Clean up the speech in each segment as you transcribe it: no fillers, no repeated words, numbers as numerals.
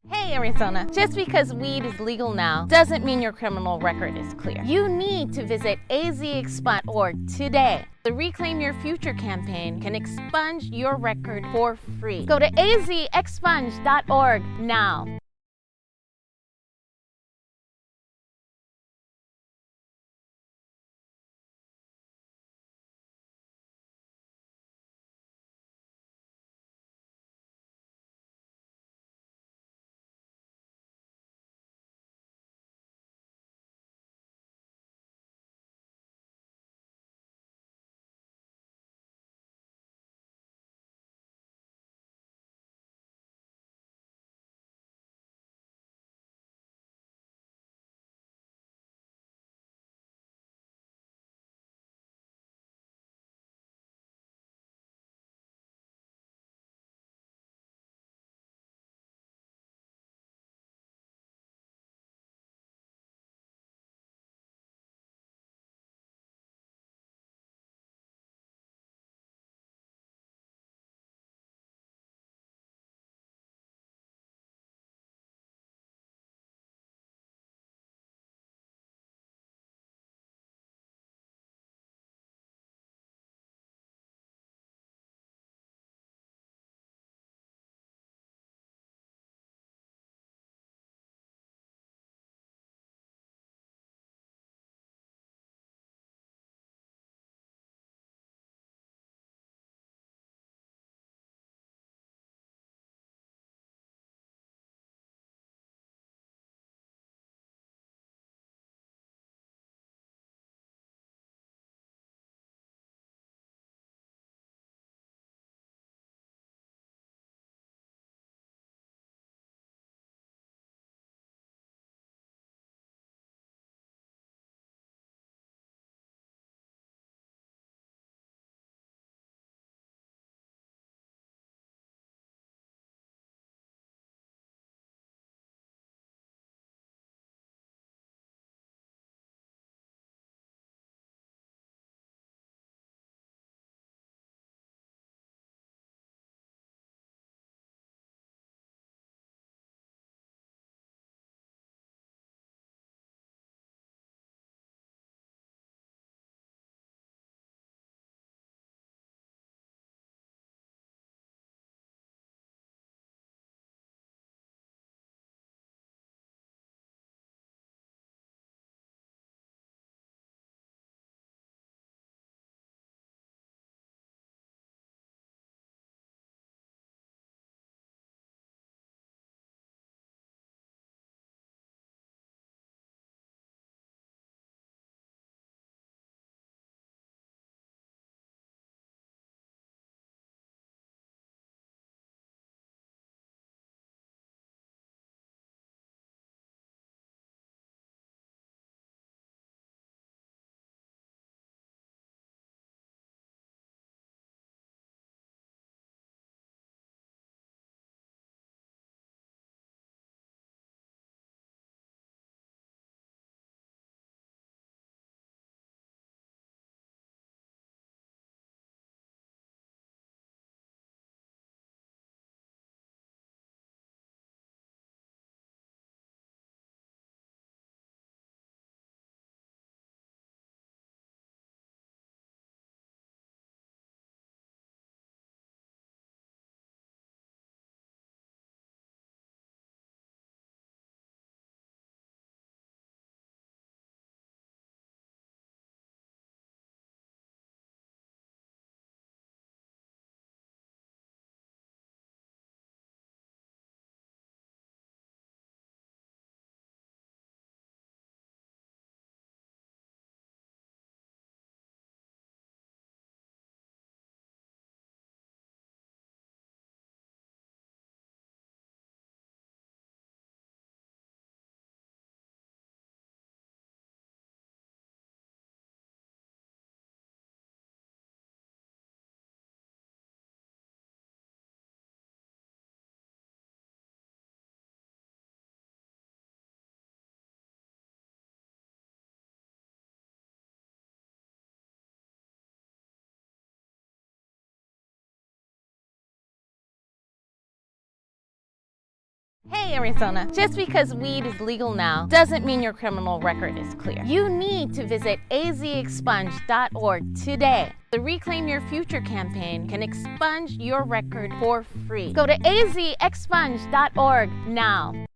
Hey Arizona, just because weed is legal now doesn't mean your criminal record is clear. You need to visit azexpunge.org today. The Reclaim Your Future campaign can expunge your record for free. Go to azexpunge.org now. Hey Arizona, just because weed is legal now doesn't mean your criminal record is clear. You need to visit azexpunge.org today. The Reclaim Your Future campaign can expunge your record for free. Go to azexpunge.org now.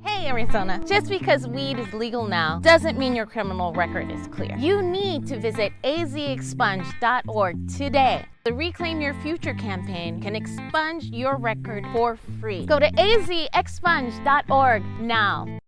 Hey Arizona, just because weed is legal now doesn't mean your criminal record is clear. You need to visit azexpunge.org today. The Reclaim Your Future campaign can expunge your record for free. Go to azexpunge.org now.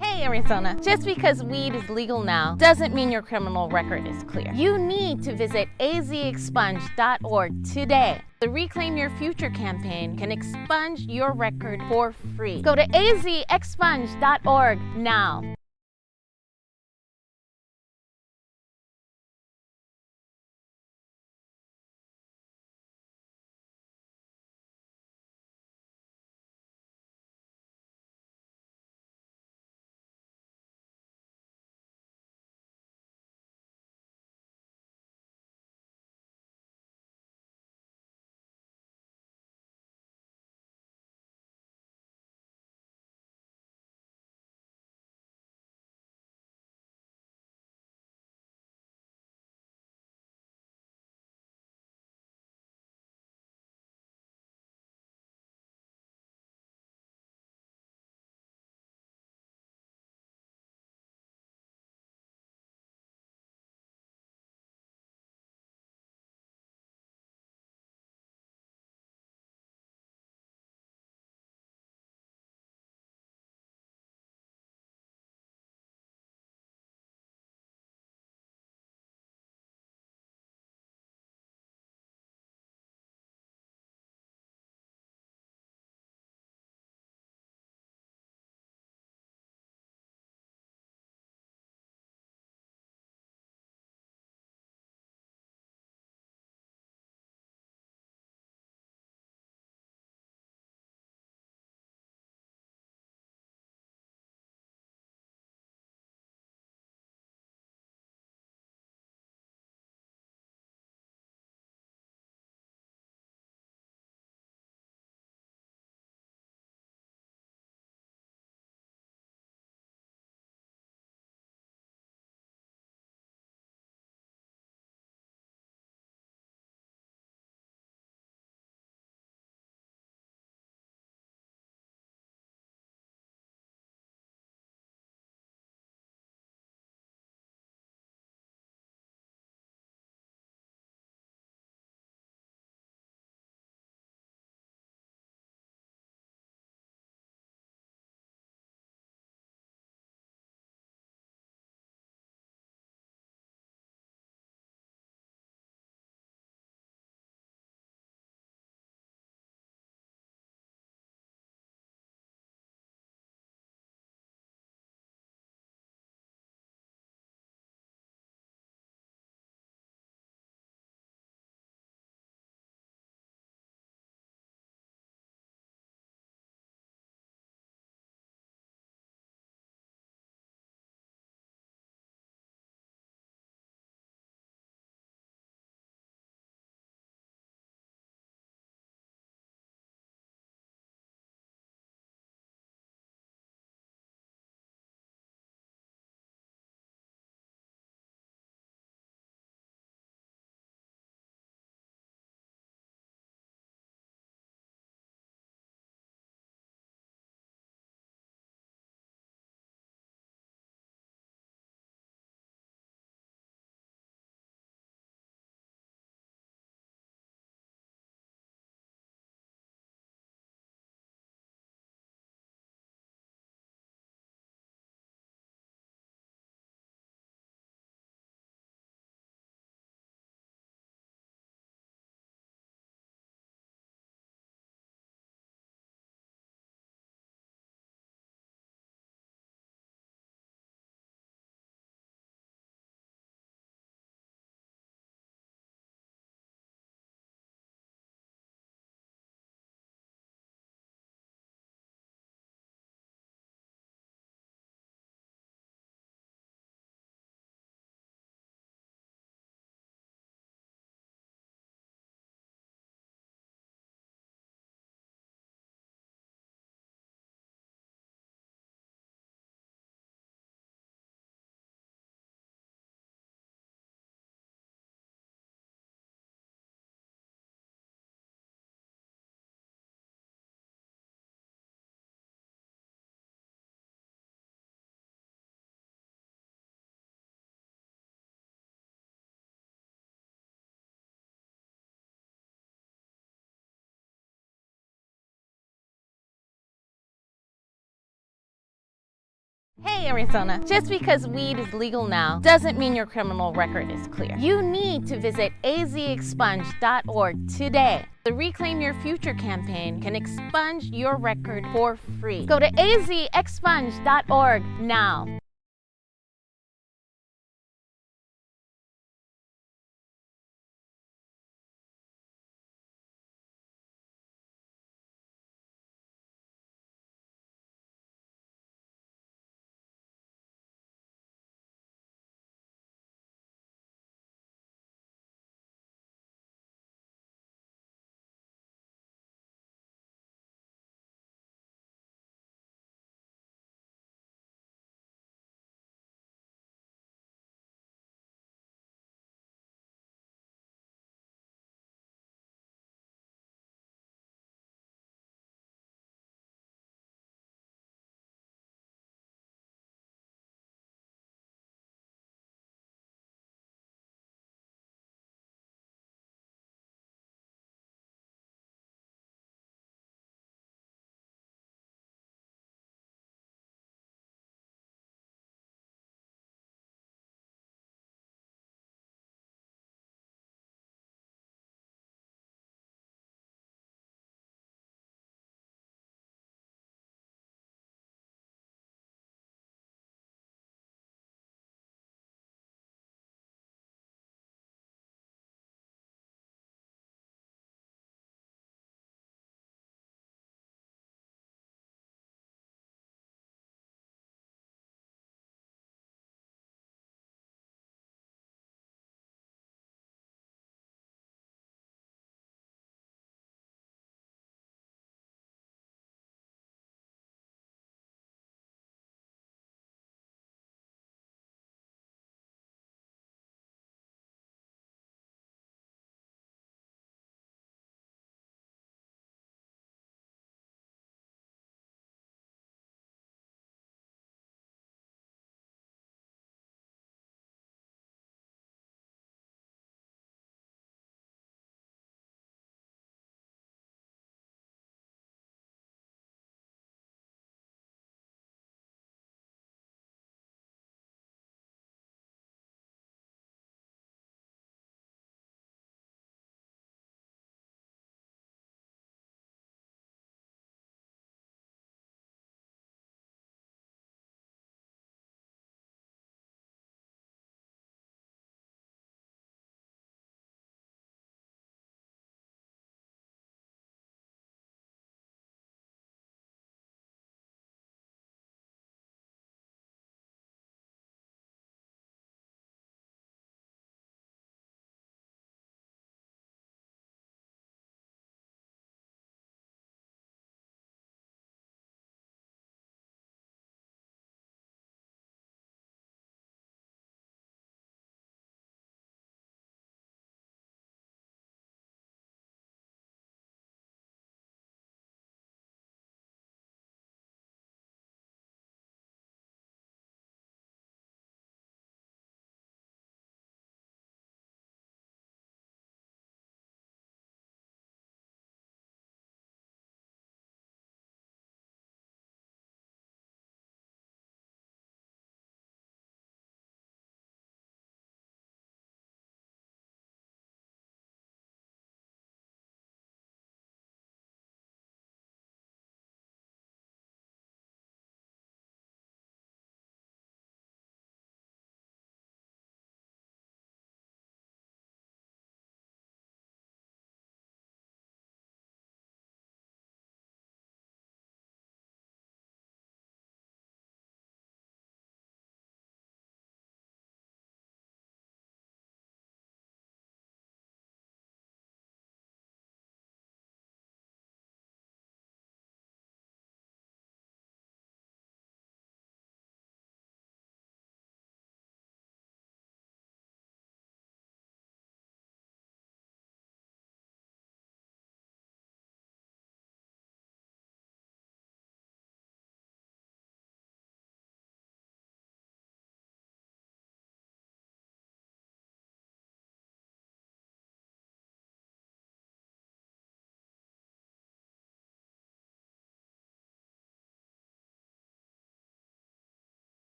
Hey Arizona, just because weed is legal now doesn't mean your criminal record is clear. You need to visit azexpunge.org today. The Reclaim Your Future campaign can expunge your record for free. Go to azexpunge.org now. Hey Arizona, just because weed is legal now doesn't mean your criminal record is clear. You need to visit azexpunge.org today. The Reclaim Your Future campaign can expunge your record for free. Go to azexpunge.org now.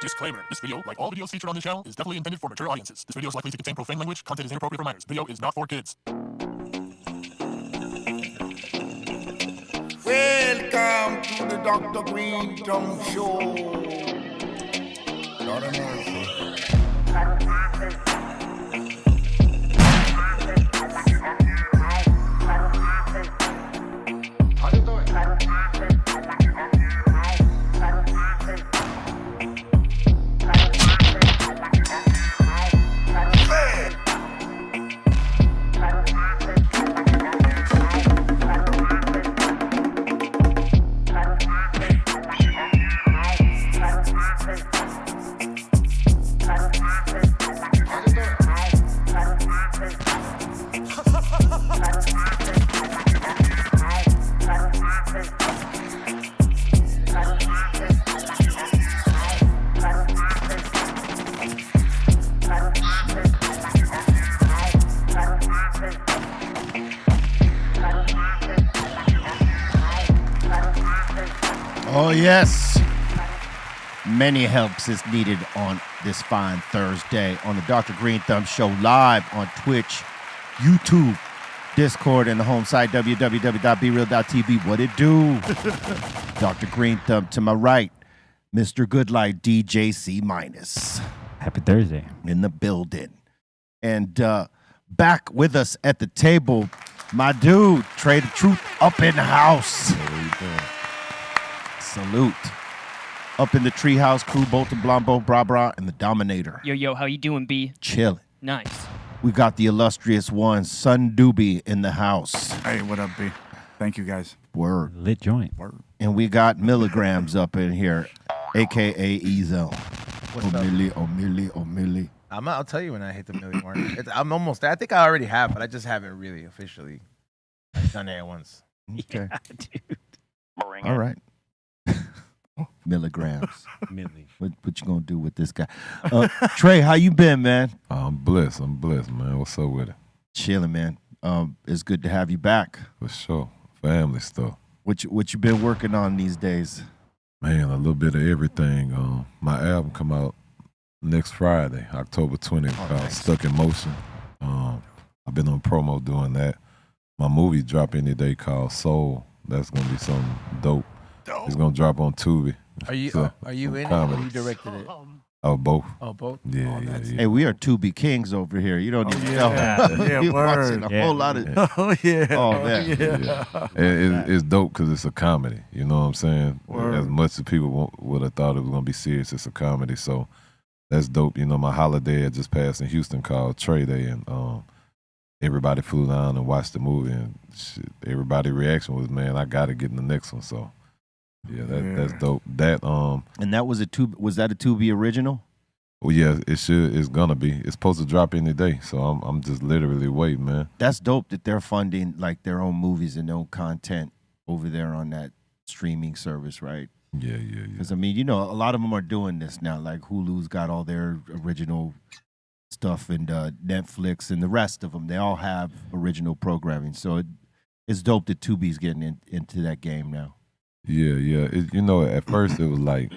Disclaimer. This video, like all videos featured on this channel, is definitely intended for mature audiences. This video is likely to contain profane language. Content is inappropriate for minors. Video is not for kids. Welcome to the Dr. Greenthumb Show. Lord of mercy. Oh, yes. Many helps is needed on this fine Thursday on the Dr. Greenthumb Show live on Twitch, YouTube, Discord, and the home site, www.brealtv. What it do? Dr. Greenthumb to my right, Mr. Goodlight, DJC minus. Happy Thursday. In the building. And back with us at the table, my dude, Trae the Truth, up in the house. Salute. Up in the treehouse crew, Bolton, Blambo, Bra Bra, and the Dominator. Yo, how you doing, B? Chilling. Nice. We got the illustrious one, Sun Doobie, in the house. Hey, what up, B? Thank you, guys. Word. Lit joint. Word. And we got Milligrams up in here, a.k.a. E-Zone. What's up? Millie. I'll tell you when I hit the million mark. I'm almost there. I think I already have, but I just haven't really officially done it at once. Okay. Yeah, dude. All right. Milligrams. Millie. What you gonna do with this guy? Trae, how you been, man? I'm blessed, man. What's up with it? Chilling, man. It's good to have you back. For sure. Family stuff. What you been working on these days? Man, a little bit of everything. My album come out next Friday, October 20th, called nice. Stuck in Motion. I've been on promo doing that. My movie drop any day called Soul. That's gonna be something dope. It's gonna drop on Tubi. Are you So, are you some in it? comedy. Or you directed it? Oh, both. Oh, both. Yeah, Oh, yeah. Hey, we are Tubi Kings over here. You don't even know. Yeah, You're word. watching a whole lot of. Oh, yeah. Oh, man. Yeah. It's dope because it's a comedy. You know what I'm saying? Word. As much as people would have thought it was gonna be serious, it's a comedy. So that's dope. You know, my holiday had just passed in Houston called Trae Day, and everybody flew down and watched the movie, and shit, everybody's reaction was, "Man, I got to get in the next one." So yeah, that's dope. That And that was was that a Tubi original? well, yeah, it's gonna be. It's supposed to drop any day. So I'm just literally waiting, man. That's dope that they're funding like their own movies and their own content over there on that streaming service, right? Yeah. Because I mean, you know, a lot of them are doing this now. Like Hulu's got all their original stuff, and Netflix and the rest of them, they all have original programming. So it's dope that Tubi's getting into that game now. Yeah. You know, at first it was like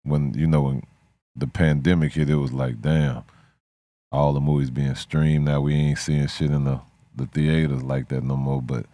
when the pandemic hit, it was like, damn, all the movies being streamed. Now we ain't seeing shit in the theaters like that no more. But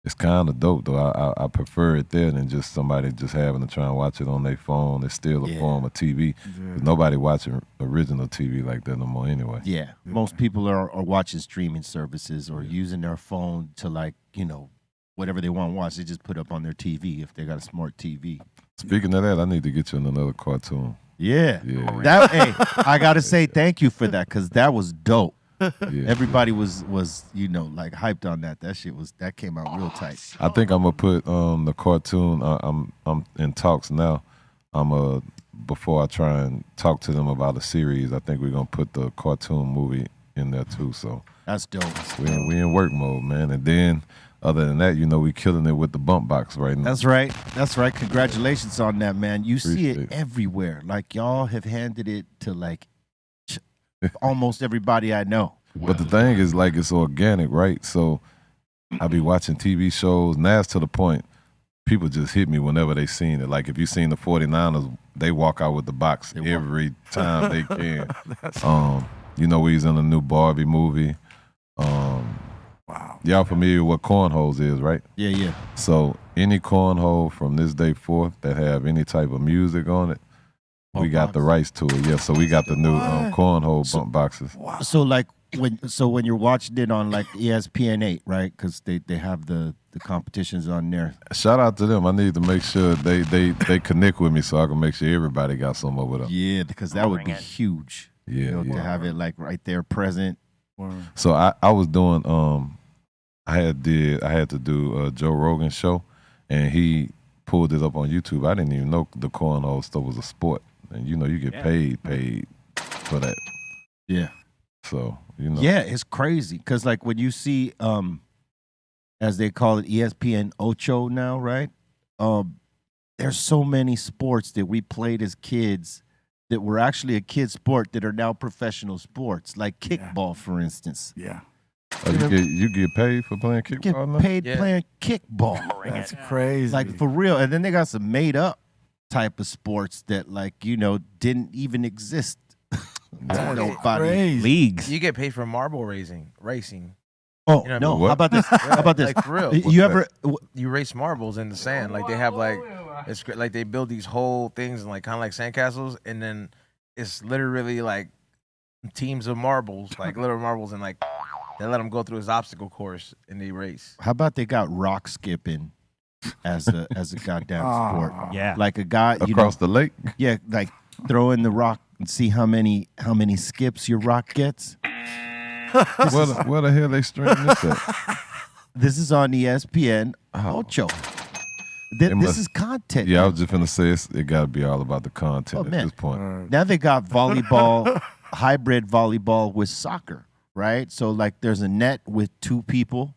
it's kind of dope, though. I prefer it there than just somebody just having to try and watch it on their phone. It's still a form of TV. Yeah. Nobody watching original TV like that no more anyway. Yeah. Most people are watching streaming services or using their phone to, like, you know, whatever they want to watch, they just put up on their TV if they got a smart TV. Speaking of that, I need to get you in another cartoon. Yeah. Yeah. Hey, I got to say thank you for that, because that was dope. Yeah. Everybody was you know, like hyped on that. That came out real tight. I think I'm gonna put the cartoon. I'm in talks now. Before I try and talk to them about a series, I think we're gonna put the cartoon movie in there too. So That's dope. we in work mode, man. And then other than that, you know, we killing it with the bump box right now. That's right. Congratulations on that, man. You see Appreciate it it. everywhere. Like, y'all have handed it to like almost everybody I know. But the thing is, like, it's organic, right? So I be watching TV shows. Now it's to the point people just hit me whenever they seen it. Like if you seen the 49ers, they walk out with the box every time they can. You know, he's in a new Barbie movie. Wow. Y'all familiar with what cornholes is, right? Yeah. So any cornhole from this day forth that have any type of music on it, we got the rights to it. Yeah, so we got the new cornhole bump boxes. So like when you're watching it on like ESPN8, right? Because they have the competitions on there. Shout out to them. I need to make sure they connect with me so I can make sure everybody got some over there. Yeah, because that would be huge. Yeah, to have it like right there present. So I was doing I had to do a Joe Rogan show, and he pulled it up on YouTube. I didn't even know the cornhole stuff was a sport, and you know you get paid for that. Yeah. So you know. Yeah, it's crazy because like when you see as they call it ESPN Ocho now, right? There's so many sports that we played as kids that were actually a kid sport that are now professional sports, like kickball, for instance. Yeah. Oh, you get paid for playing kickball? Get now? paid playing kickball. That's crazy. Like for real. And then they got some made up type of sports that like, you know, didn't even exist. Crazy. Leagues. You get paid for marble racing. Oh, you know no. what? How about this? How about this? Like for real. You ever You race marbles in the sand. Like they have like it's like they build these whole things and like kind of like sandcastles, and then it's literally like teams of marbles, like little marbles, and like they let them go through his obstacle course and they race. How about they got rock skipping as a goddamn sport? Yeah. Like a guy Across the lake? Yeah, like throw in the rock and see how many skips your rock gets. Where the hell they streaming this at? This is on ESPN Ocho. This is content. Yeah, I was just gonna say it got to be all about the content at man. this point. Now they got volleyball, hybrid volleyball with soccer, right? So like there's a net with two people,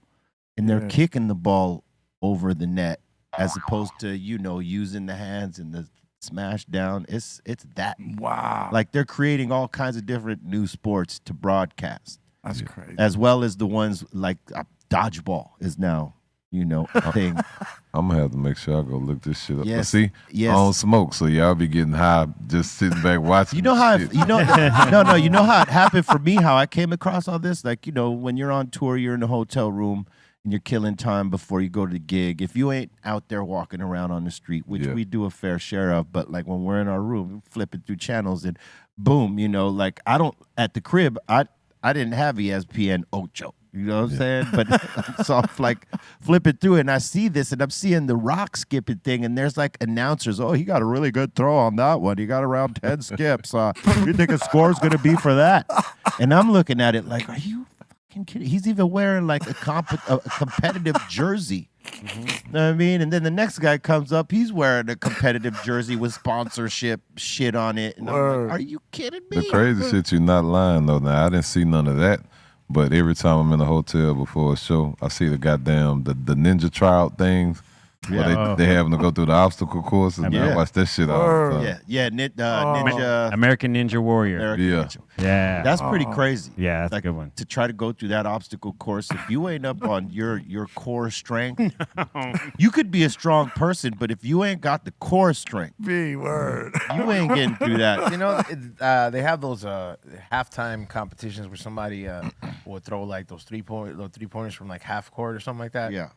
and they're kicking the ball over the net as opposed to using the hands and the smash down. It's that. Wow. Like they're creating all kinds of different new sports to broadcast. That's crazy. As well as the ones like dodgeball is now, a thing. I'm gonna have to make sure I go look this shit up. Yes. But see, Yes. I don't smoke, so y'all be getting high just sitting back watching. You know how shit. you know how it happened for me, how I came across all this? Like, when you're on tour, you're in a hotel room and you're killing time before you go to the gig. If you ain't out there walking around on the street, which we do a fair share of, but like when we're in our room, we're flipping through channels and boom, like at the crib, I didn't have ESPN Ocho. You know what I'm saying? But so I'm like flipping through it and I see this and I'm seeing the rock skipping thing and there's like announcers. Oh, he got a really good throw on that one. He got around 10 skips. You think a score's going to be for that? And I'm looking at it like, are you fucking kidding? He's even wearing like a competitive jersey. You know what I mean? And then the next guy comes up, he's wearing a competitive jersey with sponsorship shit on it. And I'm like, are you kidding me? The crazy shit, you're not lying though. Now I didn't see none of that. But every time I'm in a hotel before a show, I see the goddamn the ninja tryout things. Where they having to go through the obstacle courses. I watch that shit all the time. Ninja. American Ninja Warrior. Ninja. Yeah. That's pretty crazy. Yeah, that's like, a good one. To try to go through that obstacle course, if you ain't up on your core strength, you could be a strong person, but if you ain't got the core strength, word. you ain't getting through that. They have those halftime competitions where somebody will throw like those three pointers from like half court or something like that. Yeah.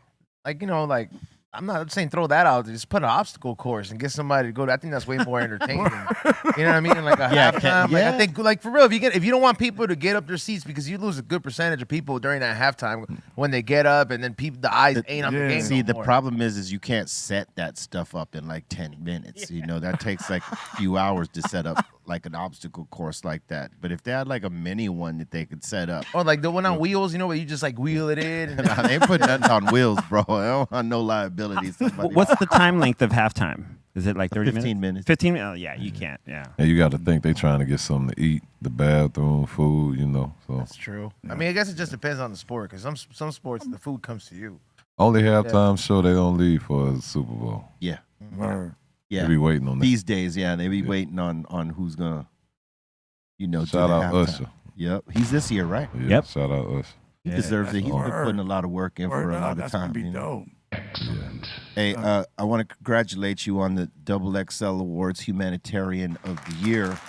Like, I'm not saying throw that out. Just put an obstacle course and get somebody to go. I think that's way more entertaining. You know what I mean? Like a halftime. Like, I think, like for real, if you don't want people to get up their seats because you lose a good percentage of people during that halftime when they get up and then the eyes ain't on the game. See, no the more. problem is you can't set that stuff up in like 10 minutes. That takes like a few hours to set up like an obstacle course like that. But if they had like a mini one that they could set up. Or like the one on wheels, where you just like wheel it in. And Nah, they ain't putting nothing on wheels, bro. I don't want no liabilities. What's the time length of halftime? Is it like 30 15 minutes. 15 minutes? Oh, yeah, you can't. Yeah. And you got to think they trying to get something to eat, the bathroom, food, So That's true. I mean, I guess it just depends on the sport because some sports the food comes to you. only halftime show they don't leave for a Super Bowl. Yeah. Word. Yeah. They be waiting on that. These days, they be waiting on who's gonna, do Shout the out halftime. Usher. Yep. He's this year, right? Yeah, Yep. Shout out Usher. He deserves it. He's been Word. putting a lot of work in for a lot of That's time. gonna be dope. Yeah. Hey, I want to congratulate you on the XXL Awards Humanitarian of the Year.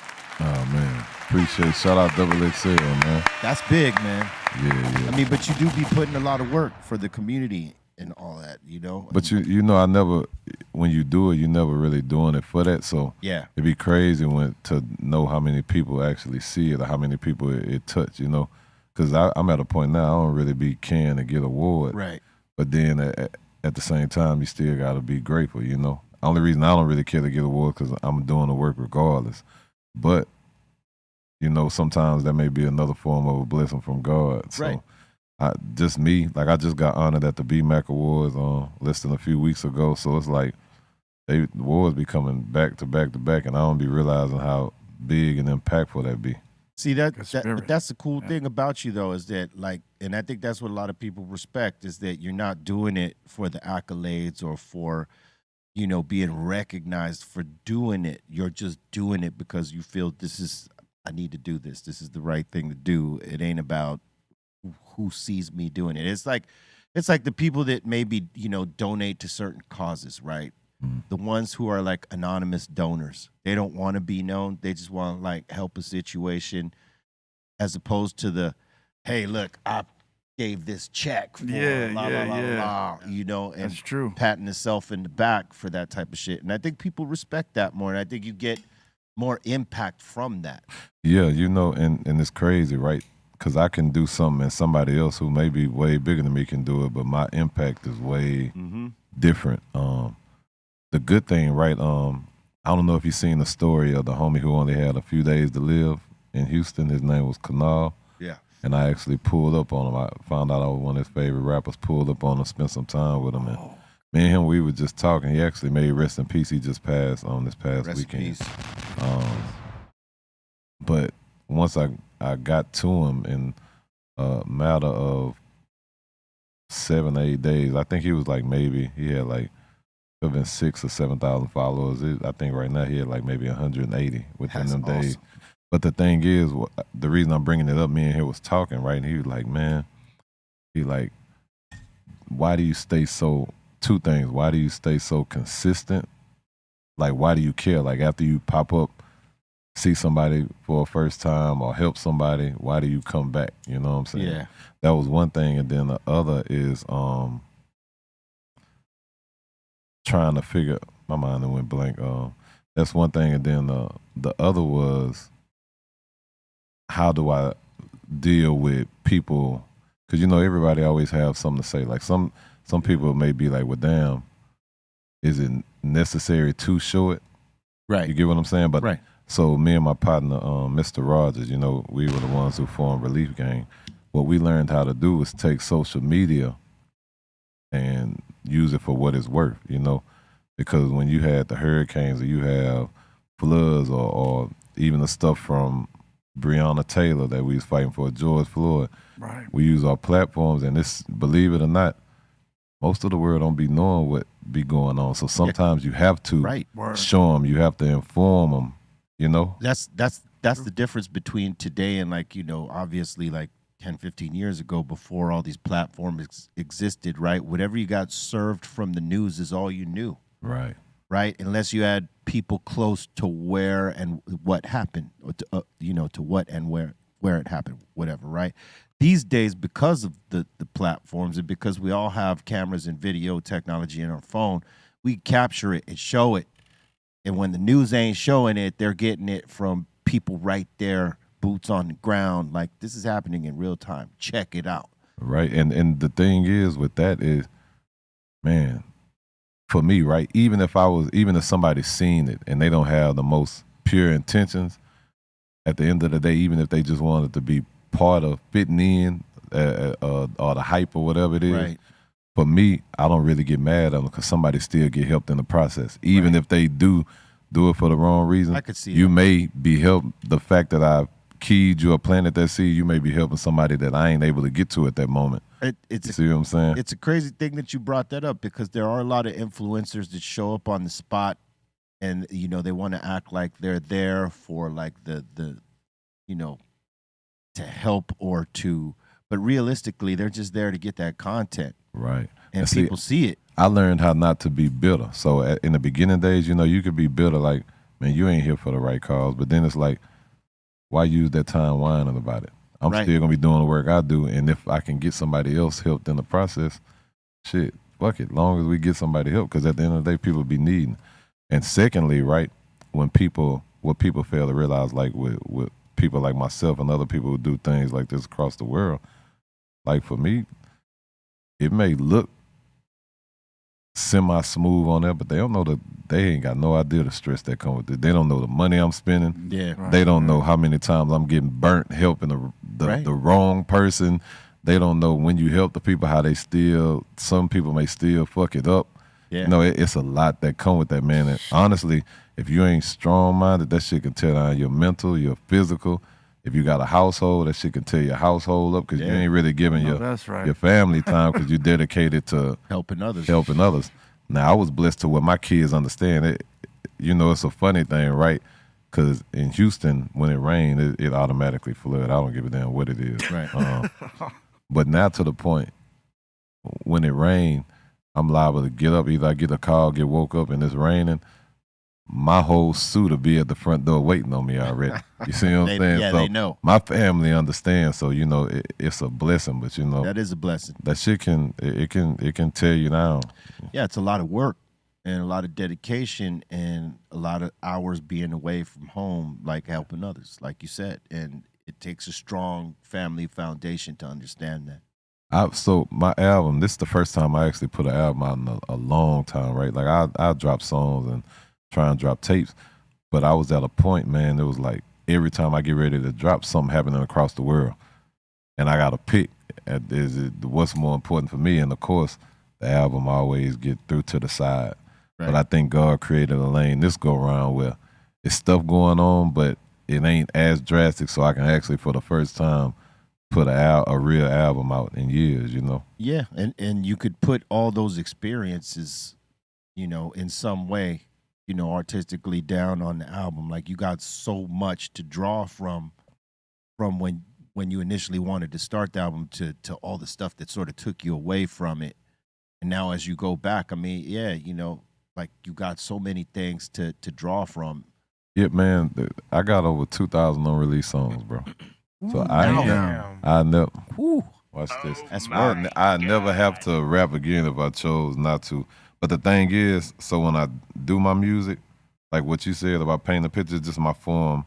Oh man, appreciate. Shout out XXL, man. That's big, man. Yeah. I mean, but you do be putting a lot of work for the community and all that, you know. But you know, I never. When you do it, you never really doing it for that. So yeah, it'd be crazy to know how many people actually see it or how many people it touch. You know, because I'm at a point now I don't really be caring to get award. Right. But then at the same time, you still got to be grateful. You know, only reason I don't really care to get award because I'm doing the work regardless. But you know, sometimes that may be another form of a blessing from God. So, right. I just got honored at the BMAC Awards less than a few weeks ago. So it's like the awards be coming back to back to back, and I don't be realizing how big and impactful that be. See that's the cool thing about you though is that like, and I think that's what a lot of people respect is that you're not doing it for the accolades or for, you know, being recognized for doing it. You're just doing it because you feel I need to do this. This is the right thing to do. It ain't about who sees me doing it. It's like the people that maybe, you know, donate to certain causes, right? The ones who are like anonymous donors. They don't want to be known. They just want to like help a situation as opposed to the, hey, look, I gave this check for la, you know, and that's true. Patting himself in the back for that type of shit. And I think people respect that more. And I think you get more impact from that. Yeah, you know, and it's crazy, right? Because I can do something and somebody else who may be way bigger than me can do it, but my impact is way different. The good thing, right? I don't know if you've seen the story of the homie who only had a few days to live in Houston. His name was Kanal. Yeah. And I actually pulled up on him. I found out I was one of his favorite rappers, pulled up on him, spent some time with him. And me and him, we were just talking. He actually made rest in peace. He just passed on this past weekend. But once I got to him in a matter of 7 or 8 days, I think he was like he had like been 6,000 or 7,000 followers. I think right now he had like maybe 180 within them days. But the thing is, the reason I'm bringing it up, me and him was talking, right? And he was like, man, why do you stay so, two things, why do you stay so consistent? Like, why do you care? Like, after you pop up, see somebody for a first time or help somebody, why do you come back? You know what I'm saying? Yeah. That was one thing. And then the other is trying to figure, my mind went blank. That's one thing. And then the other was, how do I deal with people? Because, you know, everybody always have something to say. Like some people may be like, well, damn, is it necessary to show it? Right. You get what I'm saying? But right. So me and my partner, Mr. Rogers, you know, we were the ones who formed Relief Gang. What we learned how to do was take social media and use it for what it's worth, you know, because when you had the hurricanes or you have floods or even the stuff from Breonna Taylor that we was fighting for, George Floyd, right. We use our platforms, and this, believe it or not, most of the world don't be knowing what be going on. So sometimes you have to show them, you have to inform them, you know? That's the difference between today and, like, you know, obviously like 10, 15 years ago before all these platforms existed, right? Whatever you got served from the news is all you knew. Right. Right? Unless you had people close to where and what happened, or to, you know, to what and where it happened, whatever, right? These days, because of the platforms and because we all have cameras and video technology in our phone, we capture it and show it. And when the news ain't showing it, they're getting it from people right there, boots on the ground, like, this is happening in real time. Check it out. Right. And the thing is with that is, man, for me, right, even if somebody's seen it and they don't have the most pure intentions, at the end of the day, even if they just wanted to be part of fitting in or the hype or whatever it is, right. For me, I don't really get mad at them because somebody still get helped in the process. Even if they do it for the wrong reason, I could see you that. may be helped. The fact that I keyed you or planted that seed, you may be helping somebody that I ain't able to get to at that moment. You see what I'm saying? It's a crazy thing that you brought that up because there are a lot of influencers that show up on the spot and, you know, they want to act like they're there for like the you know, to help or to, but realistically, they're just there to get that content. Right. And people see it. I learned how not to be bitter. So in the beginning days, you know, you could be bitter like, man, you ain't here for the right cause. But then it's like, why use that time whining about it? I'm still gonna be doing the work I do, and if I can get somebody else helped in the process, shit, fuck it. Long as we get somebody help, because at the end of the day, people be needing. And secondly, right, what people fail to realize, like with people like myself and other people who do things like this across the world, like for me, it may look semi-smooth on there, but they don't know they ain't got no idea the stress that comes with it. They don't know the money I'm spending. Yeah. Right. They don't know how many times I'm getting burnt helping the wrong person. They don't know when you help the people how some people may still fuck it up. Yeah. You know, it's a lot that come with that, man. And honestly, if you ain't strong-minded, that shit can tear down your mental, your physical. If you got a household, that shit can tear your household up because you ain't really giving your family time because you're dedicated to helping others. Now, I was blessed to where my kids understand it. You know, it's a funny thing, right? Because in Houston, when it rained, it automatically flooded. I don't give a damn what it is. Right. But now to the point, when it rained, I'm liable to get up. Either I get a call, get woke up, and it's raining. My whole suit will be at the front door waiting on me already. You see what I'm saying? Yeah, so they know. My family understands, so you know it's a blessing. But you know that is a blessing. That shit can tear you down. Yeah, it's a lot of work and a lot of dedication and a lot of hours being away from home, like helping others, like you said. And it takes a strong family foundation to understand that. So my album, this is the first time I actually put an album out in a long time, right? Like I drop songs and try and drop tapes, but I was at a point, man, it was like every time I get ready to drop something happening across the world, and I got to pick what's more important for me, and of course, the album always get through to the side. Right. But I think God created a lane this go around where it's stuff going on, but it ain't as drastic, so I can actually, for the first time, put a real album out in years, you know? Yeah, and you could put all those experiences, you know, in some way, you know, artistically down on the album. Like you got so much to draw from when you initially wanted to start the album to all the stuff that sort of took you away from it. And now as you go back, I mean, yeah, you know, like you got so many things to draw from. Yeah, man, I got over 2,000 unreleased songs, bro. So I never. Watch this. That's word. I never have to rap again if I chose not to. But the thing is, so when I do my music, like what you said about painting a picture, is just my form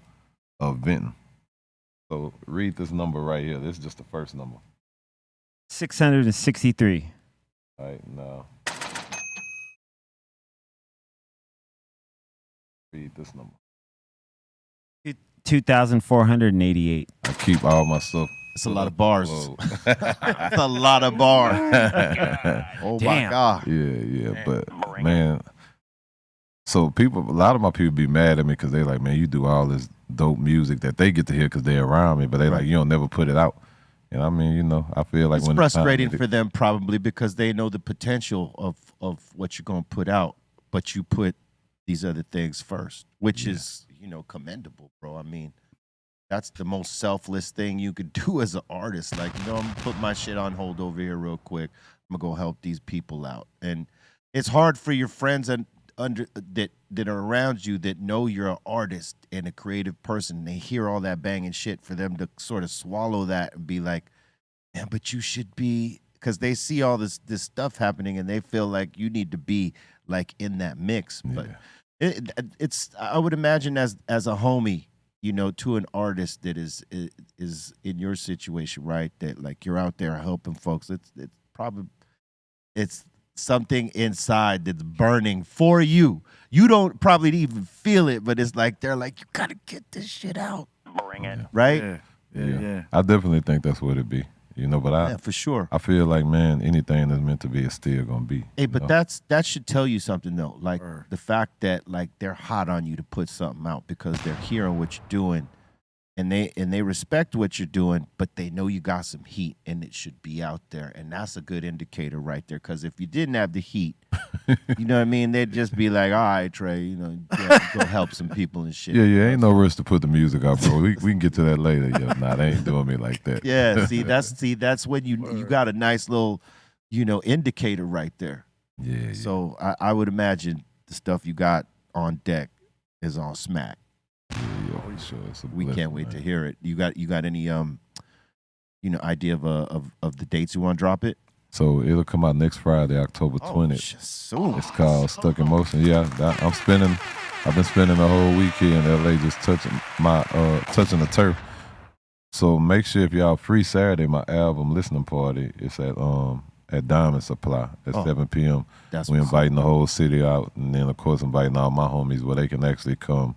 of venting. So read this number right here. This is just the first number. 663. All right, now. Read this number. 2,488. I keep all my stuff. It's a lot of bars. That's a lot of bars. Oh my God. Yeah. But man, so a lot of my people be mad at me because they like, man, you do all this dope music that they get to hear because they're around me, but they like, you don't never put it out. And I mean, you know, I feel like it's frustrating for them probably because they know the potential of what you're gonna put out, but you put these other things first, which is, you know, commendable, bro. I mean, that's the most selfless thing you could do as an artist. Like, you know, I'm gonna put my shit on hold over here real quick. I'm gonna go help these people out. And it's hard for your friends that are around you that know you're an artist and a creative person. They hear all that banging shit for them to sort of swallow that and be like, man, but you should be, because they see all this stuff happening and they feel like you need to be like in that mix. But it's I would imagine as a homie, you know, to an artist that is in your situation, right? That like you're out there helping folks. It's probably something inside that's burning for you. You don't probably even feel it, but it's like they're like, you gotta get this shit out. Bring it, right? Yeah. I definitely think that's what it be. You know, but for sure. I feel like, man, anything that's meant to be is still gonna be. Hey, but that should tell you something though. Like the fact that like they're hot on you to put something out because they're hearing what you're doing, and they respect what you're doing, but they know you got some heat and it should be out there, and that's a good indicator right there. Because if you didn't have the heat, you know what I mean, they'd just be like, all right, Trae, you know, go help some people and shit. Yeah, ain't no rush to put the music out, bro. We can get to that later. Nah, they ain't doing me like that. Yeah, that's when you got a nice little, you know, indicator right there. Yeah. So I would imagine the stuff you got on deck is on smack. Yeah, for sure. It's a We blessing, can't wait man. to hear it. You got any idea of the dates you want to drop it? So it'll come out next Friday, October 20th. Soon. It's called Stuck in Motion. Yeah, I've been spending the whole week here in LA just touching the turf. So make sure if y'all free Saturday, my album listening party is at Diamond Supply at 7 p.m. We're inviting the whole city out, and then of course inviting all my homies where they can actually come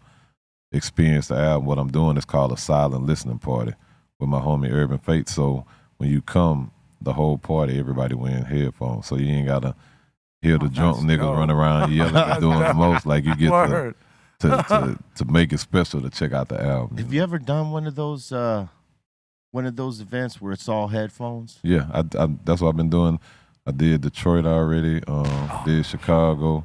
experience the album. What I'm doing is called Asylum listening party with my homie Urban Fate. So when you come, the whole party, everybody wearing headphones, so you ain't gotta hear the drunk niggas run around yelling and doing the most. Like you get to make it special to check out the album. Have you ever done one of those events where it's all headphones? Yeah, I that's what I've been doing. I did Detroit already. Did Chicago.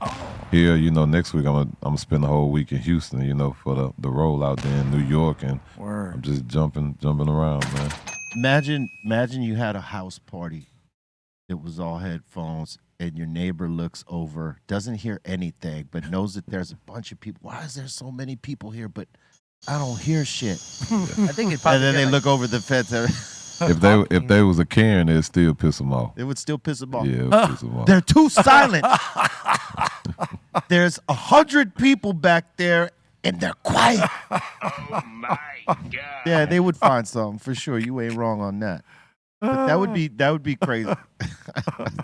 Here, next week I'm gonna spend the whole week in Houston. For the rollout there in New York, and I'm just jumping around, man. Imagine you had a house party that was all headphones, and your neighbor looks over, doesn't hear anything, but knows that there's a bunch of people. Why is there so many people here? But I don't hear shit. I think it probably. And then they look over the fence. If they was a Karen, it'd still piss them off. It would still piss them off. Yeah, it would piss them off. They're too silent. There's 100 people back there, and they're quiet. Oh my God. Yeah, they would find something for sure. You ain't wrong on that. But that would be crazy.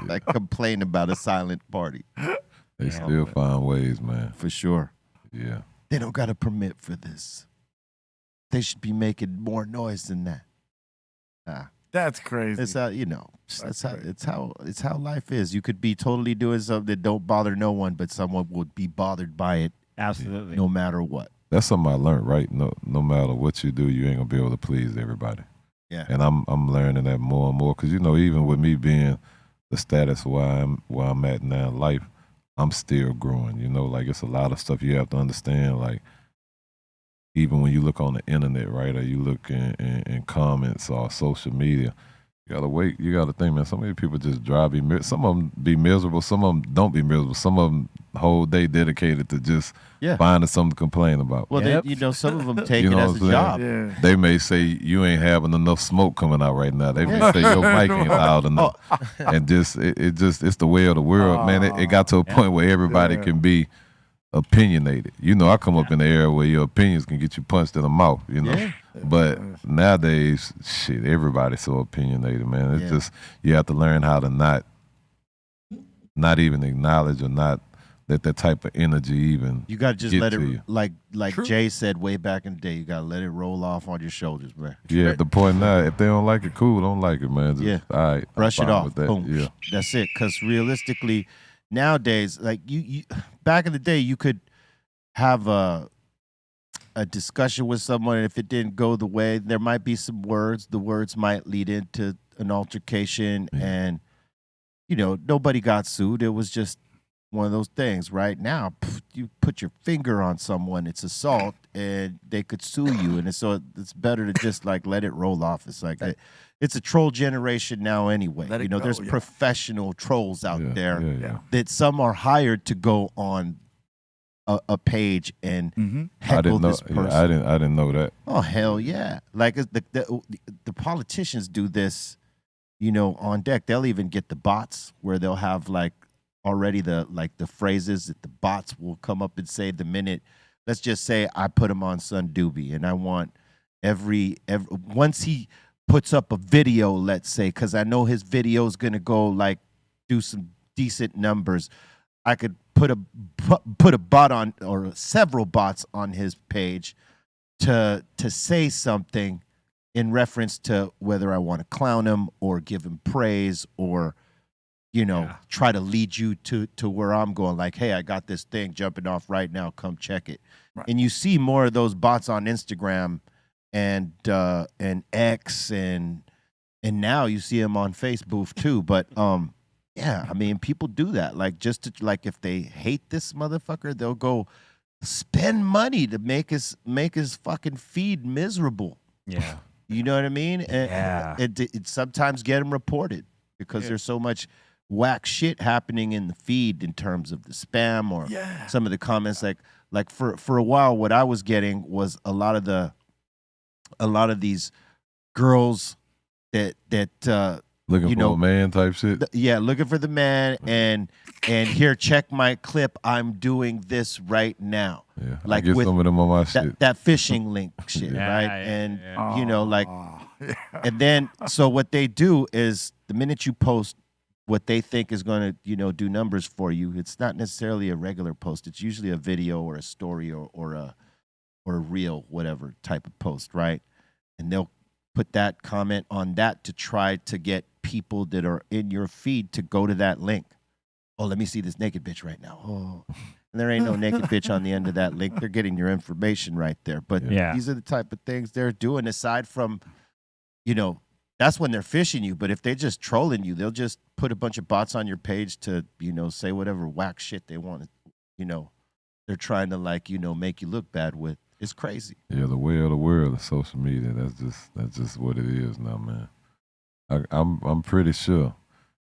Like complain about a silent party. They still find ways, man. For sure. Yeah. They don't got a permit for this. They should be making more noise than that. That's crazy. It's how it's how life is. You could be totally doing something that don't bother no one, but someone would be bothered by it. Absolutely. No matter what. That's something I learned, right? No matter what you do, you ain't gonna be able to please everybody. Yeah. And I'm learning that more and more because even with me being the status where I'm at now in life, I'm still growing. Like it's a lot of stuff you have to understand. Like even when you look on the internet, right, or you look in comments or social media, you gotta wait. You gotta think, man. Some of these people just drive you. Some of them be miserable. Some of them don't be miserable. Some of them whole day dedicated to just finding something to complain about. Well, some of them take it as a job. Yeah. They may say you ain't having enough smoke coming out right now. They may say your mic ain't loud enough, and it's the way of the world, man. It got to a point where everybody can be opinionated. I come up in the era where your opinions can get you punched in the mouth. But nowadays, shit, everybody's so opinionated, man. It's just you have to learn how to not even acknowledge or not let that type of energy even. You got to just get let to it, you. like Jay said way back in the day, you got to let it roll off on your shoulders, man. Yeah, at the point now, if they don't like it, cool, don't like it, man. Just, all right, brush I'm it fine off. with that. Boom. Yeah. That's it. Because realistically, nowadays, like you back in the day, you could have a discussion with someone, and if it didn't go the way, there might be some words. The words might lead into an altercation, and nobody got sued. It was just one of those things. Right now, you put your finger on someone, it's assault, and they could sue you. And so it's better to just like let it roll off. It's like it's a troll generation now anyway. There's professional trolls out there that some are hired to go on a page and heckle this person. I didn't know that. Oh hell yeah! Like the politicians do this, on deck. They'll even get the bots where they'll have like already the phrases that the bots will come up and say the minute. Let's just say I put him on Sun Doobie, and I want every once he puts up a video, let's say, because I know his video is gonna go like do some decent numbers. I could put a bot on or several bots on his page to say something in reference to whether I want to clown him or give him praise or try to lead you to where I'm going. Like, hey, I got this thing jumping off right now. Come check it. Right. And you see more of those bots on Instagram and X and now you see them on Facebook too. But yeah, I mean, people do that. Like, just to, like, if they hate this motherfucker, they'll go spend money to make his fucking feed miserable. Yeah. You know what I mean? And it sometimes get him reported because there's so much whack shit happening in the feed in terms of the spam or some of the comments. Like for a while, what I was getting was a lot of these girls that looking for a man type shit. Looking for the man and here, check my clip. I'm doing this right now. Yeah, like I get with some of them on my shit. That phishing link shit, right? And you know, like, and then so what they do is the minute you post what they think is going to, you know, do numbers for you, it's not necessarily a regular post. It's usually a video or a story or a reel, whatever type of post, right? And they'll put that comment on that to try to get people that are in your feed to go to that link. Oh, let me see this naked bitch right now. Oh, and there ain't no naked bitch on the end of that link. They're getting your information right there. But these are the type of things they're doing aside from, you know, that's when they're phishing you. But if they're just trolling you, they'll just put a bunch of bots on your page to, you know, say whatever whack shit they want. You know, they're trying to, like, you know, make you look bad with. It's crazy. Yeah, the way of the world is social media. That's just what it is now, man. I'm pretty sure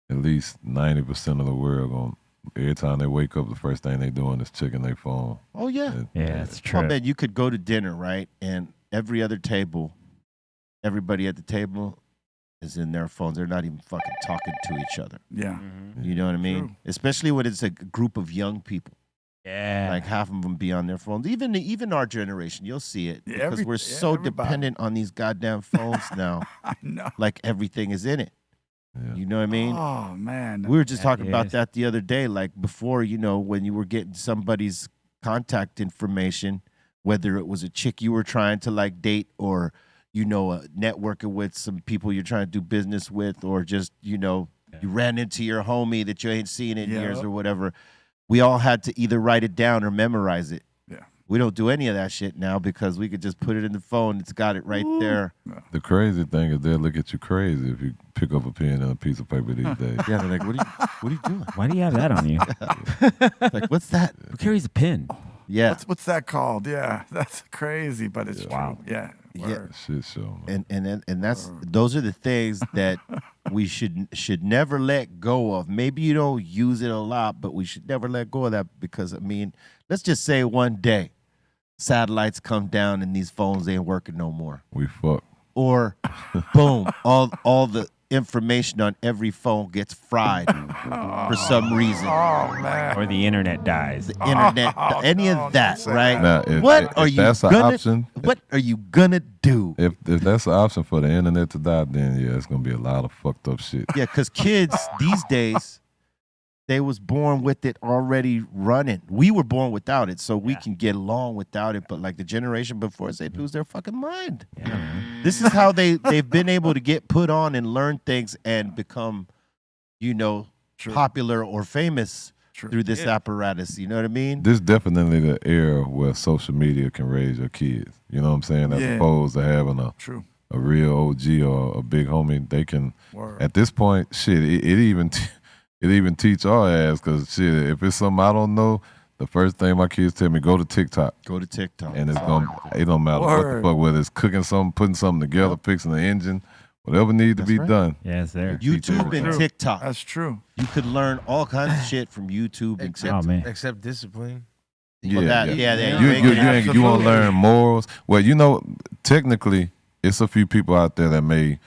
at least 90% of the world going every time they wake up, the first thing they doing is checking their phone. Oh yeah, that's true. Oh man, you could go to dinner, right, and every other table, everybody at the table is in their phones. They're not even fucking talking to each other. Yeah, you know what I mean. True. Especially when it's a group of young people. Yeah, like half of them be on their phones. Even our generation, you'll see it because we're so dependent on these goddamn phones now. I know. Like everything is in it. Yeah. You know what I mean? Oh man, we were just talking about that the other day. Like before, you know, when you were getting somebody's contact information, whether it was a chick you were trying to like date or, you know, networking with some people you're trying to do business with, or just, you know, you ran into your homie that you ain't seen in years or whatever. We all had to either write it down or memorize it. Yeah. We don't do any of that shit now because we could just put it in the phone. It's got it right there. The crazy thing is they'll look at you crazy if you pick up a pen and a piece of paper these days. Yeah, they're like, what are you doing? Why do you have that on you? Like, what's that? Who carries a pin? Yeah. What's that called? Yeah, that's crazy, but it's true. Yeah. Yeah. Shit show, man. And those are the things that we should never let go of. Maybe you don't use it a lot, but we should never let go of that because, I mean, let's just say one day satellites come down and these phones ain't working no more. We fuck. Or boom, all the information on every phone gets fried for some reason. Oh man. Or the internet dies. The internet, any of that, right? Now, What are you gonna do? If that's an option for the internet to die, then yeah, it's gonna be a lot of fucked up shit. Yeah, because kids these days, they was born with it already running. We were born without it, so we can get along without it. But like the generation before us, they lose their fucking mind. Yeah. This is how they've been able to get put on and learn things and become, you know, popular or famous through this apparatus. You know what I mean? This definitely the era where social media can raise your kids. You know what I'm saying? As opposed to having a real OG or a big homie, they can. At this point, shit, it even teach our ass because shit, if it's something I don't know, the first thing my kids tell me, go to TikTok. Go to TikTok. And it don't matter what the fuck, whether it's cooking something, putting something together, fixing the engine, whatever needs to be done. Yeah, it's there. YouTube and TikTok. That's true. You could learn all kinds of shit from YouTube. Except discipline. You You want to learn morals. Well, you know, technically, it's a few people out there that may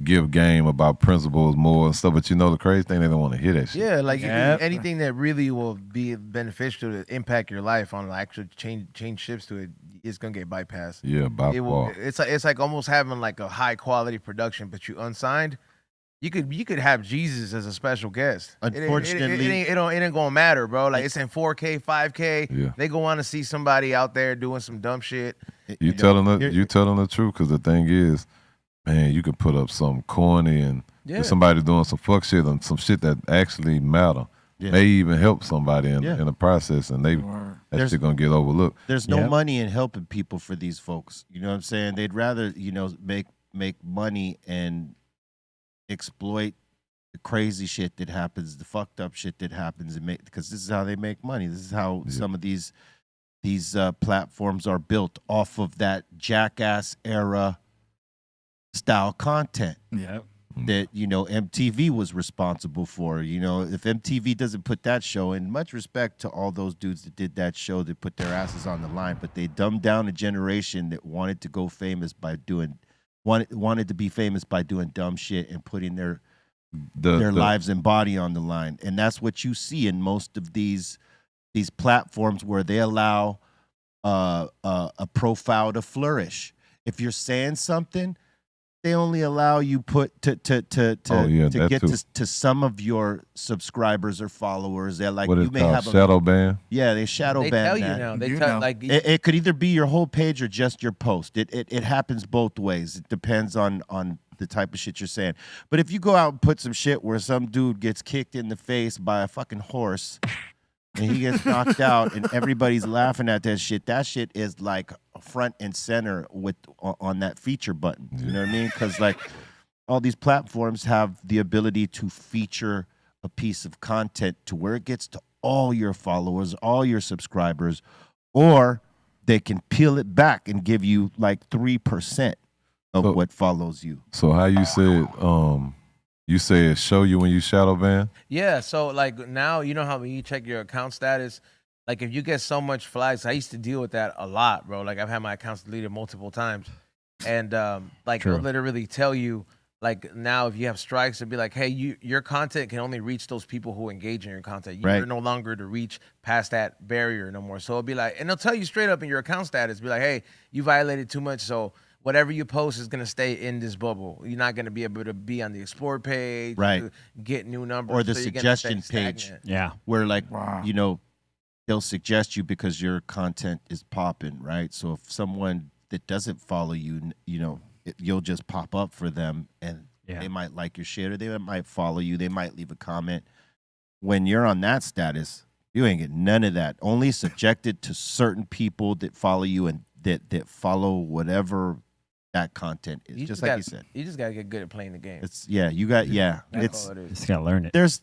give game about principles more and stuff, but you know the crazy thing, they don't want to hear that shit. Yeah, like anything that really will be beneficial to impact your life on actual change shifts to it, it's gonna get bypassed. Yeah, by far. It's like almost having like a high quality production, but you unsigned. You could have Jesus as a special guest. Unfortunately, it ain't gonna matter, bro. Like it's in 4K, 5K. Yeah. They go on to see somebody out there doing some dumb shit. You telling the truth, because the thing is, man, you could put up some corny and if somebody doing some fuck shit and some shit that actually matter. Yeah. May even help somebody in the process, and that shit gonna get overlooked. There's no money in helping people for these folks. You know what I'm saying? They'd rather, you know, make money and exploit the crazy shit that happens, the fucked up shit that happens, and because this is how they make money. This is how some of these platforms are built off of that jackass era style content. Yeah. that, you know, MTV was responsible for. You know, if MTV doesn't put that show in, much respect to all those dudes that did that show, that put their asses on the line, but they dumbed down a generation that wanted to go famous by doing, wanted to be famous by doing dumb shit and putting their lives and body on the line. And that's what you see in most of these platforms where they allow a profile to flourish. If you're saying something, they only allow you to get to some of your subscribers or followers. They're like, what you is may called have shadow ban. Yeah, they shadow ban. They tell that. you now. They You tell know. like It could either be your whole page or just your post. It happens both ways. It depends on the type of shit you're saying. But if you go out and put some shit where some dude gets kicked in the face by a fucking horse and he gets knocked out and everybody's laughing at that shit is like front and center on that feature button. You know what I mean? Because like all these platforms have the ability to feature a piece of content to where it gets to all your followers, all your subscribers, or they can peel it back and give you like 3% of what follows you. So how you said show you when you shadow ban? yeah. So like now you know how when you check your account status, like if you get so much flags, I used to deal with that a lot, bro. Like I've had my accounts deleted multiple times, and like True. it'll literally tell you. Like now, if you have strikes, it'd be like, hey, your content can only reach those people who engage in your content. You're no longer to reach past that barrier no more. So it'll be like, and they'll tell you straight up in your account status, be like, hey, you violated too much, so whatever you post is gonna stay in this bubble. You're not gonna be able to be on the explore page, Right. to get new numbers, Or the so you're gonna stay suggestion page. stagnant. Yeah. Where like, Wow. you know, they'll suggest you because your content is popping, right? So if someone that doesn't follow you, you know, you'll just pop up for them and they might like your shit or they might follow you. They might leave a comment. When you're on that status, you ain't get none of that. Only subjected to certain people that follow you and that follow whatever that content is. You Just gotta- like you said. You just gotta get good at playing the game. It's you got That's all it is. Just gotta learn it. there's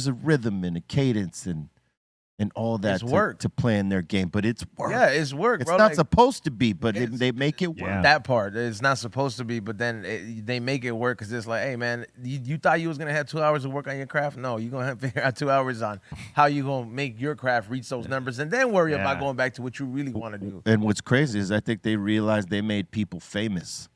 a rhythm and a cadence and all that It's work. to playing their game, but it's work. Yeah, it's work, It's bro. not Like, supposed to be, but they make it work. Yeah. that part it's not supposed to be, but then they make it work because it's like, hey man, you thought you was gonna have 2 hours of work on your craft. No, you're gonna have to figure out 2 hours on how you gonna make your craft reach those numbers, and then worry about going back to what you really want to do. And what's crazy is I think they realized they made people famous,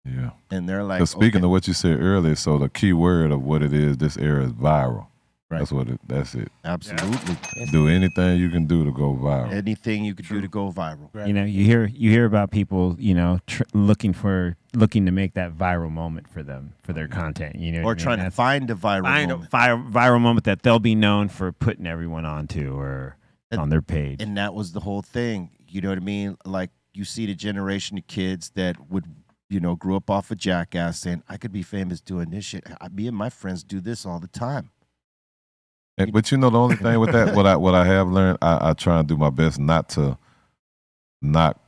Yeah. and they're like, Because speaking okay, of what you said earlier, so the key word of what it is, this era is viral. Right. That's it. absolutely Do anything you can do to go viral. anything you could do to go viral. You know, you hear about people, you know, looking to make that viral moment for them, for their content. You know, Or what I mean? trying to That's- find a viral find a moment. viral moment that they'll be known for putting everyone onto or on their page. And that was the whole thing. You know what I mean? Like you see the generation of kids that would, you know, grew up off of Jackass saying, I could be famous doing this shit. Me and my friends do this all the time. But you know, the only thing with that, what I have learned, I try and do my best not to knock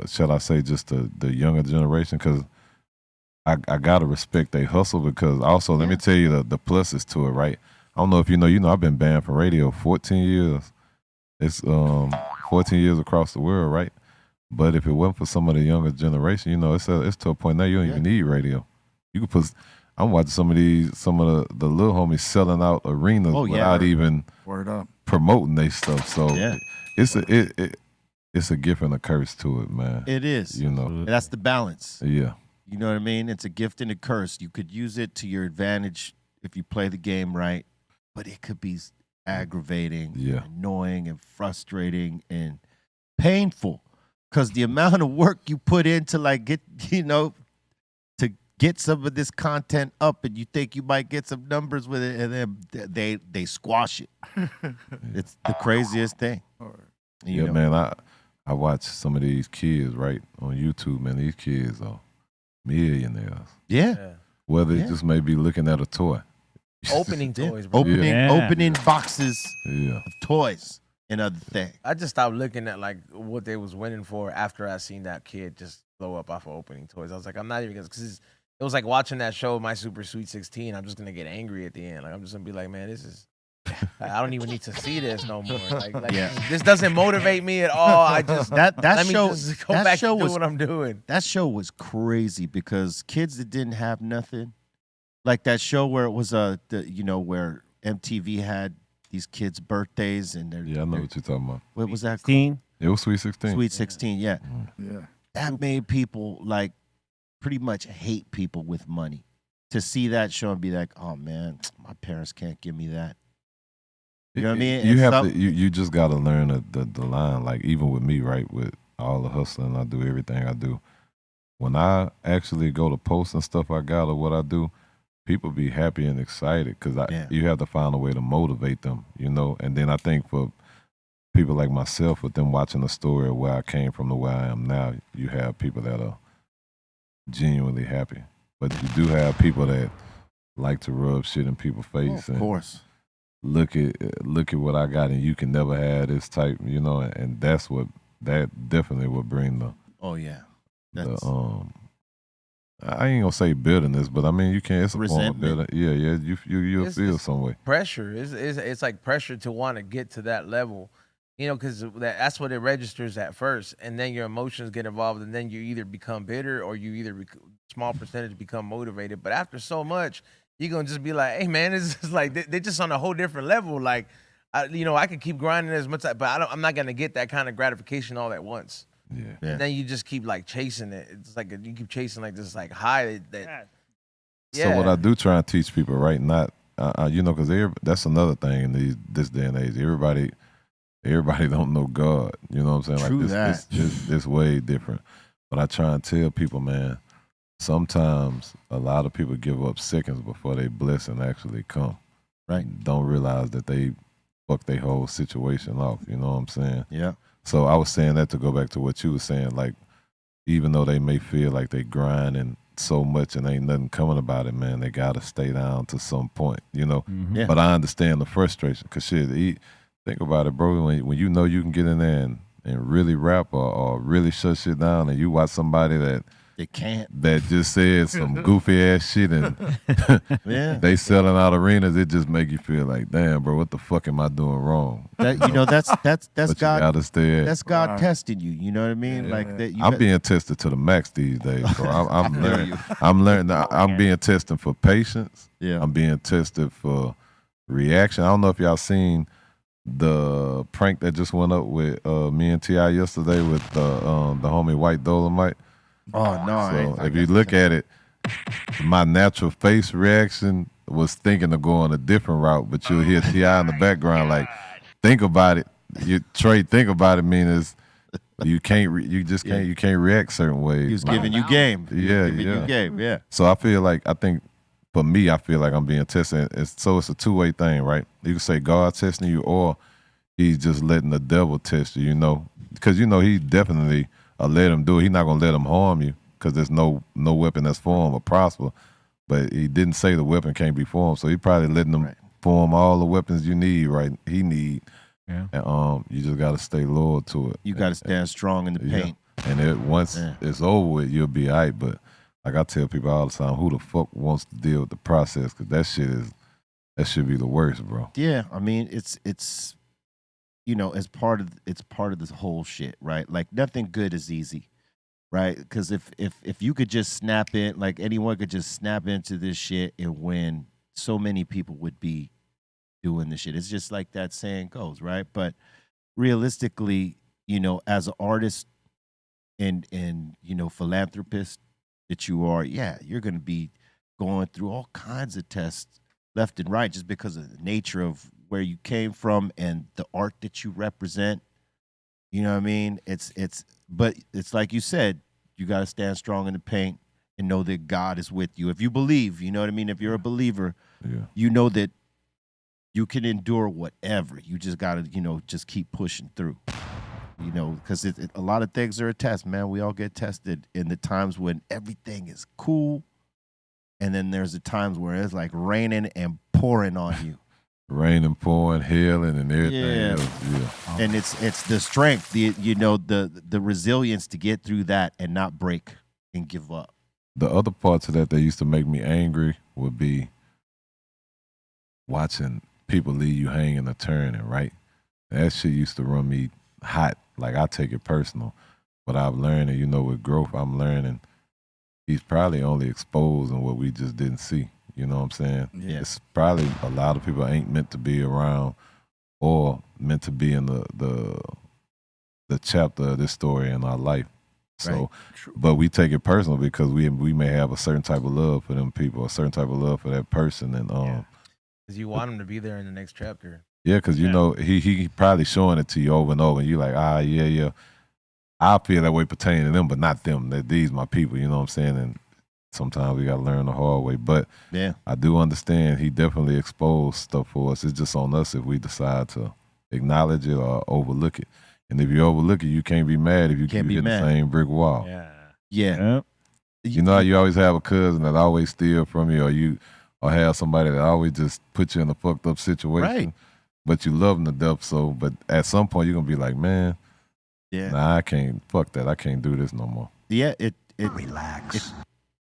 shall I say, just the younger generation, because I gotta respect they hustle. Because also, let me tell you the pluses to it, right? I don't know if you know, I've been banned from radio 14 years. It's 14 years across the world, right? But if it wasn't for some of the younger generation, you know, it's to a point now you don't even need radio. You could put. I'm watching some of the little homies selling out arenas without even Word up. promoting their stuff. So Yeah. it's a gift and a curse to it, man. It is. You know. And that's the balance. Yeah. You know what I mean? It's a gift and a curse. You could use it to your advantage if you play the game right, but it could be aggravating, Yeah. annoying, and frustrating and painful because the amount of work you put in to like get, you know, to get some of this content up, and you think you might get some numbers with it, and then they squash it. It's the craziest thing. You Yeah, know? man. I watch some of these kids right on YouTube, man. These kids are millionaires. Yeah. Whether Yeah. it just may be looking at a toy. Opening toys, bro. Opening boxes Yeah. of toys and other things. I just stopped looking at like what they was winning for after I seen that kid just blow up off of opening toys. I was like, I'm not even gonna, because it was like watching that show, My Super Sweet 16. I'm just gonna get angry at the end. Like I'm just gonna be like, man, this is I don't even need to see this no more. Like this doesn't motivate me at all. I just that let show me just go that back show to do was what I'm doing. That show was crazy because kids that didn't have nothing, like that show where it was where MTV had these kids' birthdays and their I know what you're talking about. What was that? 16? It was Sweet 16. Sweet 16, yeah. Yeah. That made people like pretty much hate people with money. To see that show and be like, oh man, my parents can't give me that. You know what I mean? You have to. You just got to learn the line. Like even with me, right? With all the hustling, I do everything I do. When I actually go to post and stuff I got or what I do, people be happy and excited because you have to find a way to motivate them, you know. And then I think for people like myself, with them watching the story of where I came from to where I am now, you have people that are genuinely happy. But you do have people that like to rub shit in people's face. Of course. Look at what I got, and you can never have this type, you know. And that definitely would bring the. Oh yeah. I ain't gonna say bitterness, but I mean you can't. It's a form of bitterness. Yeah. You'll feel some way. Pressure. It's like pressure to want to get to that level, you know, because that's what it registers at first, and then your emotions get involved, and then you either become bitter or you either small percentage become motivated. But after so much, you're gonna just be like, hey man, it's just like they're just on a whole different level. Like, I could keep grinding as much, but I'm not gonna get that kind of gratification all at once. Yeah. And then you just keep like chasing it. It's like you keep chasing like this like high that. So what I do try and teach people, right? Not you know, because that's another thing in this day and age. Everybody don't know God. You know what I'm saying? True like it's way different. But I try and tell people, man, sometimes a lot of people give up seconds before they blessing actually come. Right. Don't realize that they fuck their whole situation off. You know what I'm saying? Yeah. So I was saying that to go back to what you were saying, like, even though they may feel like they grinding so much and ain't nothing coming about it, man, they got to stay down to some point, you know? Mm-hmm. Yeah. But I understand the frustration because, shit, think about it, bro. When you know you can get in there and really rap or really shut shit down and you watch somebody that they can't. That just said some goofy ass shit and they selling out arenas. It just make you feel like, damn, bro, what the fuck am I doing wrong? That's God. Gotta stay. That's God testing you. You know what I mean? Yeah. Like that. I'm being tested to the max these days, bro. I'm learning. I'm learning. I'm being tested for patience. Yeah. I'm being tested for reaction. I don't know if y'all seen the prank that just went up with me and T.I. yesterday with the homie White Dolomite. Oh no! So if you look at it, my natural face reaction was thinking of going a different route, but you'll hear T.I. in the background like, "Think about it." Trae, think about it. Means you can't react certain ways. He was giving you game. Yeah. So I think for me, I feel like I'm being tested. It's a two-way thing, right? You can say God testing you, or he's just letting the devil test you. You know, because you know he definitely. Let him do it. He's not gonna let him harm you because there's no weapon that's formed or prosper. But he didn't say the weapon can't be formed, so he probably letting them form all the weapons you need. Right? He need. Yeah. And you just gotta stay loyal to it. You gotta stand strong in the paint. Yeah. And once it's over with, you'll be all right. But like I tell people all the time, who the fuck wants to deal with the process? Because that should be the worst, bro. Yeah, I mean it's. You know, it's part of this whole shit, right? Like nothing good is easy, right? Because if you could just snap in, like anyone could just snap into this shit and win, so many people would be doing this shit. It's just like that saying goes, right? But realistically, you know, as an artist and you know, philanthropist that you are, yeah, you're gonna be going through all kinds of tests left and right just because of the nature of where you came from and the art that you represent. You know what I mean? But it's like you said, you got to stand strong in the paint and know that God is with you. If you believe, you know what I mean? If you're a believer, you know that you can endure whatever. You just got to, you know, just keep pushing through. You know, because a lot of things are a test, man. We all get tested in the times when everything is cool. And then there's the times where it's like raining and pouring on you. Rain and pouring, hailing, and everything else. Yeah. And it's the strength, the resilience to get through that and not break and give up. The other parts of that used to make me angry would be watching people leave you hanging or turning, right? That shit used to run me hot. Like, I take it personal. But I've learned, and with growth, I'm learning he's probably only exposing what we just didn't see. You know what I'm saying? Yeah. It's probably a lot of people ain't meant to be around or meant to be in the chapter of this story in our life. So, but we take it personal because we may have a certain type of love for them people, a certain type of love for that person, and Because you want him to be there in the next chapter. yeah, because he probably showing it to you over and over, and you like, yeah, I feel that way pertaining to them, but not them. That these my people, you know what I'm saying? And sometimes we gotta learn the hard way. But Yeah. I do understand he definitely exposed stuff for us. It's just on us if we decide to acknowledge it or overlook it. And if you overlook it, you can't be mad if you keep hitting the same brick wall. Yeah. Yeah. You know how you always have a cousin that always steal from you, or have somebody that always just put you in a fucked up situation. Right. But you love them to death. So, but at some point you're gonna be like, man, nah, I can't. Fuck that. I can't do this no more. Yeah. Relax.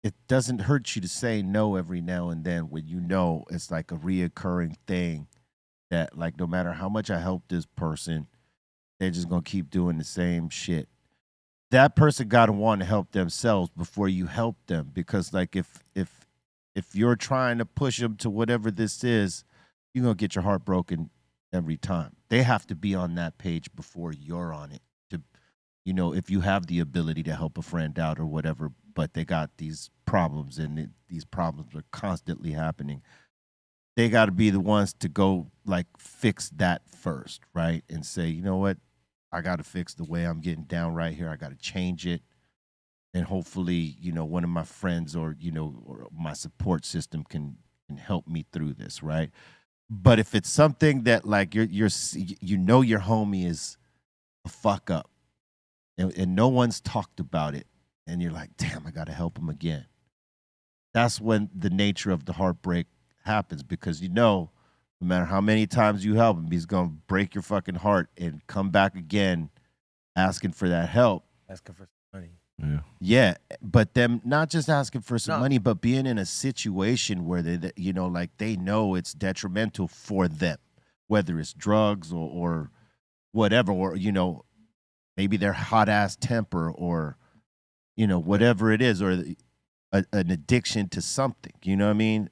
It doesn't hurt you to say no every now and then when you know it's like a reoccurring thing that, like, no matter how much I help this person, they're just gonna keep doing the same shit. That person gotta want to help themselves before you help them, because like if you're trying to push them to whatever this is, you're gonna get your heart broken every time. They have to be on that page before you're on it. To, if you have the ability to help a friend out or whatever, but they got these problems and these problems are constantly happening, they got to be the ones to go like fix that first, right? And say, you know what? I got to fix the way I'm getting down right here. I got to change it. And hopefully, one of my friends or my support system can help me through this, right? But if it's something that like your homie is a fuck up and no one's talked about it, and you're like, damn, I got to help him again. That's when the nature of the heartbreak happens, because no matter how many times you help him, he's going to break your fucking heart and come back again asking for that help. Asking for some money. Yeah. Yeah, but them not just asking for some money, but being in a situation where they they know it's detrimental for them, whether it's drugs or whatever, or maybe their hot ass temper or whatever it is, or an addiction to something. You know what I mean?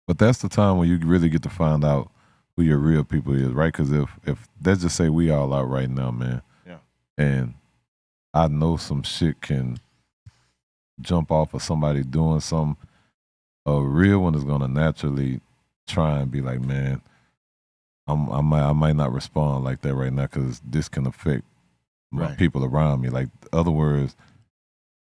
But that's the time when you really get to find out who your real people is, right? Because if let's just say we all out right now, man. Yeah. And I know some shit can jump off of somebody doing something. A real one is gonna naturally try and be like, man, I might not respond like that right now because this can affect my people around me. Like, in other words,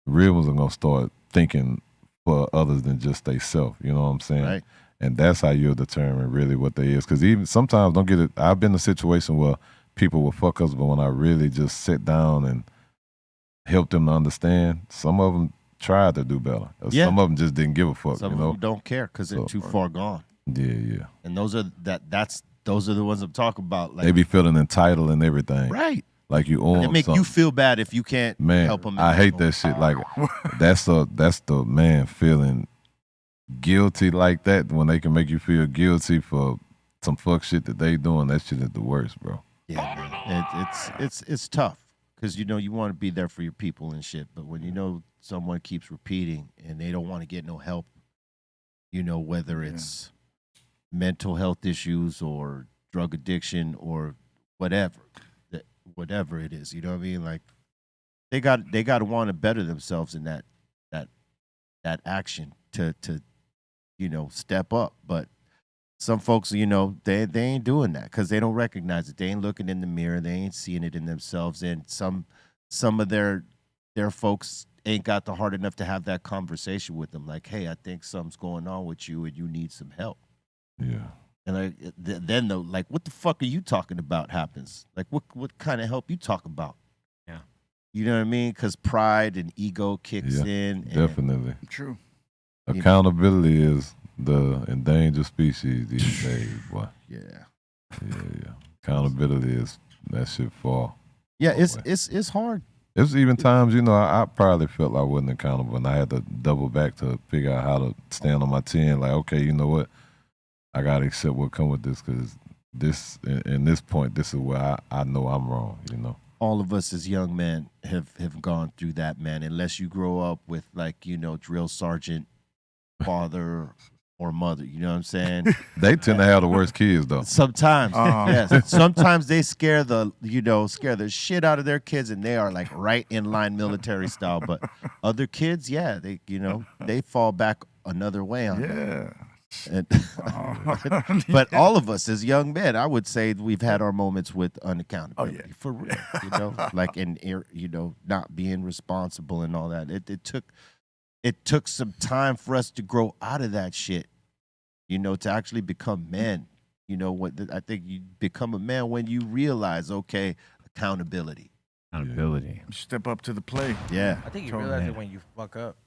real ones are gonna start thinking for others than just they self. You know what I'm saying? Right. And that's how you'll determine really what they is. Because even sometimes, don't get it. I've been in a situation where people will fuck us, but when I really just sit down and help them to understand, some of them tried to do better. Yeah. Some of them just didn't give a fuck. Some of them don't care because they're too far gone. Yeah. And those are the ones I'm talking about. Like, They be feeling entitled and everything. right. Like you own It make something. you feel bad if you can't help them. I hate that shit. Like that's the man feeling guilty like that when they can make you feel guilty for some fuck shit that they doing. That shit is the worst, bro. Yeah, man. It's tough because you want to be there for your people and shit, but when someone keeps repeating and they don't want to get no help, whether it's mental health issues or drug addiction or whatever it is, you know what I mean? Like they got to want to better themselves in that action to step up. But some folks, they ain't doing that because they don't recognize it. They ain't looking in the mirror. They ain't seeing it in themselves. And some of their folks ain't got the heart enough to have that conversation with them. Like, hey, I think something's going on with you and you need some help. Yeah. And then like, what the fuck are you talking about happens? Like, what kind of help you talk about? Yeah. You know what I mean? Because pride and ego kicks in. Definitely. True. Accountability is the endangered species these days, boy. Yeah. Accountability is that shit far. Yeah, it's hard. It's even times, I probably felt I wasn't accountable and I had to double back to figure out how to stand on my 10. Like, okay, you know what? I gotta accept what come with this because this in this point, this is where I know I'm wrong. You know. All of us as young men have gone through that, man. Unless you grow up with like drill sergeant father or mother, you know what I'm saying? They tend to have the worst kids though. Sometimes, yes. Sometimes they scare the shit out of their kids, and they are like right in line military style. But other kids, yeah, they fall back another way on that. And, but all of us as young men, I would say we've had our moments with unaccountability for real. Like not being responsible and all that. It took some time for us to grow out of that shit. To actually become men. I think you become a man when you realize, okay, accountability. Accountability. Step up to the plate. Yeah. I think you realize it when you fuck up.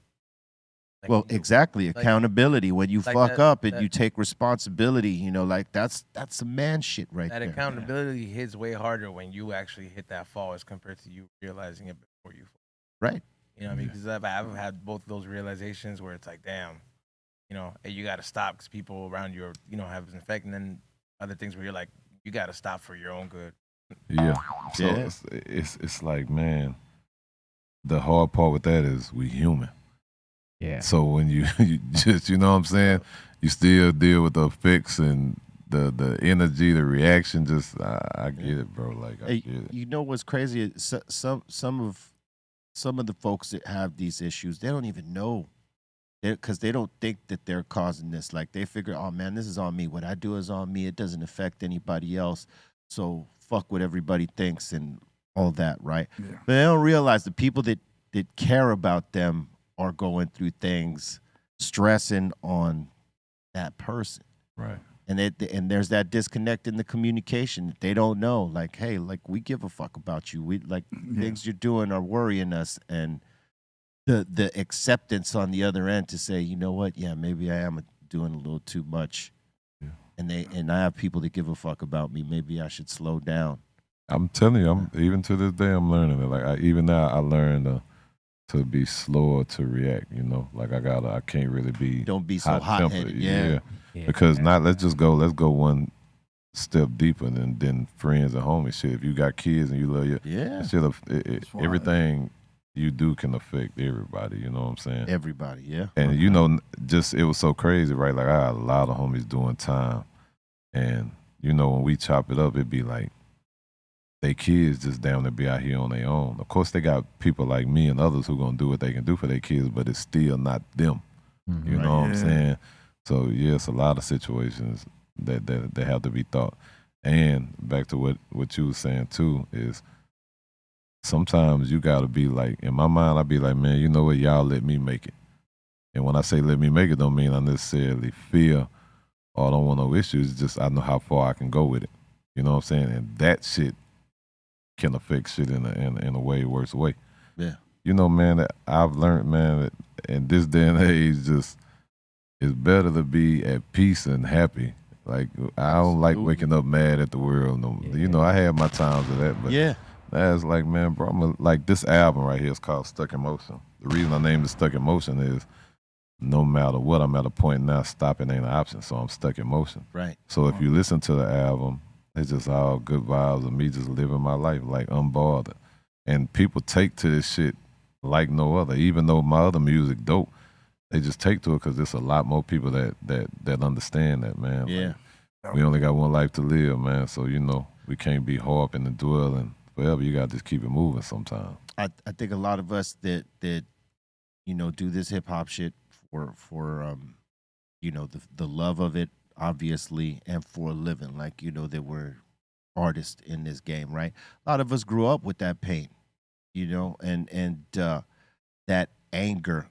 Well, exactly. Accountability. When you fuck up and you take responsibility, that's some man shit right there. That accountability hits way harder when you actually hit that fall as compared to you realizing it before you fall. Right. You know what I mean? Because I've had both of those realizations where it's like, damn, hey, you got to stop because people around you are, have an effect. And then other things where you're like, you got to stop for your own good. Yeah. So it's like, man, the hard part with that is we human. Yeah. So when you just, you know what I'm saying, you still deal with the effects and the energy, the reaction. Just I get it, bro. Like I get it. You know what's crazy? Some of the folks that have these issues, they don't even know, because they don't think that they're causing this. Like they figure, oh man, this is on me. What I do is on me. It doesn't affect anybody else. So fuck what everybody thinks and all that, right? Yeah. But they don't realize the people that care about them are going through things, stressing on that person. Right. And there's that disconnect in the communication that they don't know. Like, hey, like we give a fuck about you. We things you're doing are worrying us, and the acceptance on the other end to say, you know what, yeah, maybe I am doing a little too much. Yeah. And I have people that give a fuck about me. Maybe I should slow down. I'm telling you, even to this day I'm learning it. Like even now I learned to be slower to react, like I can't really be. Don't be so hot-headed. Yeah. Because let's go one step deeper and then friends and homies. Shit, if you got kids and you love your, everything you do can affect everybody. You know what I'm saying? Everybody, yeah. And just it was so crazy, right? Like I had a lot of homies doing time, and when we chop it up, it'd be like, they kids just damn to be out here on their own. Of course, they got people like me and others who gonna do what they can do for their kids, but it's still not them. Mm-hmm. You know what I'm saying? So it's a lot of situations that have to be thought. And back to what you was saying too is sometimes you gotta be like, in my mind, I be like, man, you know what? Y'all let me make it. And when I say let me make it, don't mean I necessarily fear or I don't want no issues. It's just I know how far I can go with it. You know what I'm saying? And that shit can affect shit in a way worse way. Yeah. Man, that I've learned, man, that in this day and age, just it's better to be at peace and happy. Like I don't like waking up mad at the world. No, I had my times of that, but that's like, man, bro, like this album right here is called Stuck in Motion. The reason I named it Stuck in Motion is no matter what, I'm at a point now, stopping ain't an option, so I'm stuck in motion. Right. So if you listen to the album, it's just all good vibes of me just living my life like unbothered. And people take to this shit like no other. Even though my other music dope, they just take to it because there's a lot more people that understand that, man. Yeah. Like, we only got one life to live, man. So, we can't be harping and dwelling forever. You got to just keep it moving sometimes. I think a lot of us that do this hip-hop shit for the love of it, obviously, and for a living, like that we're artists in this game, right? A lot of us grew up with that pain, and that anger.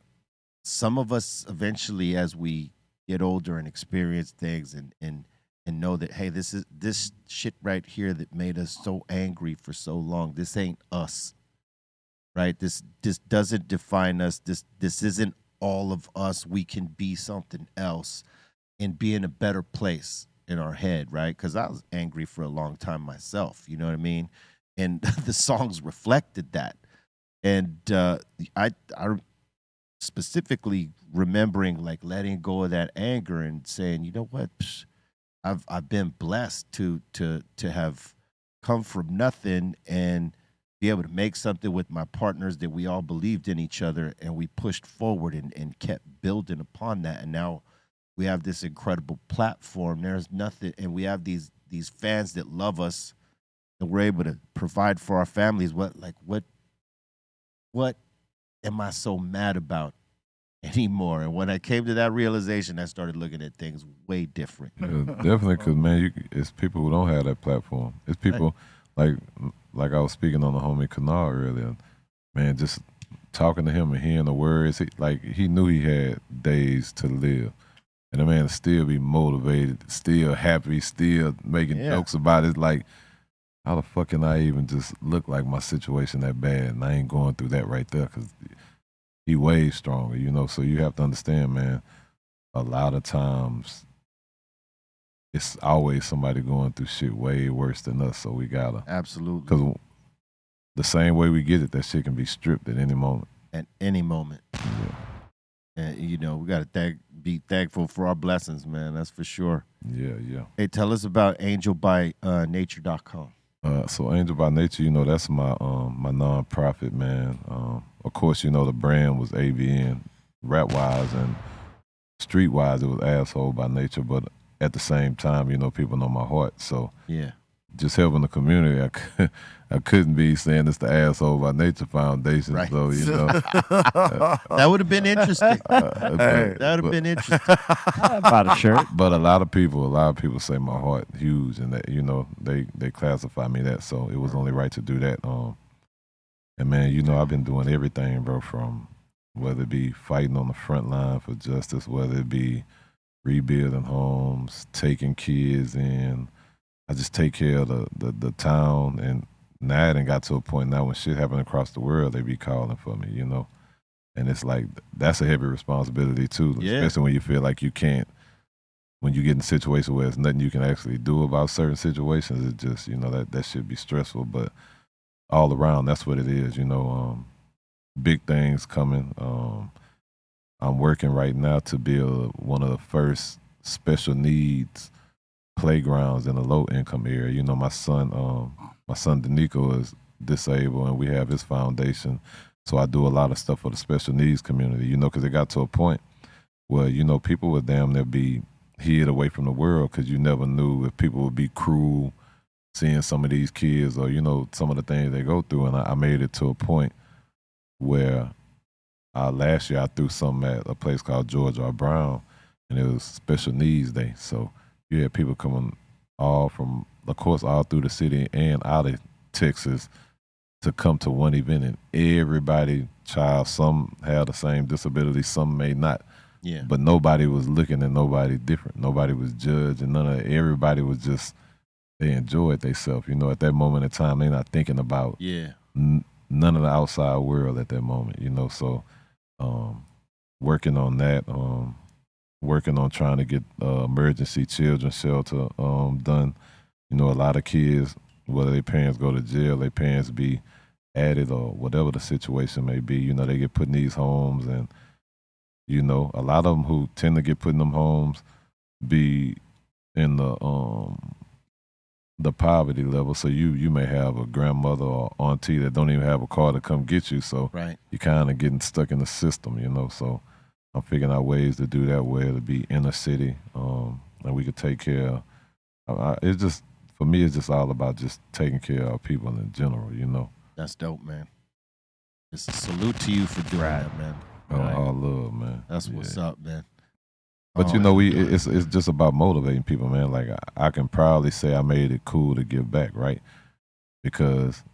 Some of us eventually, as we get older and experience things and know that, hey, this shit right here that made us so angry for so long, this ain't us, right? This doesn't define us. This isn't all of us. We can be something else and be in a better place in our head, right? Because I was angry for a long time myself, you know what I mean? And the songs reflected that. And I specifically remembering like letting go of that anger and saying, you know what, I've been blessed to have come from nothing and be able to make something with my partners that we all believed in each other and we pushed forward and kept building upon that. And now we have this incredible platform. There's nothing, and we have these fans that love us, and we're able to provide for our families. What am I so mad about anymore? And when I came to that realization, I started looking at things way different. Yeah, definitely, because man, it's people who don't have that platform. It's people like I was speaking on the homie Kanal earlier. Man, just talking to him and hearing the words, he knew he had days to live. And the man still be motivated, still happy, still making jokes about it. Like, how the fuck can I even just look like my situation that bad? And I ain't going through that right there because he way stronger, you know? So you have to understand, man, a lot of times it's always somebody going through shit way worse than us. So we gotta. Absolutely. Because the same way we get it, that shit can be stripped at any moment. At any moment. Yeah. And, you know, we got to be thankful for our blessings, man. That's for sure. Yeah, yeah. Hey, tell us about angelbynature.com. So Angel by Nature, you know, that's my my nonprofit, man. Of course, you know, the brand was AVN, rap-wise and street-wise, it was Asshole by Nature. But at the same time, you know, people know my heart. So yeah, just helping the community, I couldn't be saying it's the Asshole by Nature Foundation. Right. So, you know. That would have been interesting. That would have been interesting. About a shirt. But a lot of people say my heart huge, and that, you know, they classify me that. So it was only right to do that. And man, you know, I've been doing everything, bro, from whether it be fighting on the front line for justice, whether it be rebuilding homes, taking kids in. I just take care of the town, and now it done got to a point now when shit happen across the world, they be calling for me, you know? And it's like, that's a heavy responsibility too, especially when you feel like you can't, when you get in a situation where there's nothing you can actually do about certain situations, it just, you know, that should be stressful. But all around, that's what it is, you know. Big things coming. I'm working right now to build one of the first special needs playgrounds in a low income area. You know, my son Danico is disabled, and we have his foundation. So I do a lot of stuff for the special needs community, you know, because it got to a point where, you know, people would damn near be hid away from the world because you never knew if people would be cruel seeing some of these kids or, you know, some of the things they go through. And I made it to a point where last year I threw something at a place called George R. Brown, and it was Special Needs Day. So you had people coming all from, of course, all through the city and out of Texas to come to one event, and everybody, some had the same disability, some may not. Yeah. But nobody was looking at nobody different. Nobody was judged, and everybody was just, they enjoyed themselves. You know, at that moment in time, they're not thinking about none of the outside world at that moment, you know. So working on that, working on trying to get emergency children's shelter done. You know, a lot of kids, whether their parents go to jail, their parents be added or whatever the situation may be, you know, they get put in these homes, and, you know, a lot of them who tend to get put in them homes be in the poverty level. So you may have a grandmother or auntie that don't even have a car to come get you. So you're kind of getting stuck in the system, you know. So I'm figuring out ways to do that, where to be in a city, and we could take care of. It's just, for me, it's just all about just taking care of people in general, you know. That's dope, man. It's a salute to you for doing that, man. All love, man. That's what's up, man. But you know, it's just about motivating people, man. Like I can proudly say I made it cool to give back, right? Because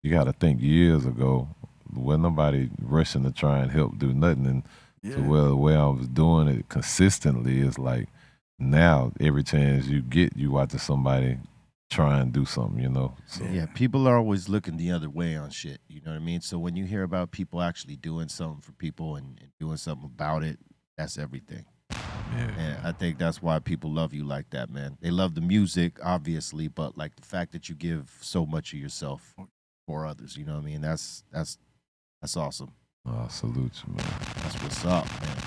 you got to think, years ago, when nobody rushing to try and help do nothing, and so the way I was doing it consistently is like, now every chance you get, you watching somebody try and do something, you know. So. Yeah, people are always looking the other way on shit. You know what I mean? So when you hear about people actually doing something for people and doing something about it, that's everything. Yeah. And I think that's why people love you like that, man. They love the music, obviously, but like the fact that you give so much of yourself for others. You know what I mean? That's awesome. Salute you, man. That's what's up, man.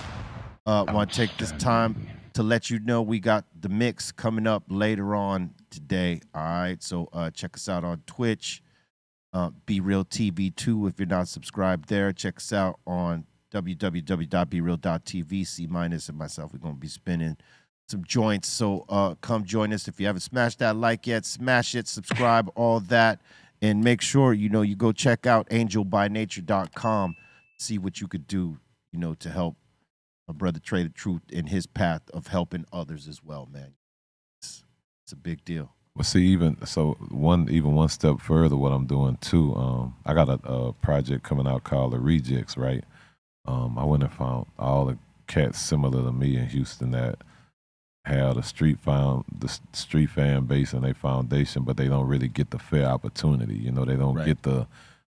Want to take this time to let you know we got the mix coming up later on today. All right, so check us out on Twitch, BREALTV 2 if you're not subscribed there. Check us out on www.breal.tv. C- and myself, we're going to be spinning some joints, so come join us. If you haven't smashed that like yet, smash it, subscribe, all that, and make sure you go check out angelbynature.com, see what you could do to help my brother Trae the Truth in his path of helping others as well, man. It's a big deal. Well, see, even one step further, what I'm doing too, I got a project coming out called The Rejects, right? I went and found all the cats similar to me in Houston that have the street fan base and their foundation, but they don't really get the fair opportunity. They don't get the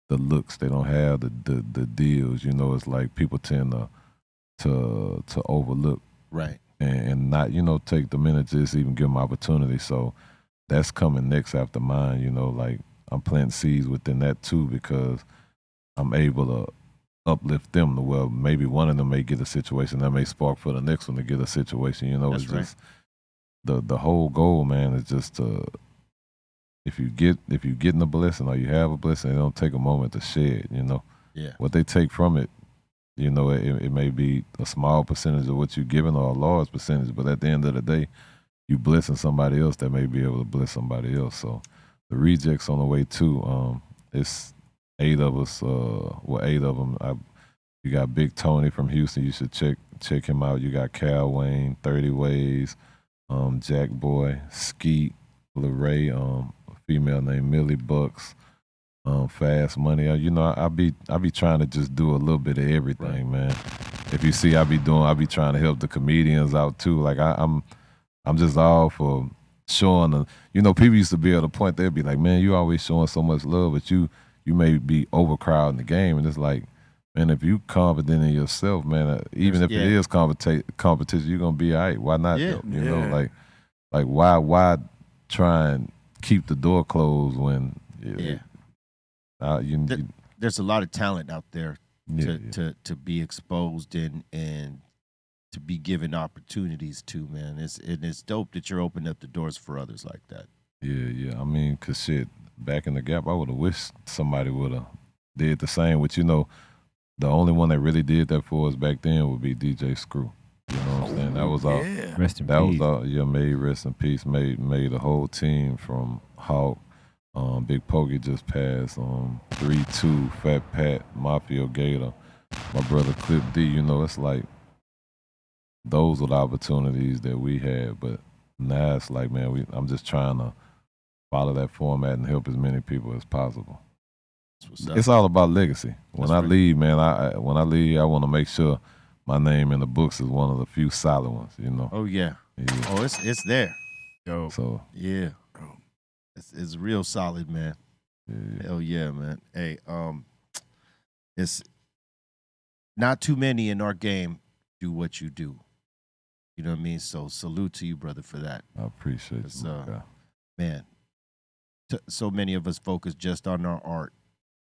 looks. They don't have the deals. It's like people tend to overlook, right, and not take the minute to just even give them opportunity. So that's coming next after mine. Like I'm planting seeds within that too, because I'm able to uplift them to where maybe one of them may get a situation that may spark for the next one to get a situation. That's it's right. just the whole goal, man, is just to if you getting a blessing or you have a blessing, it don't take a moment to share it. Yeah. What they take from it, it may be a small percentage of what you're giving or a large percentage, but at the end of the day, you blessing somebody else that may be able to bless somebody else. So the Rejects on the way too. It's 8 of us. 8 of them. You got Big Tony from Houston. You should check him out. You got Cal Wayne, 30 Ways, Jack Boy, Skeet, LeRae, a female named Millie Bucks, Fast Money. I be trying to just do a little bit of everything, man. If you see, I be trying to help the comedians out too. Like I'm just all for showing the. People used to be at a point they'd be like, man, you always showing so much love, but you may be overcrowding the game, and it's like, man, if you confident in yourself, man, even if it is competition, you're gonna be all right. Why not? Yeah. Like why try and keep the door closed when there's a lot of talent out there Yeah, to be exposed and to be given opportunities to, man. It's dope that you're opening up the doors for others like that. Yeah. I mean, 'cause shit, back in the Gap, I would have wished somebody would have did the same. Which, the only one that really did that for us back then would be DJ Screw. You know what I'm saying? That was all. Yeah. Rest in That peace. was all. Yeah, made rest in peace. Made the whole team from Hawk. Big Pokey just passed. 3-2, Fat Pat, Mafia Gator, my brother Clip D. It's like those were the opportunities that we had. But now it's like, man, I'm just trying to follow that format and help as many people as possible. It's all about legacy. When I leave, man, I want to make sure my name in the books is one of the few solid ones. Oh yeah. Yeah. Oh, it's there. So Yeah. It's real solid, man. yeah. Hell yeah, man. Hey, it's not too many in our game do what you do. You know what I mean? So salute to you, brother, for that. I appreciate It's, you, my guy. Man, so many of us focus just on our art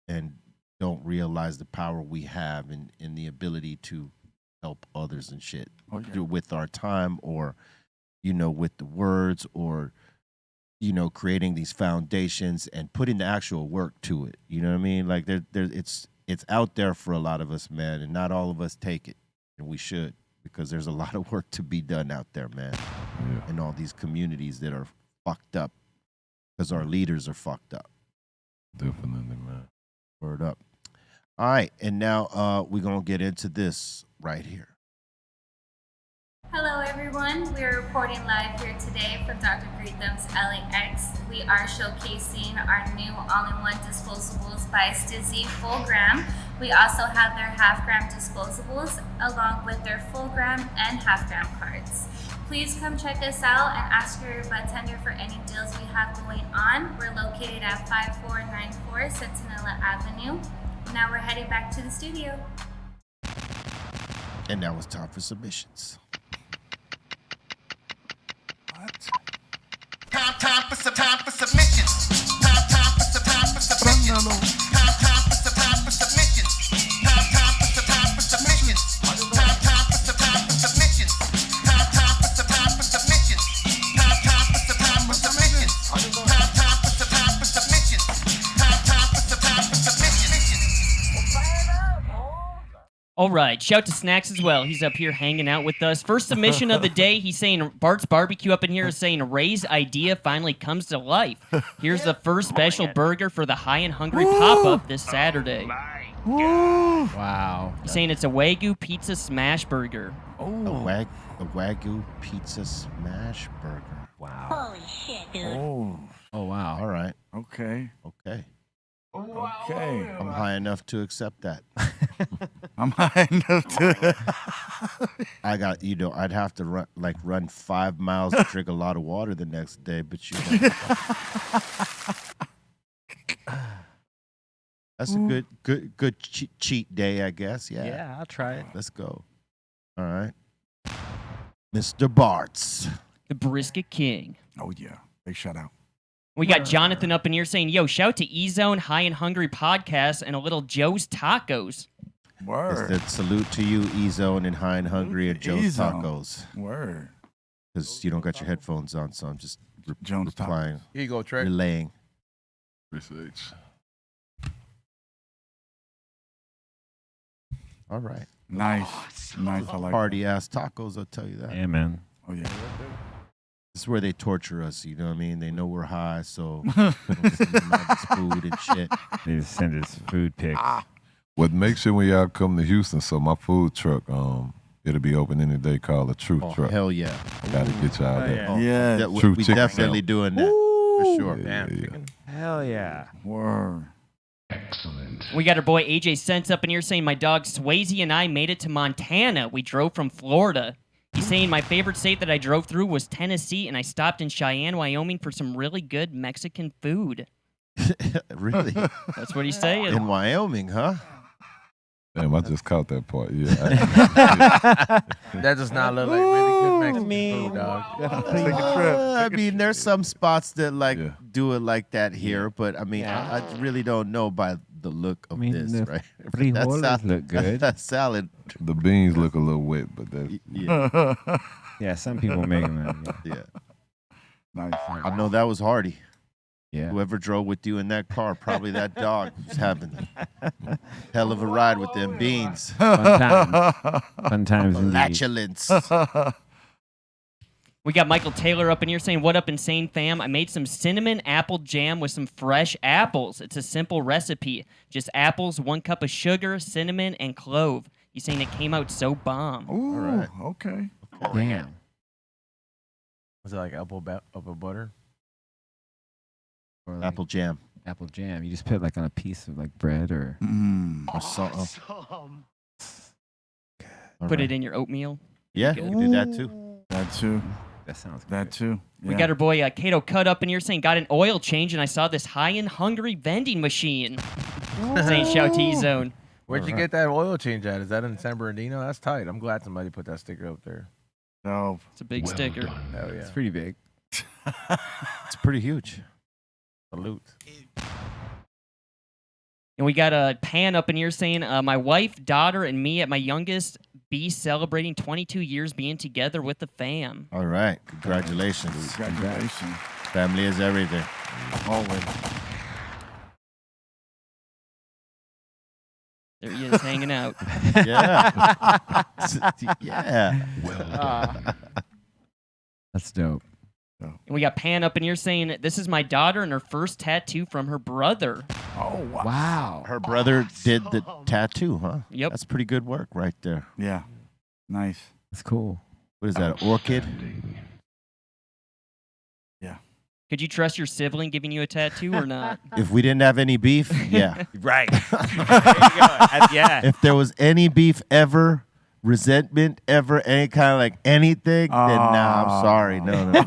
and don't realize the power we have in the ability to help others and shit. Oh, yeah. With our time or, with the words or, creating these foundations and putting the actual work to it. You know what I mean? Like it's out there for a lot of us, man, and not all of us take it, and we should, because there's a lot of work to be done out there, man, Yeah. in all these communities that are fucked up because our leaders are fucked up. Definitely, man. Word up. All right, and now we're gonna get into this right here. Hello everyone, we're reporting live here today from Dr. Greenthumb's LAX. We are showcasing our new all-in-one disposables by Stizzy Full Gram. We also have their half-gram disposables along with their full gram and half-gram cards. Please come check us out and ask your bartender for any deals we have going on. We're located at 5494 Centinela Avenue. Now we're heading back to the studio. And now it's time for submissions. Time for submissions. Time for submissions. Time for submissions. Time for submissions. Time for submissions. Time for All right. Shout to Snacks as well. He's up here hanging out with us. First submission of the day. He's saying Bart's Barbecue up in here is saying Ray's idea finally comes to life. Here's the first special burger for the High and Hungry pop-up this Saturday. Wow. He's saying it's a Wagyu pizza smash burger. A Wagyu pizza smash burger. Wow. Holy shit, dude. Oh, wow. All right. Okay. Okay. Okay. I'm high enough to accept that. I'm high enough to. I got, I'd have to run 5 miles to drink a lot of water the next day, but that's a good cheat day, I guess. Yeah. Yeah, I'll try it. Let's go. All right. Mr. Bart's. The Brisket King. Oh, yeah. Big shout out. We got Jonathan up in here saying, yo, shout to E-Zone, High and Hungry Podcast, and a little Joe's Tacos. Word. It's a salute to you, E-Zone and High and Hungry and Joe's E-Zone. Tacos. Word. Because you don't got your headphones on, so I'm just Jones replying. Here you go, Trae. Relaying. Appreciate you. All right. Nice. Nice. I like Party ass tacos, I'll tell you that. Yeah, man. Oh, yeah. This is where they torture us, you know what I mean? They know we're high, so they don't send them all this food and shit. They just send us food pics. Well, make sure when y'all come to Houston, so my food truck, it'll be open any day called a Truth Truck. Hell yeah. Gotta get y'all there. Yeah. We definitely doing that. For sure. Yeah. Hell yeah. Word. Excellent. We got our boy AJ Sense up in here saying my dog Swayze and I made it to Montana. We drove from Florida. He's saying my favorite state that I drove through was Tennessee, and I stopped in Cheyenne, Wyoming for some really good Mexican food. Really? That's what he's saying. In Wyoming, huh? Damn, I just caught that part. Yeah. That does not look like really good Mexican food, dog. Take a trip. I mean, there's some spots that Yeah. do it like that here, but I mean, I really don't know by the look of this, the right? frijoles look good. That salad. The beans look a little wet, but that's Yeah. Yeah, some people make them. Yeah. Nice. I know that was Hardy. Yeah. Whoever drove with you in that car, probably that dog was having a hell of a ride with them beans. Fun times. Fun times indeed. Latulence. We got Michael Taylor up in here saying, what up, Insane Fam? I made some cinnamon apple jam with some fresh apples. It's a simple recipe. Just apples, 1 cup of sugar, cinnamon, and clove. He's saying it came out so bomb. Ooh, All right. okay. Damn. Was it like apple butter? Or like Apple jam. apple jam. You just put like on a piece of like bread or Or salt. Put it in your oatmeal. Yeah, you can do that too. That too. that sounds good. That too. We Yeah. got our boy Kato Cut up in here saying, got an oil change, and I saw this High and Hungry vending machine. Saying, shout to E-Zone. Where'd you get that oil change at? Is that in San Bernardino? That's tight. I'm glad somebody put that sticker up there. No. It's a big sticker. Hell yeah. It's pretty big. It's pretty huge. Salute. And we got a Pan up in here saying, my wife, daughter, and me at my youngest be celebrating 22 years being together with the fam. All right. Congratulations. Congratulations. Family is everything. Always. There he is hanging out. Yeah. Yeah. That's dope. And we got Pan up in here saying, this is my daughter and her first tattoo from her brother. Oh, wow. Wow. Her brother did the tattoo, huh? Yep. That's pretty good work right there. Yeah. Nice. That's cool. What is that, an orchid? Could you trust your sibling giving you a tattoo or not? If we didn't have any beef, yeah. Right. There you go. Yeah. If there was any beef ever, resentment ever, any kind of like anything, then nah, I'm sorry. No. You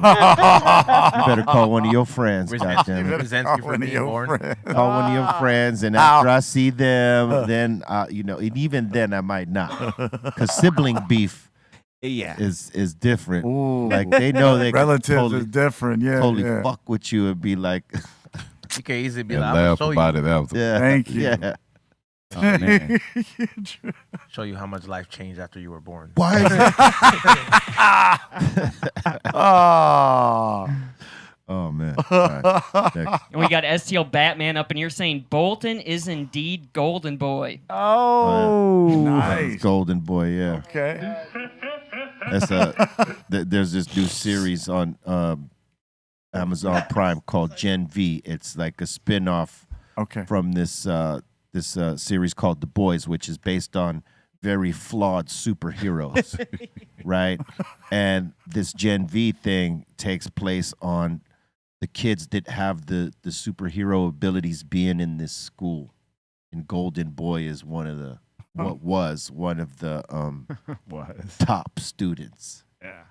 better call one of your friends, goddammit. Resents you for being born. Call one of your friends, and after I see them, then, and even then I might not. Because sibling beef is different. Ooh. Like, they know they can Relatives is different. Yeah. totally yeah. fuck with you and be like, You can easily be and like, I'm gonna laugh show about you. it after. yeah. Thank you. Yeah. Oh, man. Show you how much life changed after you were born. Why is it? Oh. Oh, man. All right. Next. And we got STL Batman up in here saying Bolton is indeed Golden Boy. Oh, Nice. Golden Boy, yeah. Okay. That's there's this new series on Amazon Prime called Gen V. It's like a spin-off from this series called The Boys, which is based on very flawed superheroes, right? And this Gen V thing takes place on the kids that have the superhero abilities being in this school. And Golden Boy is one of the top students. Yeah.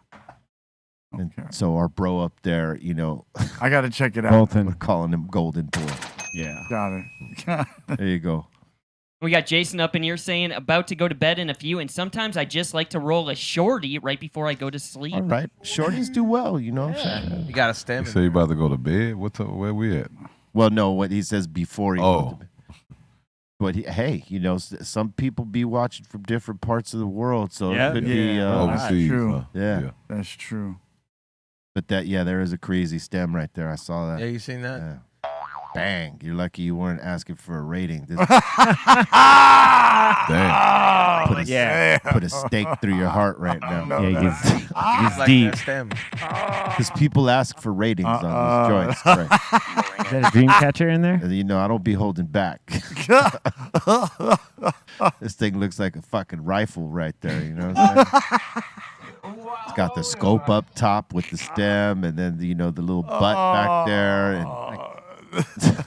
And so our bro up there, you know, I got to check it out. we're calling him Golden Boy. Yeah. Got it. There you go. We got Jason up in here saying about to go to bed in a few, and sometimes I just like to roll a shorty right before I go to sleep. All right. Shorties do well, you know what I'm saying? You got to stem. You say you about to go to bed? Where we at? Well, no, what he says before he goes to bed. But hey, you know, some people be watching from different parts of the world, so it could be overseas. True. Yeah. That's true. But there is a crazy stem right there. I saw that. Yeah, you seen that? Yeah. Bang! You're lucky you weren't asking for a rating. This Damn. Put a stake through your heart right now. Yeah, he's Like deep. that stem. Because people ask for ratings on these joints. Right? Is that a dream catcher in there? And, you know, I don't be holding back. This thing looks like a fucking rifle right there. You know what I'm saying? It's got the scope up top with the stem, and then the little butt back there. And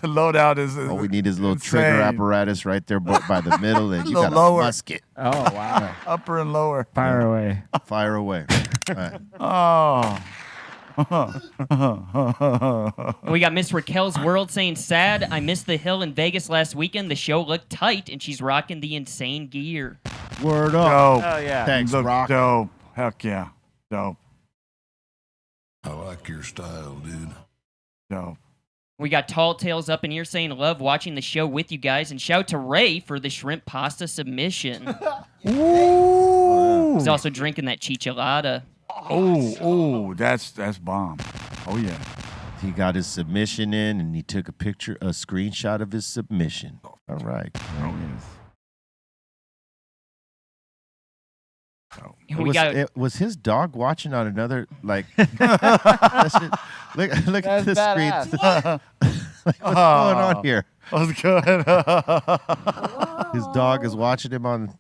Loadout is. all we need is a little trigger apparatus right there by the middle, and you got a lower. musket. Oh, wow. Upper and lower. Fire away. Fire away. All right. We got Miss Raquel's World saying sad. I missed the hill in Vegas last weekend. The show looked tight, and she's rocking the insane gear. Word up. Dope. Oh, yeah. Thanks, Look Rock. dope. Heck yeah. Dope. I like your style, dude. Dope. We got Tall Tales up in here saying love watching the show with you guys, and shout to Ray for the shrimp pasta submission. Ooh. He's also drinking that chicholata. Oh, that's bomb. Oh yeah. He got his submission in, and he took a screenshot of his submission. All right. Was his dog watching on another look at the screen. What's going on here? What's good? His dog is watching him on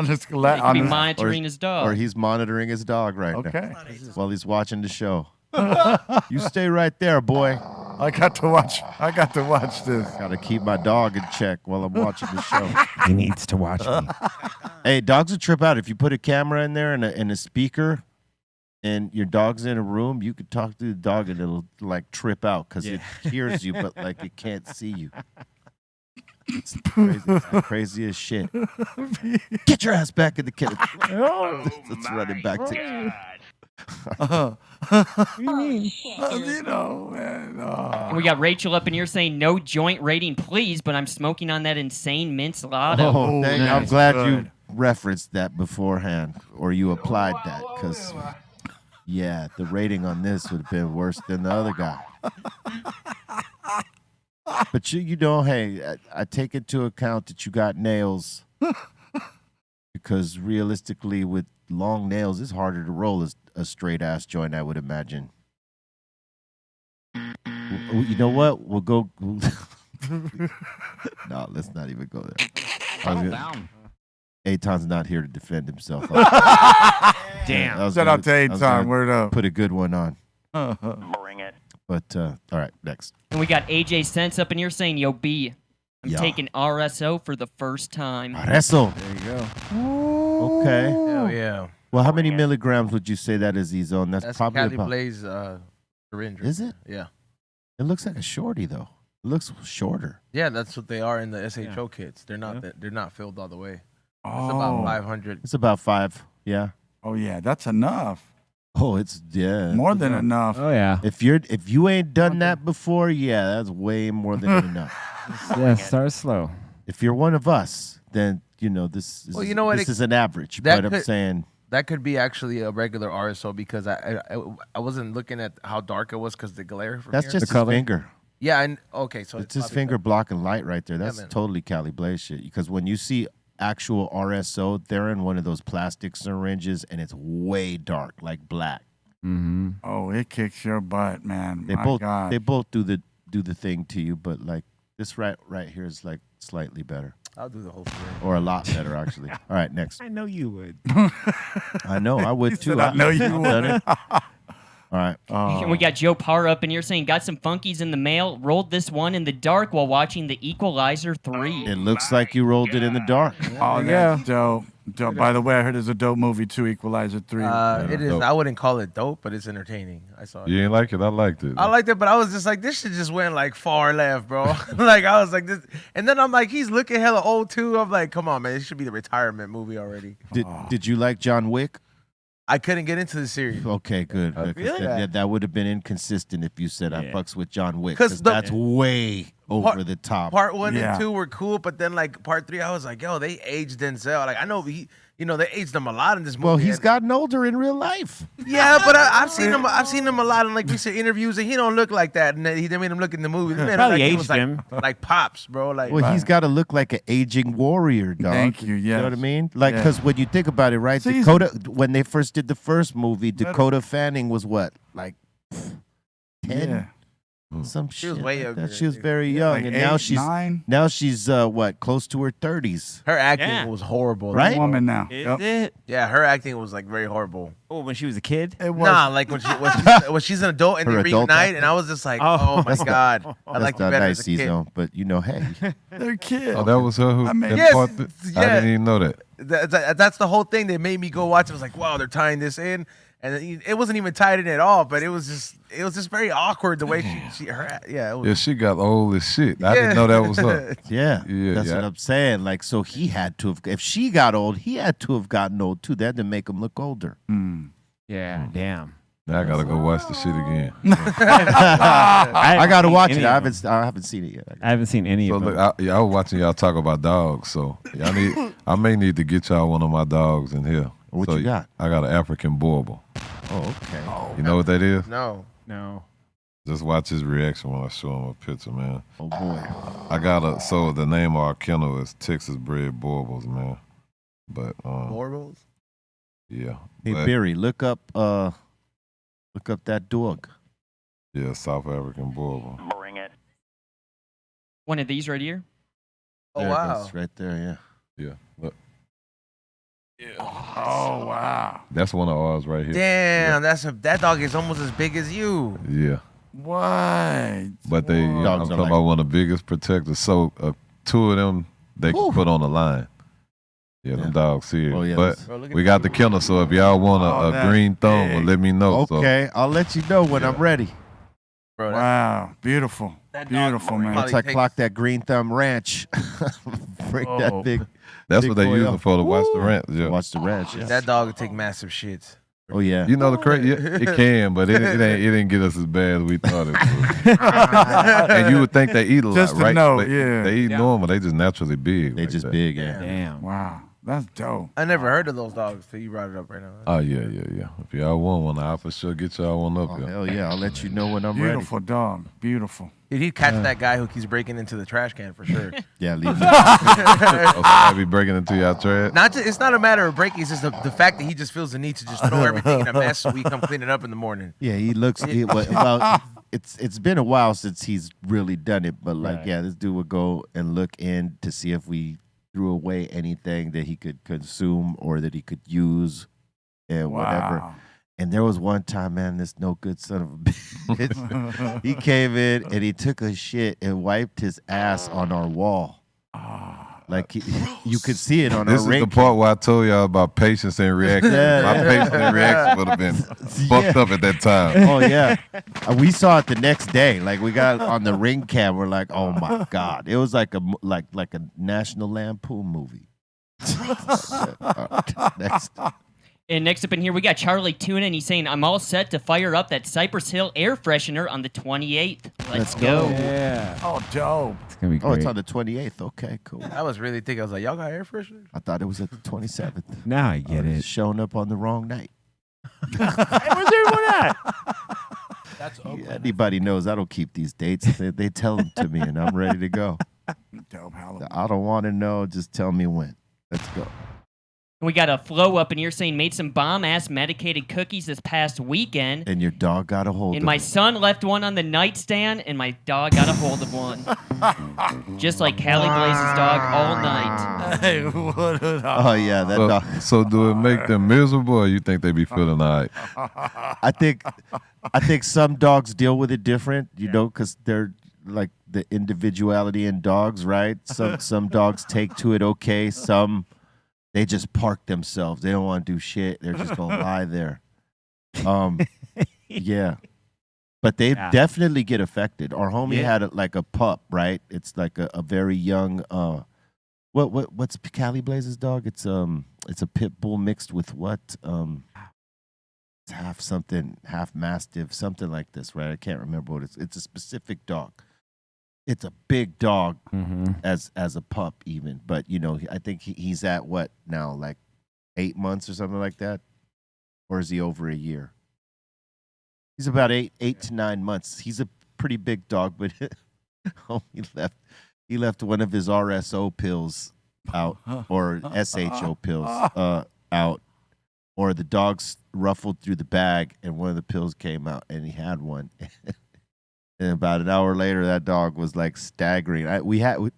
his He could be monitoring his dog. or he's monitoring his dog right Okay. now while he's watching the show. You stay right there, boy. I got to watch this. Got to keep my dog in check while I'm watching the show. He needs to watch me. Hey, dogs will trip out. If you put a camera in there and a speaker and your dog's in a room, you could talk to the dog and it'll like trip out because it hears you, but like it can't see you. It's crazy. It's the craziest shit. Get your ass back in the kitchen. Let's run it back to you. You know, man. We got Rachel up in here saying no joint rating, please, but I'm smoking on that insane mint Lotto. Oh, I'm glad you referenced that beforehand or you applied that because, yeah, the rating on this would have been worse than the other guy. But you know, hey, I take into account that you got nails because realistically with long nails, it's harder to roll a straight ass joint, I would imagine. You know what? We'll go. No, let's not even go there. Aton's not here to defend himself. Damn. Shout out to Aton. Word up. Put a good one on. Bring it. But all right, next. And we got AJ Sense up in here saying, yo, B, I'm Yeah. taking RSO for the first time. Reso. There you go. Okay. Hell yeah. Well, how many milligrams would you say that is, E-Zone? That's probably Cali about. Blaze syringe. Is it? Yeah. It looks like a shorty though. It looks shorter. Yeah, that's what they are in the SHO kits. They're not they're not filled all the way. It's Oh. about 500. It's about 5. Yeah. Oh yeah, that's enough. Oh, it's More than enough. Oh, yeah. If you ain't done that before, yeah, that's way more than enough. Yeah, start slow. If you're one of us, then you know this is Well, you know what? this is an average. that But I'm could- saying That could be actually a regular RSO because I wasn't looking at how dark it was because the glare. From That's here. just his finger. Yeah, and okay, so it's his finger blocking light right there. That's man. totally Cali Blaze shit. Because when you see actual RSO, they're in one of those plastic syringes, and it's way dark, like black. Mm-hmm. Oh, it kicks your butt, man. They My both God. they both do the thing to you, but like this right here is like slightly better. I'll do the whole thing. Or a lot better, actually. All right, next. I know you would. I know, I would too. said, I know you I've done would. it. All right. And we got Joe Parr up in here saying, got some funkies in the mail, rolled this one in the dark while watching The Equalizer 3. It looks like you rolled it in the dark. Oh, that's dope. Dope. By the way, I heard there's a dope movie too, Equalizer 3. It is. I wouldn't call it dope, but it's entertaining. I saw it. You ain't like it? I liked it. I liked it, but I was just like, this shit just went like far left, bro. Like I was like this, and then I'm like, he's looking hella old too. I'm like, come on, man, it should be the retirement movie already. Did you like John Wick? I couldn't get into the series. Okay, good. Really? That would have been inconsistent if you said I fucks with John Wick. 'Cause Because that's way over the top. Part 1 and 2 were cool, but then like part 3, I was like, yo, they aged Denzel. Like I know they aged him a lot in this movie. Well, he's and- gotten older in real life. Yeah, but I've seen him. I've seen him a lot in like recent interviews, and he don't look like that. And they made him look in the movies. Man, Probably like, he aged was like, him. like pops, bro. Like, Well, he's got to look like an aging warrior, dog. Thank you, You know what I yes. mean? Like, Yeah. because when you think about it, right? So he's- Dakota, when they first did the first movie, Dakota Fanning was what, like 10? Yeah. Some She was shit way like younger that. than She was me. very young, Like and 8, 9? now she's what, close to her 30s. her acting Yeah. was horrible, Right? Woman now. Is Yep. it? Yeah, her acting was like very horrible. Oh, when she was a kid? It was. Nah, like when she's an adult and Her they adult reunite, acting? and I was just like, Oh. oh my god, I That's like you not better nice, as a kid. Cezone, but you know, hey. They're kids. Oh, that was her who. I mean- in Yes, part th- I yeah. didn't even know that. That's the whole thing. They made me go watch. I was like, wow, they're tying this in, and it wasn't even tied in at all. But it was just very awkward the way yeah. It was, Yeah, she got old as shit. I didn't know that was her. Yeah, Yeah, that's yeah. what I'm saying. Like, so he had to have, if she got old, he had to have gotten old too. That had to make him look older. Yeah, damn. Now I gotta go watch the shit again. I got to seen watch any it. I of them. haven't seen it yet. I haven't seen any So of them. look, I was watching y'all talk about dogs. So I may need to get y'all one of my dogs in here. What So you got? I got an African Borbal. Oh, okay. You know what that is? no. No. Just watch his reaction when I show him a picture, man. Oh boy. So the name of our kennel is Texas bred Borbals, man. But Morbals? yeah. Hey But, Barry, look up that dog. yeah, South African Borbal. One of these right here. Oh There it wow. goes, right there. Yeah. Yeah. Look. Oh, wow. That's one of ours right here. Damn, that dog is almost as big as you. Yeah. What? But they, I'm Dogs are talking like- about one of the biggest protectors. So two of them they can put on the line. Yeah, them dogs here. Oh, yeah, But that's- Bro, look at we got the kennel, so if y'all want Oh, a that's green thumb, big. let me know. Okay, I'll let you know when I'm ready. Bro, Wow. Beautiful. That dog Beautiful, man. probably Once I takes- clock that Greenthumb Ranch, break Oh. that big. That's big what they boy use up. it for to watch the Woo! ranch. Yeah. Watch the ranch. Yeah. That dog would take massive shits. Oh yeah. You know the crazy, it can, but it didn't get us as bad as we thought it would. And you would think they eat a Just lot, to right? know, But yeah. They eat normal. They just naturally big. They like just that. big. Yeah. Damn. Wow. That's dope. I never heard of those dogs till you brought it up right now. Oh yeah. If y'all want one, I'll for sure get y'all one up Oh, here. hell yeah! I'll let you know when I'm ready. Beautiful dog. Beautiful. Dude, he'd catch that guy who keeps breaking into the trash can for sure. Yeah, leave it. I be breaking into y'all trash. It's not a matter of breaking. It's just the fact that he just feels the need to just throw everything in a mess so we come clean it up in the morning. Yeah, he looks. Well, it's been a while since he's really done it, but like, yeah, this dude would go and look in to see if we threw away anything that he could consume or that he could use, and whatever. Wow. And there was one time, man, this no good son of a bitch. He came in and he took a shit and wiped his ass on our wall. Like you could see it on This our is the ring part where I told y'all about patience and reaction. Yeah, My yeah. patience and reaction would have been fucked up at that time. Oh yeah, we saw it the next day. Like we got on the ring cam. We're like, oh my god, it was like a National Lampoon movie. Next. And next up in here, we got Charlie Tuna, and he's saying, I'm all set to fire up that Cypress Hill air freshener on the 28th. Let's go. Yeah. Oh, dope. It's going to be Oh, great. it's on the 28th. Okay, cool. I was really thinking, I was like, y'all got air freshener? I thought it was at the 27th. Now I get it. Showing up on the wrong night. Hey, where's everyone at? That's Yeah, anybody knows I don't keep these dates. They tell them to me, and I'm ready to go. Dope Halloween. I don't want to know. Just tell me when. Let's go. We got a Flo up in here saying, made some bomb-ass medicated cookies this past weekend. And your dog got a hold And of my it. son left one on the nightstand, and my dog got a hold of one. Just like Callie Blaze's dog all night. Hey, what a Oh, yeah, that dog. So do it make them miserable, or you think they be feeling all right? I think some dogs deal with it different, you know, because they're like the individuality in dogs, right? Some dogs take to it okay. Some they just park themselves. They don't want to do shit. They're just gonna lie there. Yeah, but they definitely get affected. Our homie had a pup, right? It's like a very young. What's Callie Blaze's dog? It's a pit bull mixed with what? It's half something, half mastiff, something like this, right? I can't remember what it's a specific dog. It's a big dog as a pup even, but you know, I think he's at what now, like 8 months or something like that, or is he over a year? He's about eight to 9 months. He's a pretty big dog, but he left one of his RSO pills out, or SHO pills out, or the dogs ruffled through the bag and one of the pills came out and he had one. And about an hour later, that dog was like staggering. We had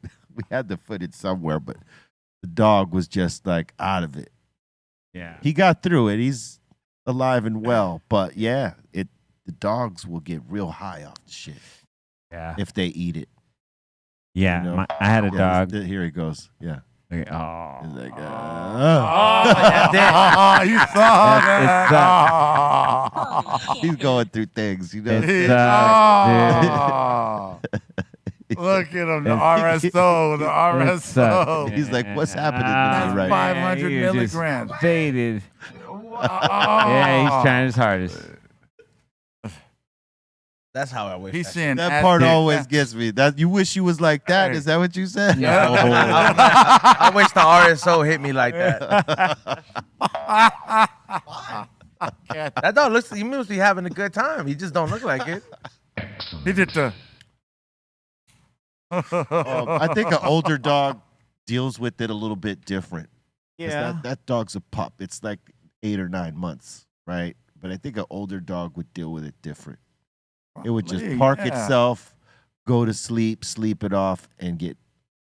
the footage somewhere, but the dog was just like out of it. Yeah, he got through it. He's alive and well, but yeah, the dogs will get real high off the shit. Yeah, if they eat it. Yeah, you know? I had a dog. Here he goes. Yeah. Okay, oh. He's like, you saw that. He's going through things, you know. Look at him, the RSO, the RSO. He's like, what's happening to me right 500 now? milligrams. Faded. Yeah, he's trying his hardest. That's how I wish. He's saying that part always gets me. That you wish you was like that. Is that what you said? Yeah. I wish the RSO hit me like that. That dog looks. He must be having a good time. He just don't look like it. He did the. I think an older dog deals with it a little bit different. Yeah, that dog's a pup. It's like 8 or 9 months, right? But I think an older dog would deal with it different. It would just park itself, go to sleep, sleep it off, and get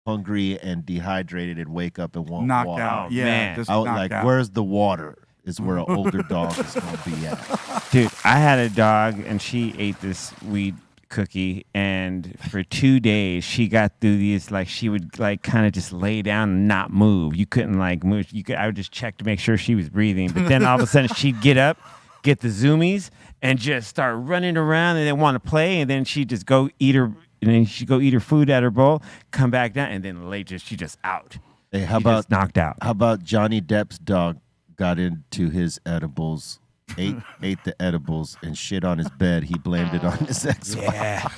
hungry and dehydrated and wake up and want knocked water. out. Yeah, man. just Out knocked like, out. where's the water? Is where an older dog is going to be at. Dude, I had a dog and she ate this weed cookie, and for 2 days she got through these, like she would like kind of just lay down and not move. You couldn't like move. I would just check to make sure she was breathing, but then all of a sudden she'd get up, get the zoomies, and just start running around and then want to play, and then she'd just go eat her, and then she'd go eat her food at her bowl, come back down, and then she just out. Hey, how She about just knocked out? How about Johnny Depp's dog got into his edibles, ate the edibles, and shit on his bed? He blamed it on his ex-wife. Yeah.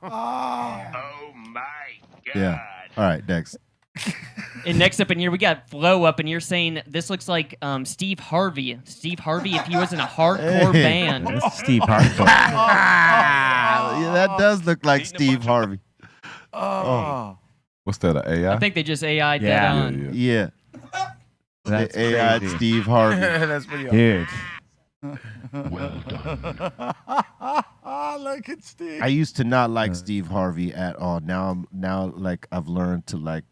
Oh my God. Yeah. All right, next. And next up in here, we got Flo up in here saying this looks like Steve Harvey. Steve Harvey, if he was in a hardcore band. That's Steve Harvey. Yeah, that does look like Steve Harvey. Oh. What's that, an AI? I think they just AI'd Yeah. that on. Yeah. That's They AI'd crazy. Steve Harvey. That's pretty Dude. Look at Steve. I used to not like Steve Harvey at all. Now like I've learned to like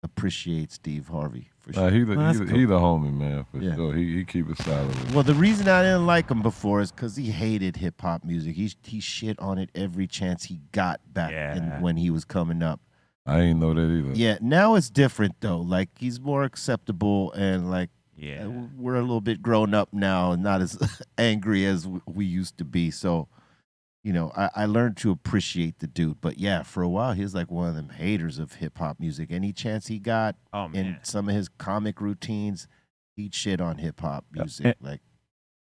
appreciate Steve Harvey for sure. He that's the cool. homie, man, for Yeah. sure. He keep it solid. Well, the reason I didn't like him before is because he hated hip hop music. He shit on it every chance he got back when he was coming up. I ain't know that either. Yeah, now it's different though. Like he's more acceptable and like Yeah. we're a little bit grown up now and not as angry as we used to be. So, you know, I learned to appreciate the dude. But yeah, for a while he was like one of them haters of hip hop music. Any chance he got in some of his comic routines, he'd shit on hip hop music.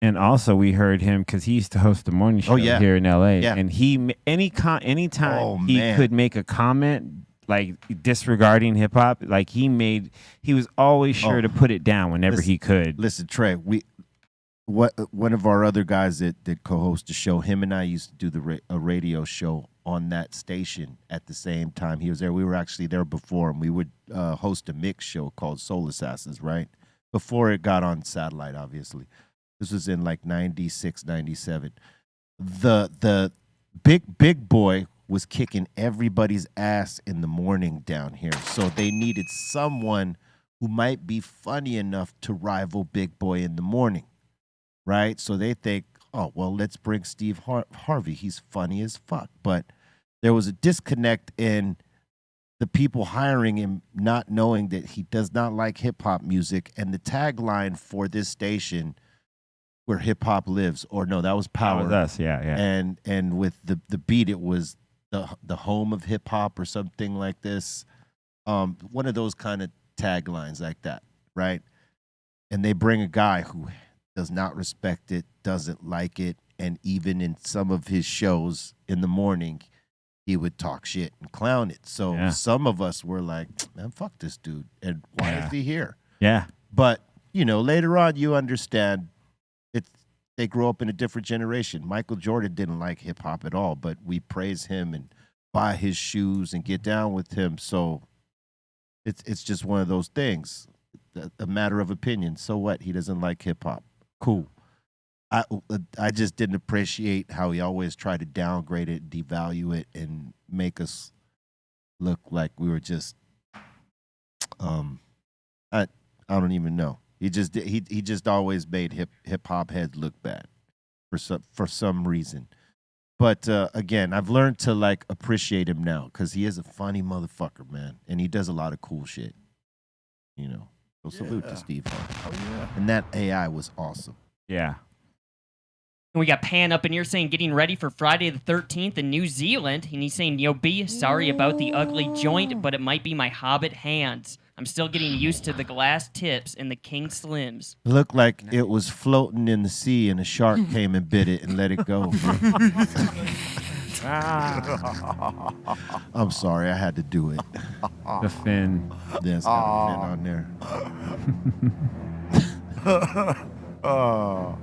And also, we heard him because he used to host the morning show here in L.A. Yeah. And he anytime he could make a comment like disregarding hip hop, like he was always sure to put it down whenever he could. Listen, Trae, one of our other guys that co-host the show, him and I used to do a radio show on that station at the same time he was there. We were actually there before him. We would host a mix show called Soul Assassins, right? Before it got on satellite, obviously. This was in like 96, 97. The big boy was kicking everybody's ass in the morning down here. So they needed someone who might be funny enough to rival Big Boy in the morning, right? So they think, oh, well, let's bring Steve Harvey. He's funny as fuck. But there was a disconnect in the people hiring him not knowing that he does not like hip-hop music. And the tagline for this station, Where Hip Hop Lives, or no, that was Power. That was us, yeah. And with the beat, it was the home of hip hop or something like this. One of those kind of taglines like that, right? And they bring a guy who does not respect it, doesn't like it, and even in some of his shows in the morning, he would talk shit and clown it. So some of us were like, man, fuck this dude. And why is he here? Yeah. But, later on you understand they grew up in a different generation. Michael Jordan didn't like hip hop at all, but we praise him and buy his shoes and get down with him. So it's just one of those things, a matter of opinion. So what? He doesn't like hip hop. Cool. I just didn't appreciate how he always tried to downgrade it, devalue it, and make us look like we were just I don't even know. He just always made hip hop heads look bad for some reason. But again, I've learned to appreciate him now because he is a funny motherfucker, man, and he does a lot of cool shit. So salute to Steve Harvey. Oh yeah. And that AI was awesome. Yeah. And we got Pan up in here saying getting ready for Friday the 13th in New Zealand. And he's saying, Yo, B, sorry about the ugly joint, but it might be my Hobbit hands. I'm still getting used to the glass tips and the King Slims. It looked like it was floating in the sea and a shark came and bit it and let it go. I'm sorry, I had to do it. The fin. There's got a fin on there. Oh.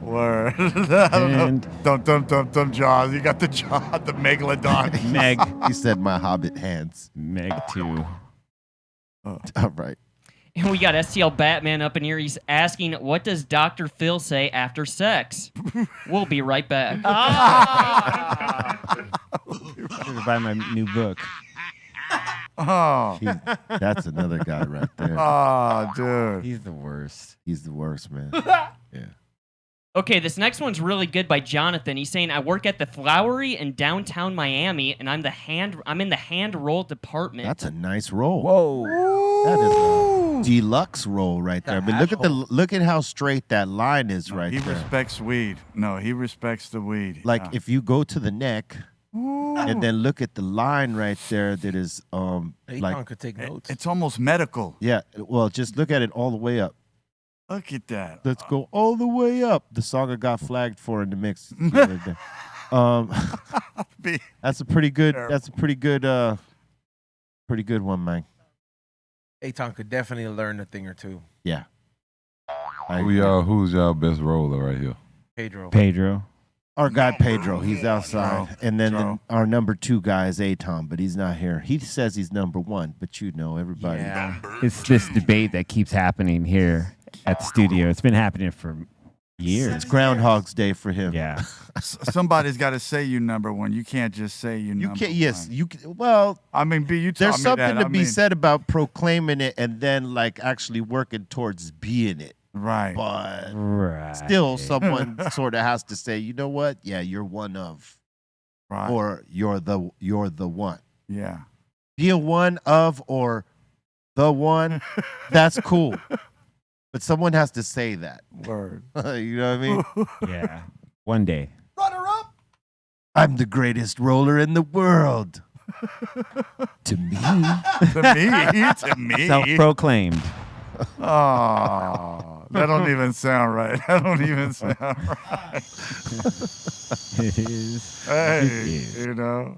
Word. And Dum Jaws. You got the jaw, the megalodon. Meg. He said my Hobbit hands. Meg too. All right. And we got STL Batman up in here. He's asking, what does Dr. Phil say after sex? We'll be right back. Should buy my new book. Oh. That's another guy right there. Oh, dude. He's the worst. He's the worst, man. Yeah. Okay, this next one's really good by Jonathan. He's saying, I work at the Flowery in downtown Miami, and I'm in the hand roll department. That's a nice roll. Whoa. That is a deluxe roll right there. I mean, look at how straight that line is right there. He respects weed. No, he respects the weed. Like if you go to the neck and then look at the line right there that is could take notes. It's almost medical. Yeah, well, just look at it all the way up. Look at that. Let's go all the way up. The song I got flagged for in the mix the other day. That's a pretty good. That's a pretty good one, man. Aton could definitely learn a thing or two. Yeah. Who's y'all best roller right here? Pedro. Our guy Pedro, he's outside. And then our number 2 guy is Aton, but he's not here. He says he's number 1, but everybody. Yeah. It's this debate that keeps happening here at the studio. It's been happening for years. It's Groundhog's Day for him. Yeah. Somebody's got to say you number 1. You can't just say you number 1. Yes, you can. Well, I mean, B, you there's taught me something that. to be said about proclaiming it and then actually working towards being it. Right. But still someone sort of has to say, you know what? Yeah, you're one of. Right. Or you're the one. Yeah. Being one of or the one, that's cool. But someone has to say that. Word. You know what I mean? Yeah. One day. Runner up. I'm the greatest roller in the world. To me. To me. Self-proclaimed. Oh, that don't even sound right. That don't even sound right. It is. Hey, It is. you know.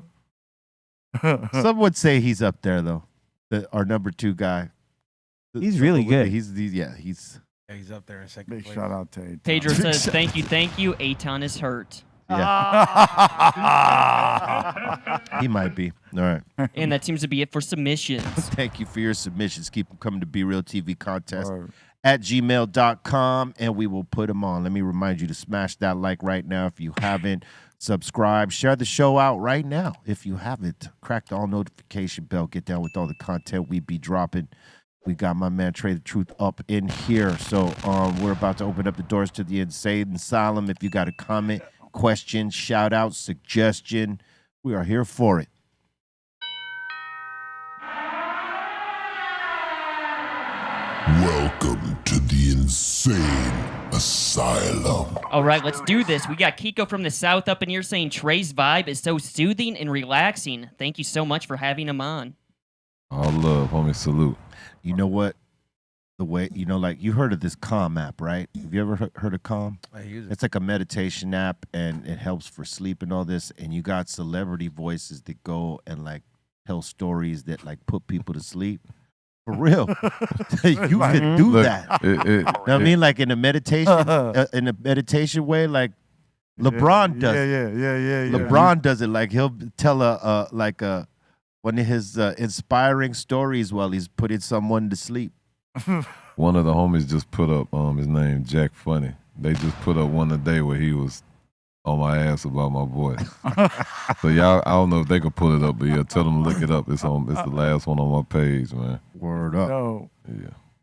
Some would say he's up there though. Our number 2 guy. He's really good. He's he's up there in second Big place. shout out to Aton. Pedro says, thank you. Aton is hurt. He might be. All right. And that seems to be it for submissions. Thank you for your submissions. Keep them coming to BREALTV contest at gmail.com, and we will put them on. Let me remind you to smash that like right now if you haven't. Subscribe. Share the show out right now if you haven't. Crack the all notification bell. Get down with all the content we be dropping. We got my man Trae the Truth up in here. So we're about to open up the doors to the Insane Asylum. If you got a comment, question, shout out, suggestion, we are here for it. Welcome to the Insane Asylum. All right, let's do this. We got Kiko from the South up in here saying Trae's vibe is so soothing and relaxing. Thank you so much for having him on. All love, homie. Salute. You know what? The way, like you heard of this Calm app, right? Have you ever heard of Calm? I use it. It's like a meditation app, and it helps for sleep and all this. And you got celebrity voices that go and like tell stories that like put people to sleep. For real, you can do that. You know what I mean? Like in a meditation way, like LeBron does. Yeah. LeBron does it. Like he'll tell one of his inspiring stories while he's putting someone to sleep. One of the homies just put up his name Jack Funny. They just put up one today where he was on my ass about my voice. So y'all, I don't know if they can pull it up, but yeah, tell them to look it up. It's the last one on my page, man. Word up. No.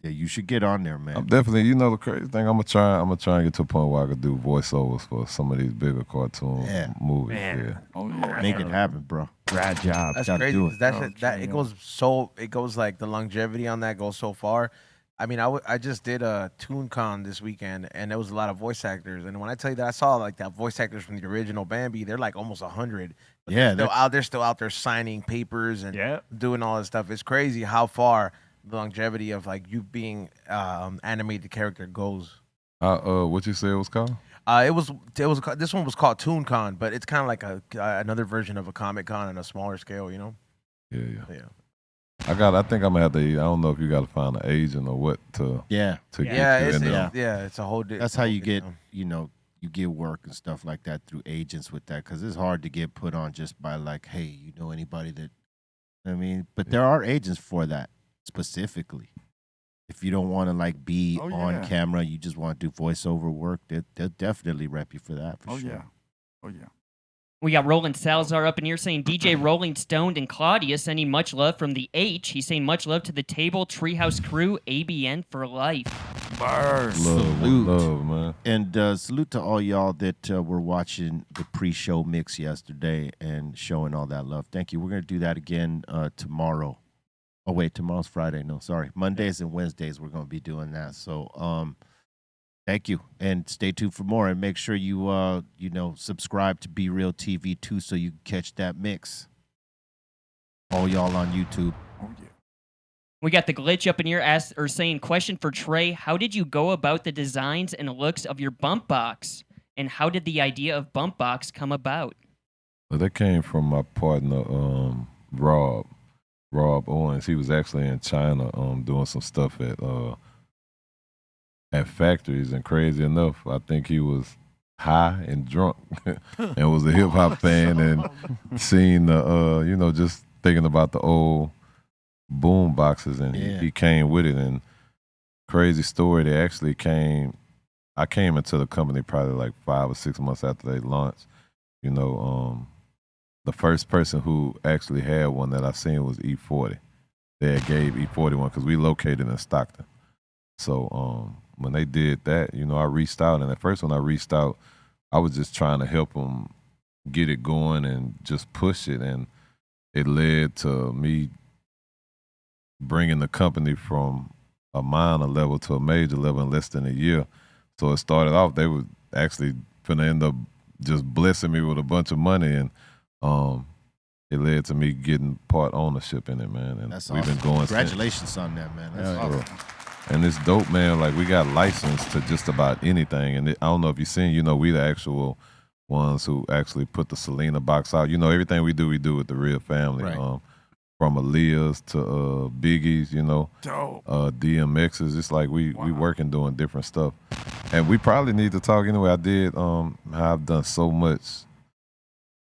Yeah, you should get on there, man. I'm definitely, the crazy thing, I'm gonna try and get to a point where I could do voiceovers for some of these bigger cartoon movies. Man. Yeah. Oh, yeah. Make it happen, bro. Rad job. That's Gotta crazy. do 'Cause it. It goes like the longevity on that goes so far. I mean, I just did a ToonCon this weekend, and there was a lot of voice actors. And when I tell you that I saw like that voice actors from the original Bambi, they're like almost 100. But Yeah, they're still out there signing papers and doing all this stuff. It's crazy how far the longevity of like you being animated character goes. What you say it was called? This one was called ToonCon, but it's kind of like another version of a Comic Con on a smaller scale, you know? Yeah. I think I'm gonna have to. I don't know if you got to find an agent or what to. Get you in there. It's a whole. That's how you get. You get work and stuff like that through agents with that, because it's hard to get put on just by like, hey, you know anybody that. I mean, but there are agents for that specifically. If you don't want to like be on camera, you just want to do voiceover work, they'll definitely rep you for that. For sure. Oh yeah. We got Roland Salazar up in here saying DJ Rolling Stoned and Claudia sending much love from the H. He's saying much love to the table, Treehouse Crew, ABN for life. Salute, man. And salute to all y'all that were watching the pre-show mix yesterday and showing all that love. Thank you. We're going to do that again tomorrow. Oh, wait, tomorrow's Friday. No, sorry. Mondays and Wednesdays, we're going to be doing that. So, thank you. And stay tuned for more. And make sure you, subscribe to BREALTV too so you can catch that mix. All y'all on YouTube. Oh, yeah. We got the glitch up in here saying, question for Trae, how did you go about the designs and looks of your bump box? And how did the idea of bump box come about? Well, that came from my partner, Rob Owens. He was actually in China doing some stuff at factories, and crazy enough, I think he was high and drunk and was a hip hop fan and seen the just thinking about the old boom boxes, and he came with it. And crazy story, I came into the company probably like 5 or 6 months after they launched. The first person who actually had one that I seen was E40. They had gave E40 one because we located in Stockton. So when they did that, I reached out, and at first when I reached out, I was just trying to help them get it going and just push it, and it led to me bringing the company from a minor level to a major level in less than a year. So it started off, they were actually gonna end up just blessing me with a bunch of money, and it led to me getting part ownership in it, man. And That's we've awesome. been going. Congratulations on that, man. That's awesome. And it's dope, man. Like, we got licensed to just about anything. And I don't know if you've seen, we the actual ones who actually put the Selena box out. Everything we do with the Real family. Right. From Aaliyah's to Biggie's, Dope. DMX's. It's like we working doing different stuff. And we probably need to talk anyway. I did, I've done so much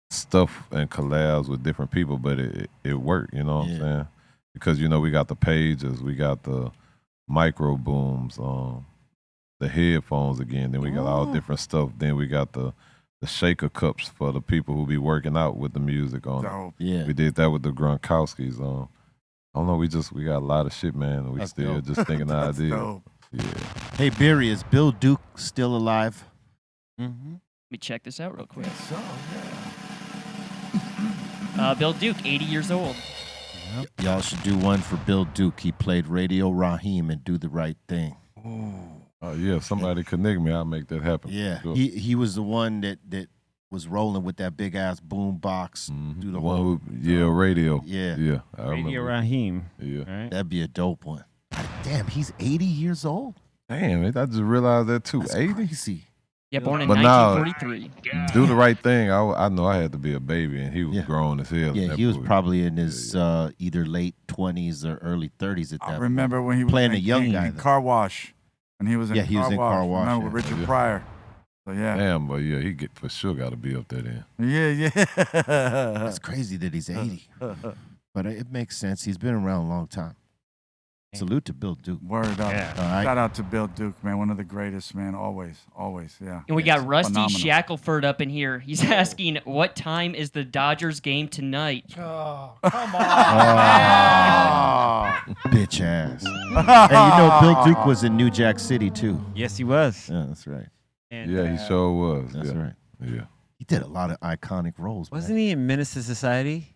stuff and collabs with different people, but it worked, you know what I'm saying? Because, we got the pages, we got the micro booms, the headphones again, then we got all different stuff. Then we got the shaker cups for the people who be working out with the music on Dope. it. Yeah. We did that with the Gronkowskis. I don't know, we got a lot of shit, man. We That's still dope. just thinking of ideas. Dope. Yeah. Hey, Beery, is Bill Duke still alive? Mm-hmm. Let me check this out real quick. So, yeah. Bill Duke, 80 years old. Y'all should do one for Bill Duke. He played Radio Raheem and Do the Right Thing. Oh yeah, if somebody connect me, I'll make that happen. Yeah, Sure. he was the one that was rolling with that big ass boom box. Do the One whole who, radio. Yeah. Yeah. I Radio remember. Raheem. Yeah. Right? That'd be a dope one. God damn, he's 80 years old. Damn, I just realized that too. That's 80? crazy. Yeah, born in But now- 1943. Do the right thing. I know I had to be a baby, and he was grown as hell. in Yeah, that he was movie. probably in his either late 20s or early 30s at that I remember when he was playing in a young King, guy. in though. Car Wash. When he was in Yeah, he was in Car Wash, Remember with yeah. Richard Yeah. Pryor. So yeah. Damn, but yeah, he for sure got to be up there then. Yeah. That's crazy that he's 80. But it makes sense. He's been around a long time. Salute to Bill Duke. Word up. Yeah. All right. Shout out to Bill Duke, man. One of the greatest, man. Always, yeah. And we got Rusty Phenomenal. Shackelford up in here. He's asking, what time is the Dodgers game tonight? Oh, come on. Bitch ass. Hey, Bill Duke was in New Jack City, too. Yes, he was. Yeah, that's right. And, Yeah, he sure was. That's yeah. right. Yeah. He did a lot of iconic roles. Wasn't man. he in Menace to Society?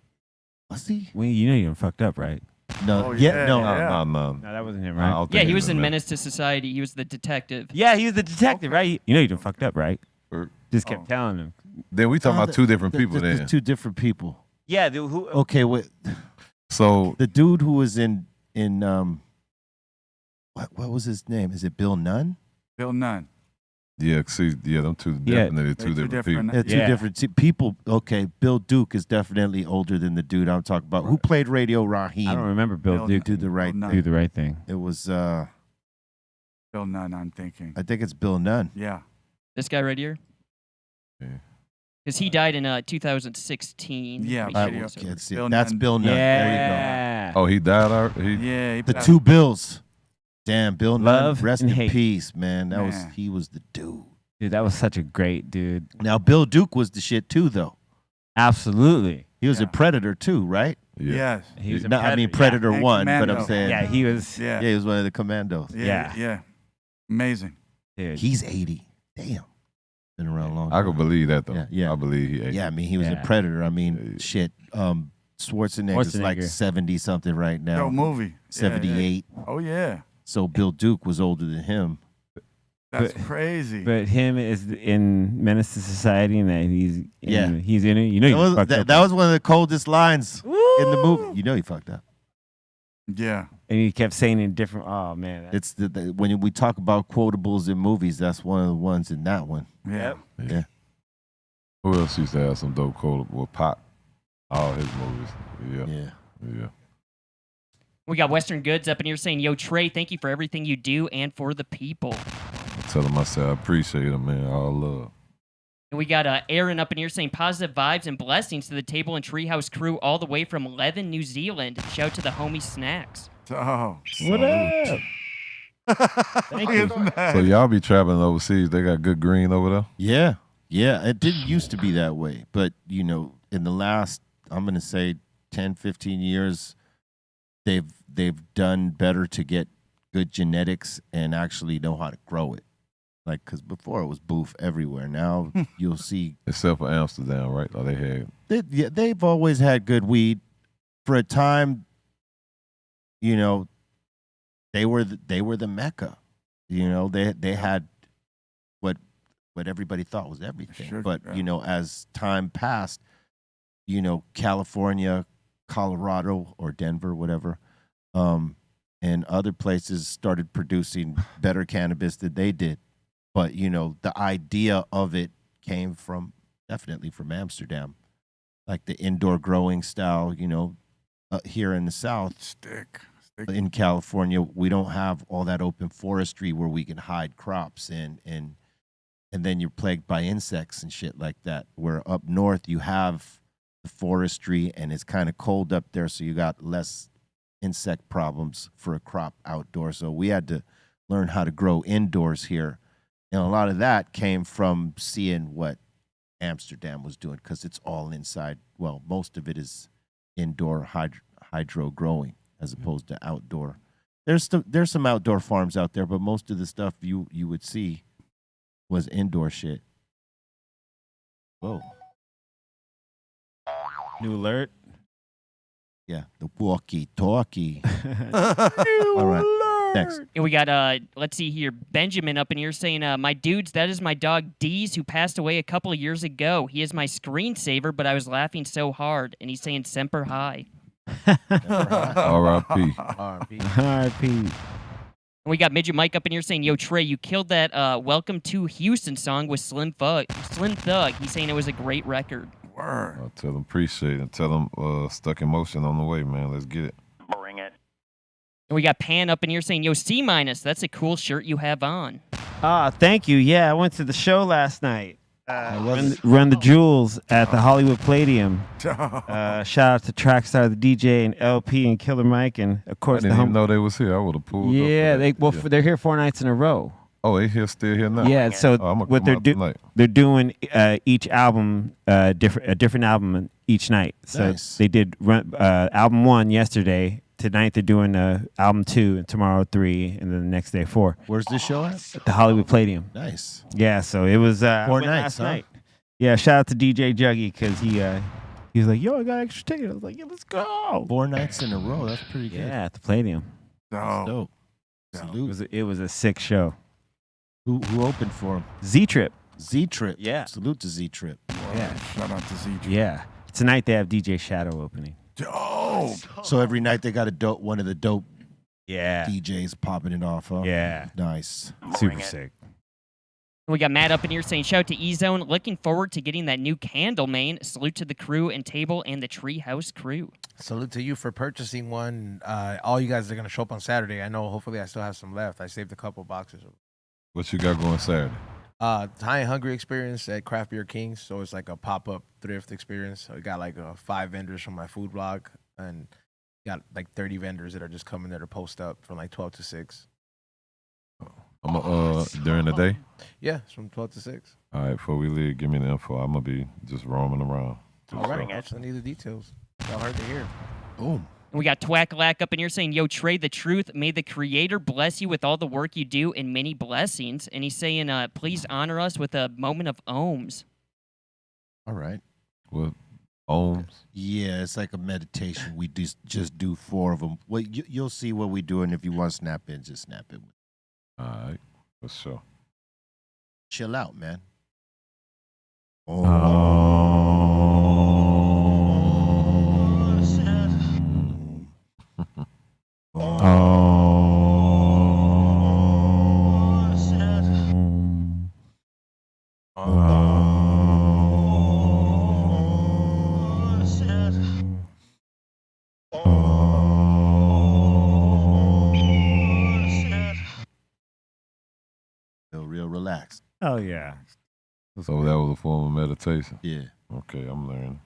Was he? Well, you done fucked up, right? No, Oh, yeah, yeah, no. yeah. No. No, that wasn't him, I right? don't Yeah, think he was in that. Menace to Society. He was the detective. Yeah, he was the detective, right? You done fucked up, right? Or- Just kept telling him. Then we talking about two different people There's then. two different people. Yeah, who? Okay, wait. So The dude who was in what was his name? Is it Bill Nunn? Bill Nunn. yeah, see, them two Yeah. definitely two They're different different. people. They're two Yeah. different people. Okay, Bill Duke is definitely older than the dude I'm talking about. Who played Radio Raheem? I don't remember Bill Bill Duke Do the right Bill Nunn. do the right thing. It was Bill Nunn, I'm thinking. I think it's Bill Nunn. Yeah. This guy right here? Yeah. Because he died in 2016. Yeah, Make but sure yeah, it's- Okay, let's see. Bill That's Nunn. Bill Nunn. There Yeah. Oh, he died already? Yeah. He you go. The passed- two Bills. Damn, Bill Love Nunn. Rest and in hate. peace, man. That was Man. he was the dude. Dude, that was such a great dude. Now Bill Duke was the shit too, though. Absolutely. He was Yeah. a Predator too, right? Yeah. Yes. He was a No, I mean Predator. Predator And 1, but I'm Commando. saying Yeah, he was. Yeah. yeah, he was one of the commandos. Yeah. Yeah. Amazing. Dude. He's 80. Damn. Been around a long I time. could believe that though. Yeah. I believe he ate. Yeah, I mean he was Yeah. a Predator. I mean, Yeah. shit. Schwarzenegger's like Schwarzenegger. 70 something right now. Dope movie. Yeah, 78. yeah. Oh yeah. So Bill Duke was older than him. That's But- crazy. But him is in Menace to Society, and that Yeah. he's in it. You know, he That was, fucked that, up. that was one of the coldest lines in the movie. You know he fucked up. yeah. and he kept saying in different. Oh man, It's when we talk about quotables in movies, that's one of the ones in that one. Yeah. Yeah. Who else used to have some dope cola? Well, Pop. All his movies. Yeah. Yeah. We got Western Goods up in here saying, yo, Trae, thank you for everything you do and for the people. I tell him I said I appreciate him, man. All love. And we got Aaron up in here saying positive vibes and blessings to the Table and Treehouse crew all the way from Leven, New Zealand. Shout to the homie Snacks. Oh. what up? Thank you. So y'all be traveling overseas. They got good green over there. Yeah. Yeah. It didn't used to be that way. But, you know, in the last, I'm going to say 10, 15 years, they've done better to get good genetics and actually know how to grow it. Like, because before it was boof everywhere. Now you'll see. Except for Amsterdam, right? Oh, they had. They've always had good weed. For a time, you know, they were the Mecca. You know, they had what everybody thought was everything. Sure, But yeah. you know, as time passed, you know, California, Colorado, or Denver, whatever, and other places started producing better cannabis than they did. But, you know, the idea of it came definitely from Amsterdam. Like the indoor growing style, you know, here in the South. Stick. In California, we don't have all that open forestry where we can hide crops and then you're plagued by insects and shit like that. Where up north you have the forestry and it's kind of cold up there, so you got less insect problems for a crop outdoors. So we had to learn how to grow indoors here. And a lot of that came from seeing what Amsterdam was doing, because it's all inside. Well, most of it is indoor hydro growing as opposed to outdoor. There's some outdoor farms out there, but most of the stuff you would see was indoor shit. Whoa. New alert. Yeah, the walkie-talkie. All right, next. And we got, let's see here, Benjamin up in here saying, my dudes, that is my dog Deez, who passed away a couple of years ago. He is my screensaver, but I was laughing so hard. And he's saying, Semper Hi. R.I.P. R.I.P. And we got Midget Mike up in here saying, yo, Trae, you killed that Welcome to Houston song with Slim Thug. He's saying it was a great record. I'll tell them appreciate it. Tell them Stuck in Motion on the way, man. Let's get it. Bring it. And we got Pan up in here saying, yo, C-, that's a cool shirt you have on. Thank you. Yeah, I went to the show last night. Run the Jewels at the Hollywood Palladium. Shout out to Trackstar, the DJ, and LP, and Killer Mike, and of course I didn't even know they was here. I would have pulled. Yeah, they're here 4 nights in a row. Oh, they still here now. Yeah, so what they're doing each album a different album each night. So they did album 1 yesterday. Tonight they're doing album 2, and tomorrow 3, and then the next day 4. Where's this show at? At the Hollywood Palladium. Nice. Yeah, so it was 4 nights last night. Yeah, shout out to DJ Juggy, because he was like, yo, I got extra ticket. I was like, yeah, let's go. 4 nights in a row. That's pretty good. Yeah, at the Palladium. That's dope. Salute. It was a sick show. Who opened for him? Z-Trip. Z-Trip. Yeah. Salute to Z-Trip. Yeah. Shout out to Z-Trip. Yeah. Tonight they have DJ Shadow opening. Dope. So every night they got one of the dope Yeah. DJs popping it off. Huh? Yeah. Nice. Super sick. We got Matt up in here saying, shout out to E-Zone. Looking forward to getting that new candle, man. Salute to the crew and table and the Treehouse crew. Salute to you for purchasing one. All you guys are going to show up on Saturday. I know hopefully I still have some left. I saved a couple boxes. What you got going Saturday? High and Hungry experience at Craft Beer Kings. So it's like a pop-up thrift experience. So we got like 5 vendors from my food blog, and got like 30 vendors that are just coming there to post up from like 12 to 6. During the day? Yeah, it's from 12 to 6. All right, before we leave, give me the info. I'm going to be just roaming around. All right, I'll send you the details. Y'all heard to hear. Boom. And we got Twackalack up in here saying, yo, Trae, the truth. May the Creator bless you with all the work you do and many blessings. And he's saying, please honor us with a moment of ohms. All right. What? Ohms? Yeah, it's like a meditation. We just do 4 of them. Well, you'll see what we do, and if you want to snap in, just snap in. All right. For sure. Chill out, man. Feel real relaxed. Oh, yeah. So that was a form of meditation? Yeah. Okay, I'm learning.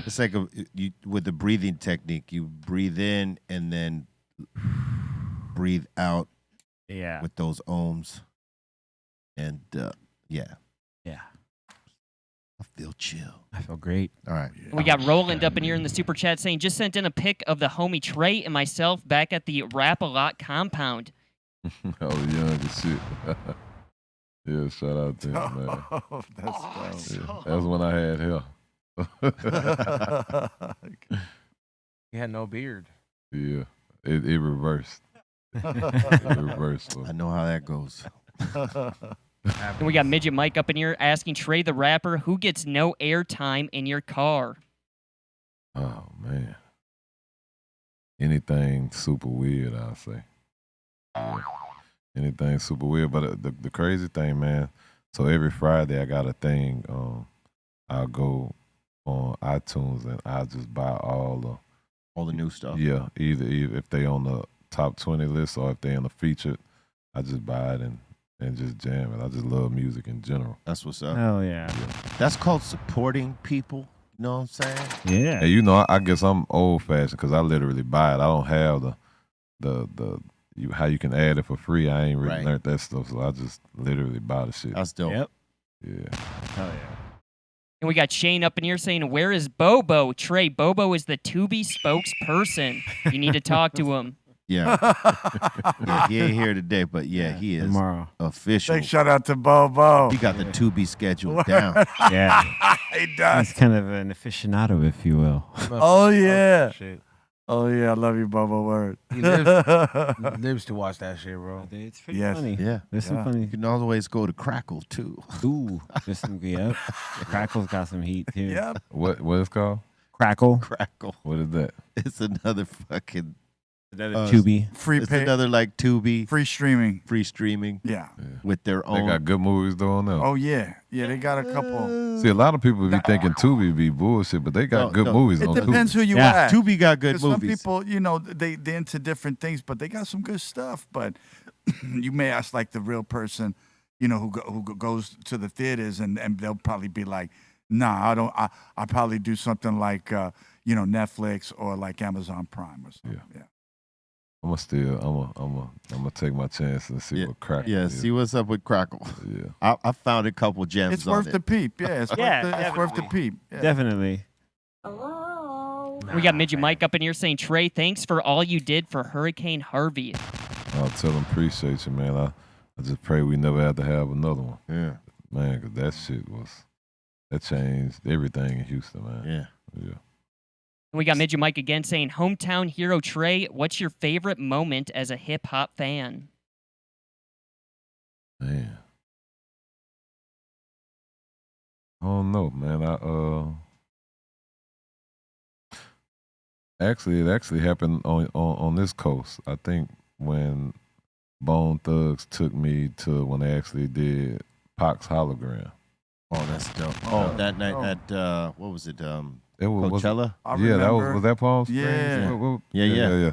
It's like with the breathing technique. You breathe in and then breathe out. Yeah. With those ohms. And yeah. Yeah. I feel chill. I feel great. All right. We got Roland up in here in the super chat saying, just sent in a pic of the homie Trae and myself back at the Rap-A-Lot compound. Oh, young as shit. Yeah, shout out to him, man. Oh, that's dope. Yeah, that's when I had hair. He had no beard. Yeah, it reversed. It reversed. I know how that goes. And we got Midget Mike up in here asking Trae the rapper, who gets no airtime in your car? Oh, man. anything super weird, I'll say. Yeah. Anything super weird. But the crazy thing, man, so every Friday I got a thing. I'll go on iTunes and I'll just buy all the new stuff. Yeah, either if they on the top 20 list or if they in the featured, I just buy it and just jam it. I just love music in general. That's what's up. Hell yeah. That's called supporting people. You know what I'm saying? Yeah. And you know, I guess I'm old fashioned because I literally buy it. I don't have how you can add it for free. I ain't really learned that stuff, so I just literally buy the shit. That's dope. Yep. Yeah. Hell yeah. And we got Shane up in here saying, "Where is Bobo?" Trae, Bobo is the Tubi spokesperson. You need to talk to him. Yeah. Yeah, he ain't here today, but yeah, he is tomorrow. Official. Big shout out to Bobo. He got the Tubi schedule down. Yeah. He does. He's kind of an aficionado, if you will. Oh yeah. Shit. Oh yeah, I love you, Bobo. Word. He lives to watch that shit, bro. It's pretty Yes. funny. Yeah. There's some funny. You can always go to Crackle too. Ooh, there's some yep. Crackle's got some heat too. Yep. What it's called? Crackle. Crackle. What is that? It's another fucking Another Tubi. Free It's pay. another like Tubi Free streaming. free streaming Yeah. with their They own. got good movies though on there. Oh yeah. Yeah, they got a couple. See, a lot of people be thinking Tubi be bullshit, but they got good movies It on depends Tubi. who you Yeah. ask. Tubi got good 'Cause some movies. people, you know, they're into different things, but they got some good stuff. But you may ask like the real person, you know, who goes to the theaters, and they'll probably be like, "Nah, I don't. I probably do something like, you know, Netflix or like Amazon Prime or something." Yeah. I'm gonna take my chances and see what crack. Yeah, see what's up with Crackle. Yeah. I found a couple gems. It's on worth it. the peep. Yeah, it's worth the peep. Yeah. Definitely. We got Midget Mike up in here saying, "Trae, thanks for all you did for Hurricane Harvey." I'll tell them appreciate you, man. I just pray we never have to have another one. Yeah. Man, because that shit that changed everything in Houston, man. Yeah. Yeah. And we got Midget Mike again saying, "Hometown hero Trae, what's your favorite moment as a hip hop fan?" Man. I don't know, man. It actually happened on this coast. I think when Bone Thugs took me to when they actually did Pac's hologram. Oh, that's dope. Oh, that night at what was it? It was Coachella. Yeah, that was that Palm Springs. Yeah. Yeah.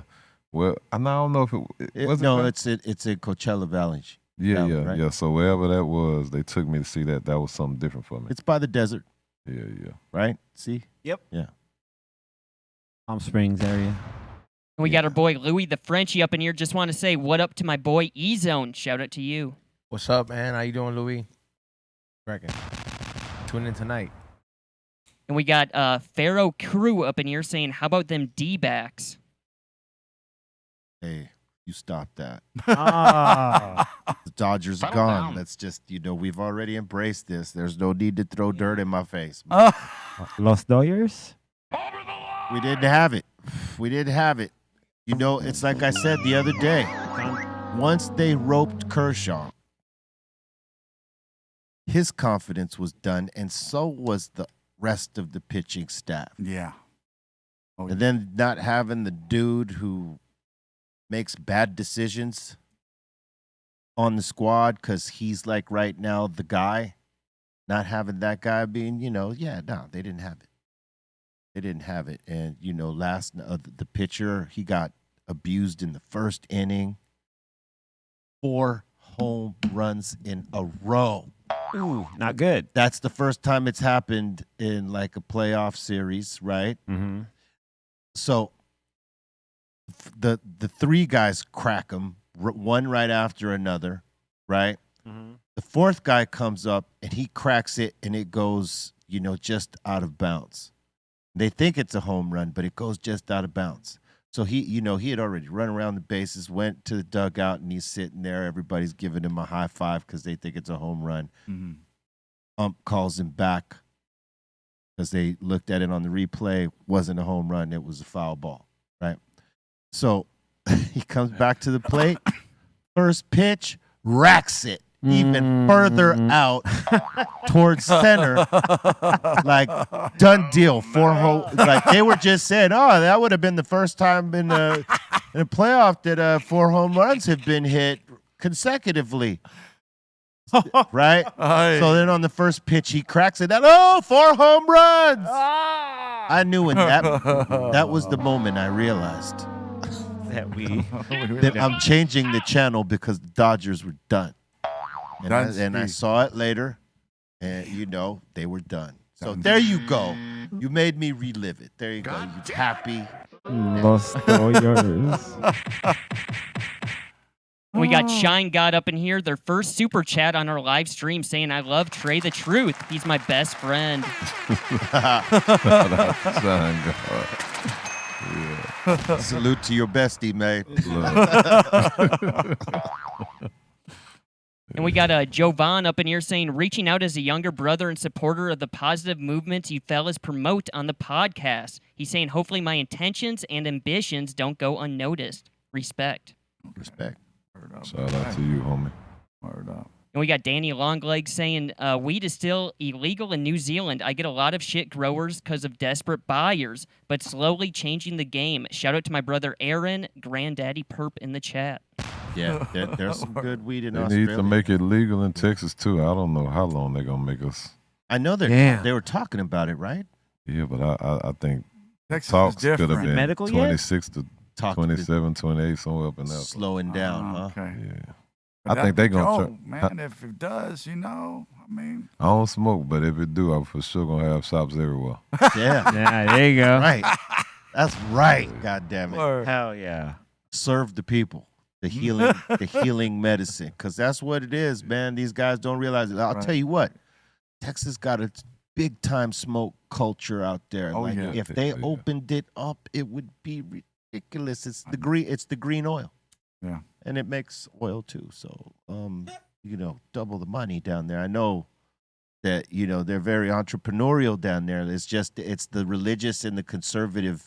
Well, I don't know if it was. No, it's in Coachella Valley. Yeah, right? yeah. So wherever that was, they took me to see that. That was something different for me. It's by the desert. Yeah. Right? See? Yep. Yeah. Palm Springs area. And we got our boy Louis the Frenchie up in here. Just want to say what up to my boy E-Zone. Shout out to you. What's up, man? How you doing, Louis? Reckon. Tune in tonight. And we got Pharaoh Crew up in here saying, "How about them D-backs?" Hey, you stop that. Ah. The Dodgers are gone. Let's just, we've already embraced this. There's no need to throw dirt in my face. Los Dodgers? We didn't have it. We didn't have it. It's like I said the other day. Once they roped Kershaw, his confidence was done, and so was the rest of the pitching staff. Yeah. And then not having the dude who makes bad decisions on the squad because he's like right now the guy, not having that guy being, no, they didn't have it. They didn't have it. And, the pitcher, he got abused in the first inning. 4 home runs in a row. Ooh, not good. That's the first time it's happened in like a playoff series, right? Mm-hmm. So the 3 guys crack him, one right after another, right? Mm-hmm. The 4th guy comes up and he cracks it and it goes, just out of bounds. They think it's a home run, but it goes just out of bounds. So he had already run around the bases, went to the dugout, and he's sitting there. Everybody's giving him a high five because they think it's a home run. Mm-hmm. Ump calls him back because they looked at it on the replay. Wasn't a home run. It was a foul ball, right? So he comes back to the plate. First pitch, racks it even further out towards center. Like, done deal. 4 hole. Like, they were just saying, oh, that would have been the first time in a playoff that 4 home runs have been hit consecutively. Right? So then on the first pitch, he cracks it out. Oh, 4 home runs. I knew in that was the moment I realized that I'm changing the channel because the Dodgers were done. And I saw it later, and they were done. So there you go. You made me relive it. There you go. You happy. Lost all yours. We got Shine God up in here. Their first super chat on our live stream saying, I love Trae the Truth. He's my best friend. Shine God. Yeah. Salute to your bestie, mate. And we got Jovan up in here saying, reaching out as a younger brother and supporter of the positive movements you fellas promote on the podcast. He's saying, hopefully my intentions and ambitions don't go unnoticed. Respect. Shout out to you, homie. Word up. And we got Danny Longlegs saying, weed is still illegal in New Zealand. I get a lot of shit growers because of desperate buyers, but slowly changing the game. Shout out to my brother Aaron, Granddaddy Perp in the chat. Yeah, there's some good weed in They Australia. need to make it legal in Texas, too. I don't know how long they're going to make us. I know they were talking about it, right? Yeah, but I think Texas talks is could have different. been Medical yet? 26 to 27, 28, somewhere up in there. Slowing down, huh? Okay. Yeah. But I think they're going to man, if it does, I mean. I don't smoke, but if it do, I'm for sure going to have shops everywhere. Yeah. Yeah, there you go. Right. That's right. God damn it. Hell yeah. Serve the people. The healing medicine. Because that's what it is, man. These guys don't realize it. I'll tell you what. Texas got a big time smoke culture out there. Oh, yeah. If they opened it up, it would be ridiculous. It's the green oil. Yeah. And it makes oil too. So double the money down there. I know that, they're very entrepreneurial down there. It's the religious and the conservative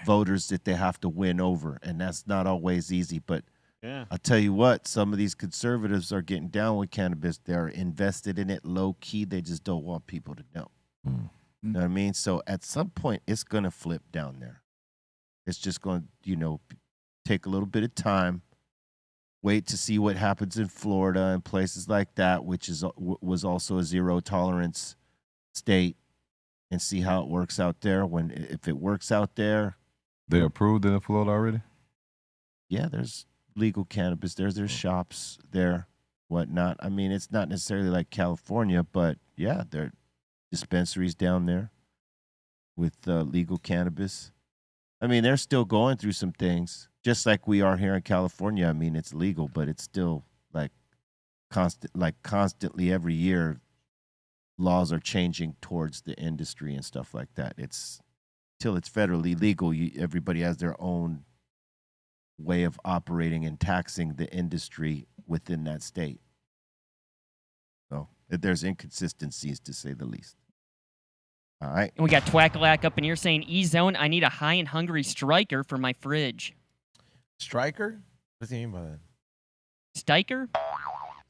voters that they have to win over. And that's not always easy. But I'll tell you what, some of these conservatives are getting down with cannabis. They're invested in it low key. They just don't want people to know. You know what I mean? So at some point, it's going to flip down there. It's just going to, take a little bit of time. Wait to see what happens in Florida and places like that, which was also a zero tolerance state, and see how it works out there. If it works out there, They approved it in Florida already? yeah, there's legal cannabis. There's shops there, whatnot. I mean, it's not necessarily like California, but yeah, there are dispensaries down there with legal cannabis. I mean, they're still going through some things, just like we are here in California. I mean, it's legal, but it's still constantly every year, laws are changing towards the industry and stuff like that. Till it's federally legal, everybody has their own way of operating and taxing the industry within that state. So there's inconsistencies, to say the least. All right. And we got Twackalak up in here saying, E-Zone, I need a high and hungry striker for my fridge. Striker? What do you mean by that? Stiker?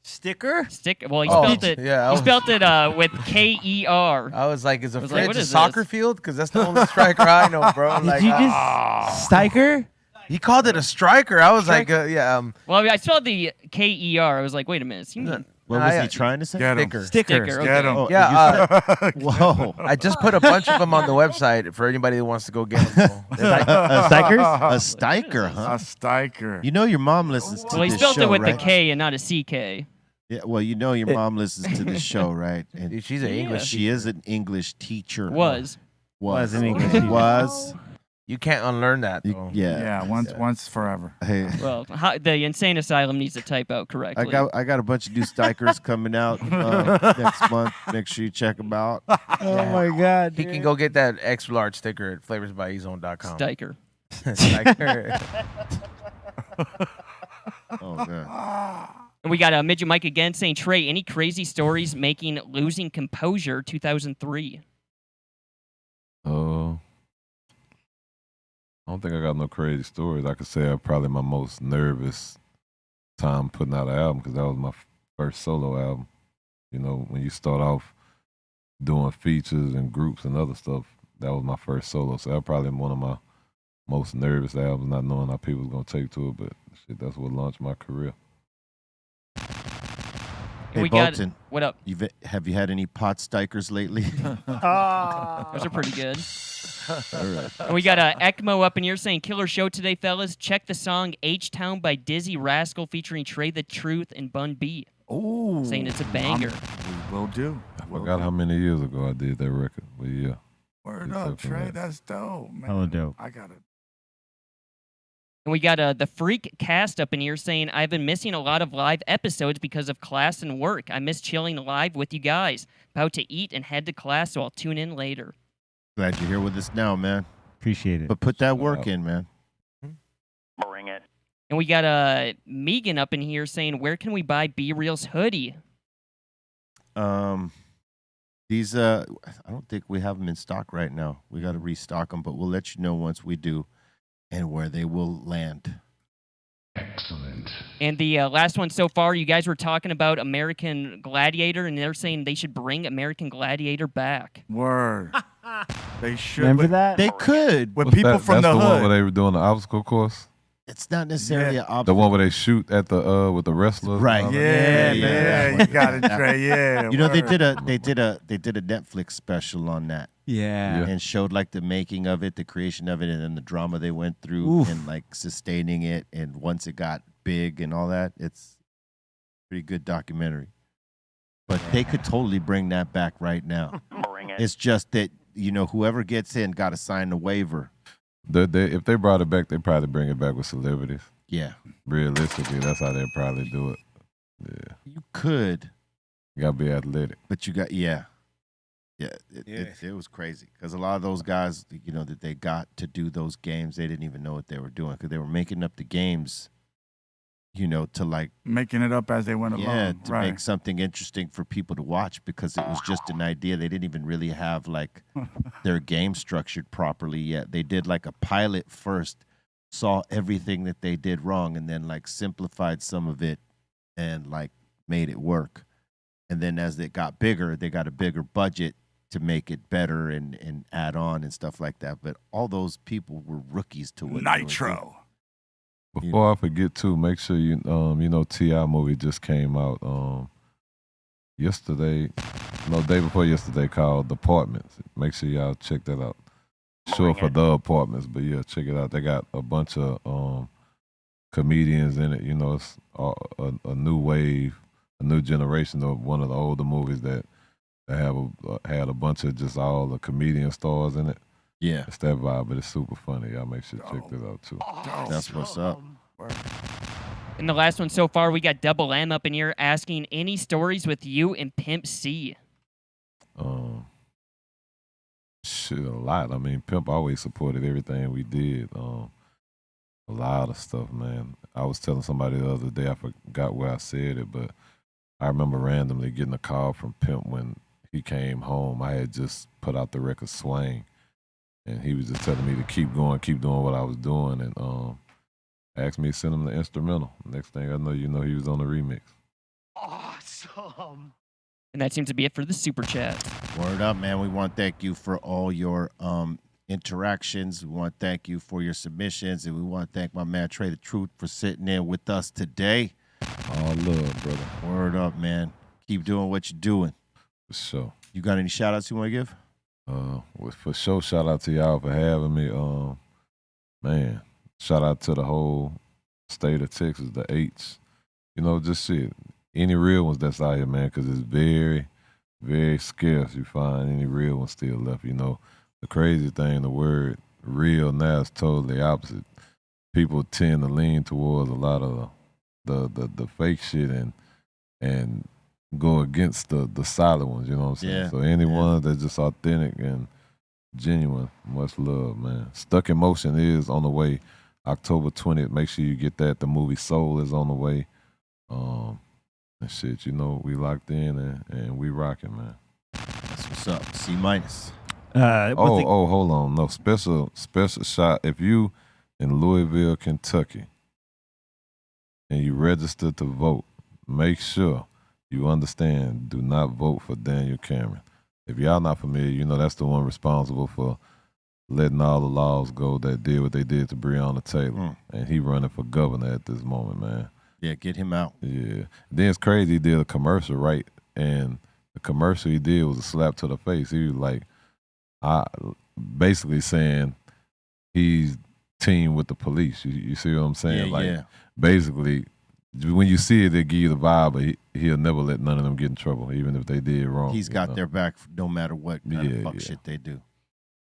Sticker? Well, he Oh, spelled it. yeah, He spelled it with K-E-R. I was like, is a I was fridge like, what a is soccer this? field? Because that's the only striker I know, bro. Did Like, you just stiker? he called it a striker. I was Striker? like, yeah. Well, I spelled the K-E-R. I was like, wait a minute. What was he trying to say? Get 'em. Sticker. Sticker. Okay. Get 'em. Oh, Yeah, whoa. I just put a bunch of them on the website for anybody who wants to go get them. Stikers? A stiker, huh? A stiker. You know your mom listens to Well, he this spelled show, it with right? the K and not a C-K. Yeah, well, you know your mom listens to this show, right? And She's an English. she is an English teacher. Was an English teacher. Was. You can't unlearn that, though. Yeah, once forever. Hey, Well, the Insane Asylum needs to type out correctly. I got a bunch of new stikers coming out next month. Make sure you check them out. Oh my God. He can go get that extra large sticker at flavorsbyezone.com. Stiker. Stiker. Oh god. And we got Midget Mike again saying, Trae, any crazy stories making Losing Composure 2003? I don't think I got no crazy stories. I could say probably my most nervous time putting out an album because that was my first solo album. You know, when you start off doing features and groups and other stuff, that was my first solo. So that was probably one of my most nervous albums, not knowing how people was gonna take to it, but shit, that's what launched my career. Hey, we Bolton, got what up? Have you had any pot stikers lately? Those are pretty good. All right. And we got ECMO up in here saying, killer show today, fellas. Check the song H-Town by Dizzy Rascal featuring Trae the Truth and Bun B. Oh, saying it's a banger. We will do. I forgot how many years ago I did that record, but yeah. Word up, Trae. That's dope, man. Hella dope. I got it. And we got the Freak Cast up in here saying, I've been missing a lot of live episodes because of class and work. I miss chilling live with you guys. About to eat and head to class, so I'll tune in later. Glad you're here with us now, man. Appreciate it. But put that work in, man. Bring it. And we got Megan up in here saying, where can we buy Be Real's hoodie? These I don't think we have them in stock right now. We got to restock them, but we'll let you know once we do and where they will land. Excellent. And the last one so far, you guys were talking about American Gladiator, and they're saying they should bring American Gladiator back. Word. They should. Remember that? They could. With What's people that? from That's the the one hood. where they were doing the obstacle course? It's not necessarily an The obstacle. one where they shoot at the with the wrestlers? Right. Yeah, Yeah, man. that You got it, one. Trae. Yeah. You know, they word. did a Netflix special on that. Yeah. And showed like the making of it, the creation of it, and then the drama they went through and like sustaining it. And once it got big and all that, it's a pretty good documentary. But they could totally bring that back right now. Bring it. It's just that, you know, whoever gets in got to sign the waiver. If they brought it back, they'd probably bring it back with celebrities. Yeah. Realistically, that's how they'd probably do it. Yeah. You could. You got to be athletic. But you got, yeah. Yeah, it was crazy because a lot of those guys, you know, that they got to do those games, they didn't even know what they were doing because they were making up the games, you know, to like Making it up as they went along. to right. make something interesting for people to watch because it was just an idea. They didn't even really have like their game structured properly yet. They did like a pilot first, saw everything that they did wrong, and then like simplified some of it and like made it work. And then as it got bigger, they got a bigger budget to make it better and add on and stuff like that. But all those people were rookies to what they were doing. Nitro. Before I forget too, make sure you know T.I. movie just came out yesterday, no, day before yesterday, called The Apartments. Make sure y'all check that out. Short for The Apartments, but yeah, check it out. They got a bunch of comedians in it. You know, it's a new wave, a new generation of one of the older movies that have had a bunch of just all the comedian stars in it. Yeah. It's that vibe, but it's super funny. Y'all make sure to check that out too. That's what's up. And the last one so far, we got Double M up in here asking, any stories with you and Pimp C? Shit, a lot. I mean, Pimp always supported everything we did. A lot of stuff, man. I was telling somebody the other day, I forgot where I said it, but I remember randomly getting a call from Pimp when he came home. I had just put out the record Swing, and he was just telling me to keep going, keep doing what I was doing, and asked me to send him the instrumental. Next thing I know, he was on the remix. Awesome. And that seems to be it for the super chat. Word up, man. We want to thank you for all your interactions. We want to thank you for your submissions, and we want to thank my man Trae the Truth for sitting in with us today. All love, brother. Word up, man. Keep doing what you're doing. For sure. You got any shout outs you want to give? For sure, shout out to y'all for having me. Man, shout out to the whole state of Texas, the H. You know, just shit. Any real ones that's out here, man, because it's very, very scarce you find any real ones still left. You know, the crazy thing, the word real now is totally opposite. People tend to lean towards a lot of the fake shit and go against the solid ones, you know what I'm saying? Yeah. So anyone that's just authentic and genuine, much love, man. Stuck in Motion is on the way. October 20th, make sure you get that. The movie Soul is on the way. And shit, you know, we locked in and we rocking, man. That's what's up. C minus. Hold on. No, special shot. If you in Louisville, Kentucky, and you register to vote, make sure you understand, do not vote for Daniel Cameron. If y'all not familiar, you know that's the one responsible for letting all the laws go that did what they did to Breonna Taylor. And he running for governor at this moment, man. Yeah, get him out. Yeah. Then it's crazy, he did a commercial, right? And the commercial he did was a slap to the face. He was like, basically saying he's team with the police. You see what I'm saying? Yeah. Basically, when you see it, they give you the vibe, but he'll never let none of them get in trouble, even if they did wrong. He's got their back no matter what kind of fuck shit they do.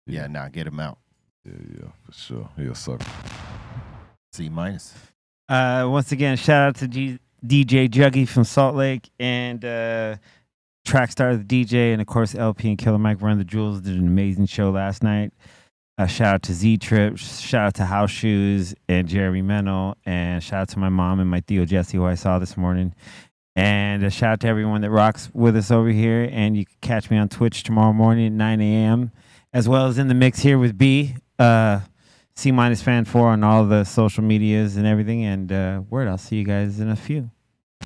Yeah, nah, get him out. Yeah, for sure. He'll suck. C-. Once again, shout out to DJ Juggy from Salt Lake and Trackstar the DJ, and of course LP and Killer Mike Run the Jewels did an amazing show last night. Shout out to Z-Trip, shout out to House Shoes and Jeremy Mennel, and shout out to my mom and my Theo Jesse, who I saw this morning. And a shout out to everyone that rocks with us over here. And you can catch me on Twitch tomorrow morning at 9 a.m., as well as in the mix here with B, C- Fan 4 on all the social medias and everything. And word, I'll see you guys in a few.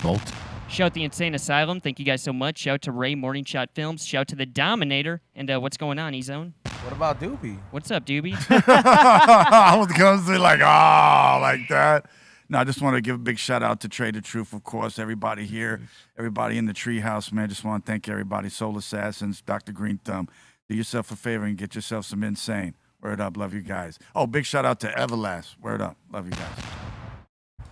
Bolt. Shout out the Insane Asylum. Thank you guys so much. Shout out to Ray, Morning Shot Films. Shout out to the Dominator. And what's going on, E-Zone? What about Doobie? What's up, Doobie? I was going to say like that. No, I just want to give a big shout out to Trae the Truth, of course, everybody here, everybody in the treehouse, man. Just want to thank everybody. Soul Assassins, Dr. Greenthumb. Do yourself a favor and get yourself some Insane. Word up. Love you guys. Oh, big shout out to Everlast. Word up. Love you guys.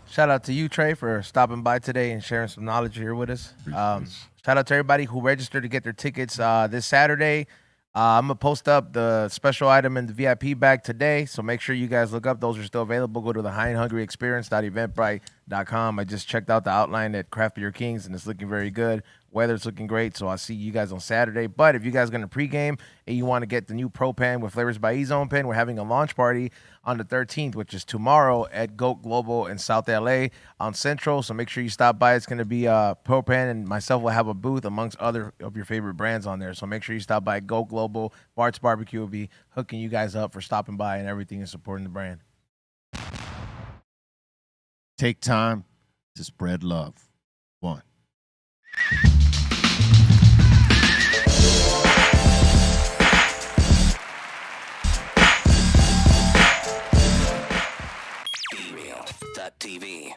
Shout out to you, Trae, for stopping by today and sharing some knowledge here with us. Shout out to everybody who registered to get their tickets this Saturday. I'm going to post up the special item in the VIP bag today, so make sure you guys look up. Those are still available. Go to the highandhungryexperience.eventbrite.com. I just checked out the outline at Craft Beer Kings, and it's looking very good. Weather's looking great, so I'll see you guys on Saturday. But if you guys are going to pregame and you want to get the new Pro Pen with Flavors by E-Zone Pen, we're having a launch party on the 13th, which is tomorrow at Goat Global in South LA on Central. So make sure you stop by. It's going to be Pro Pen, and myself will have a booth amongst other of your favorite brands on there. So make sure you stop by Goat Global. Bart's Barbecue will be hooking you guys up for stopping by and everything and supporting the brand. Take time to spread love. One. BREALTV.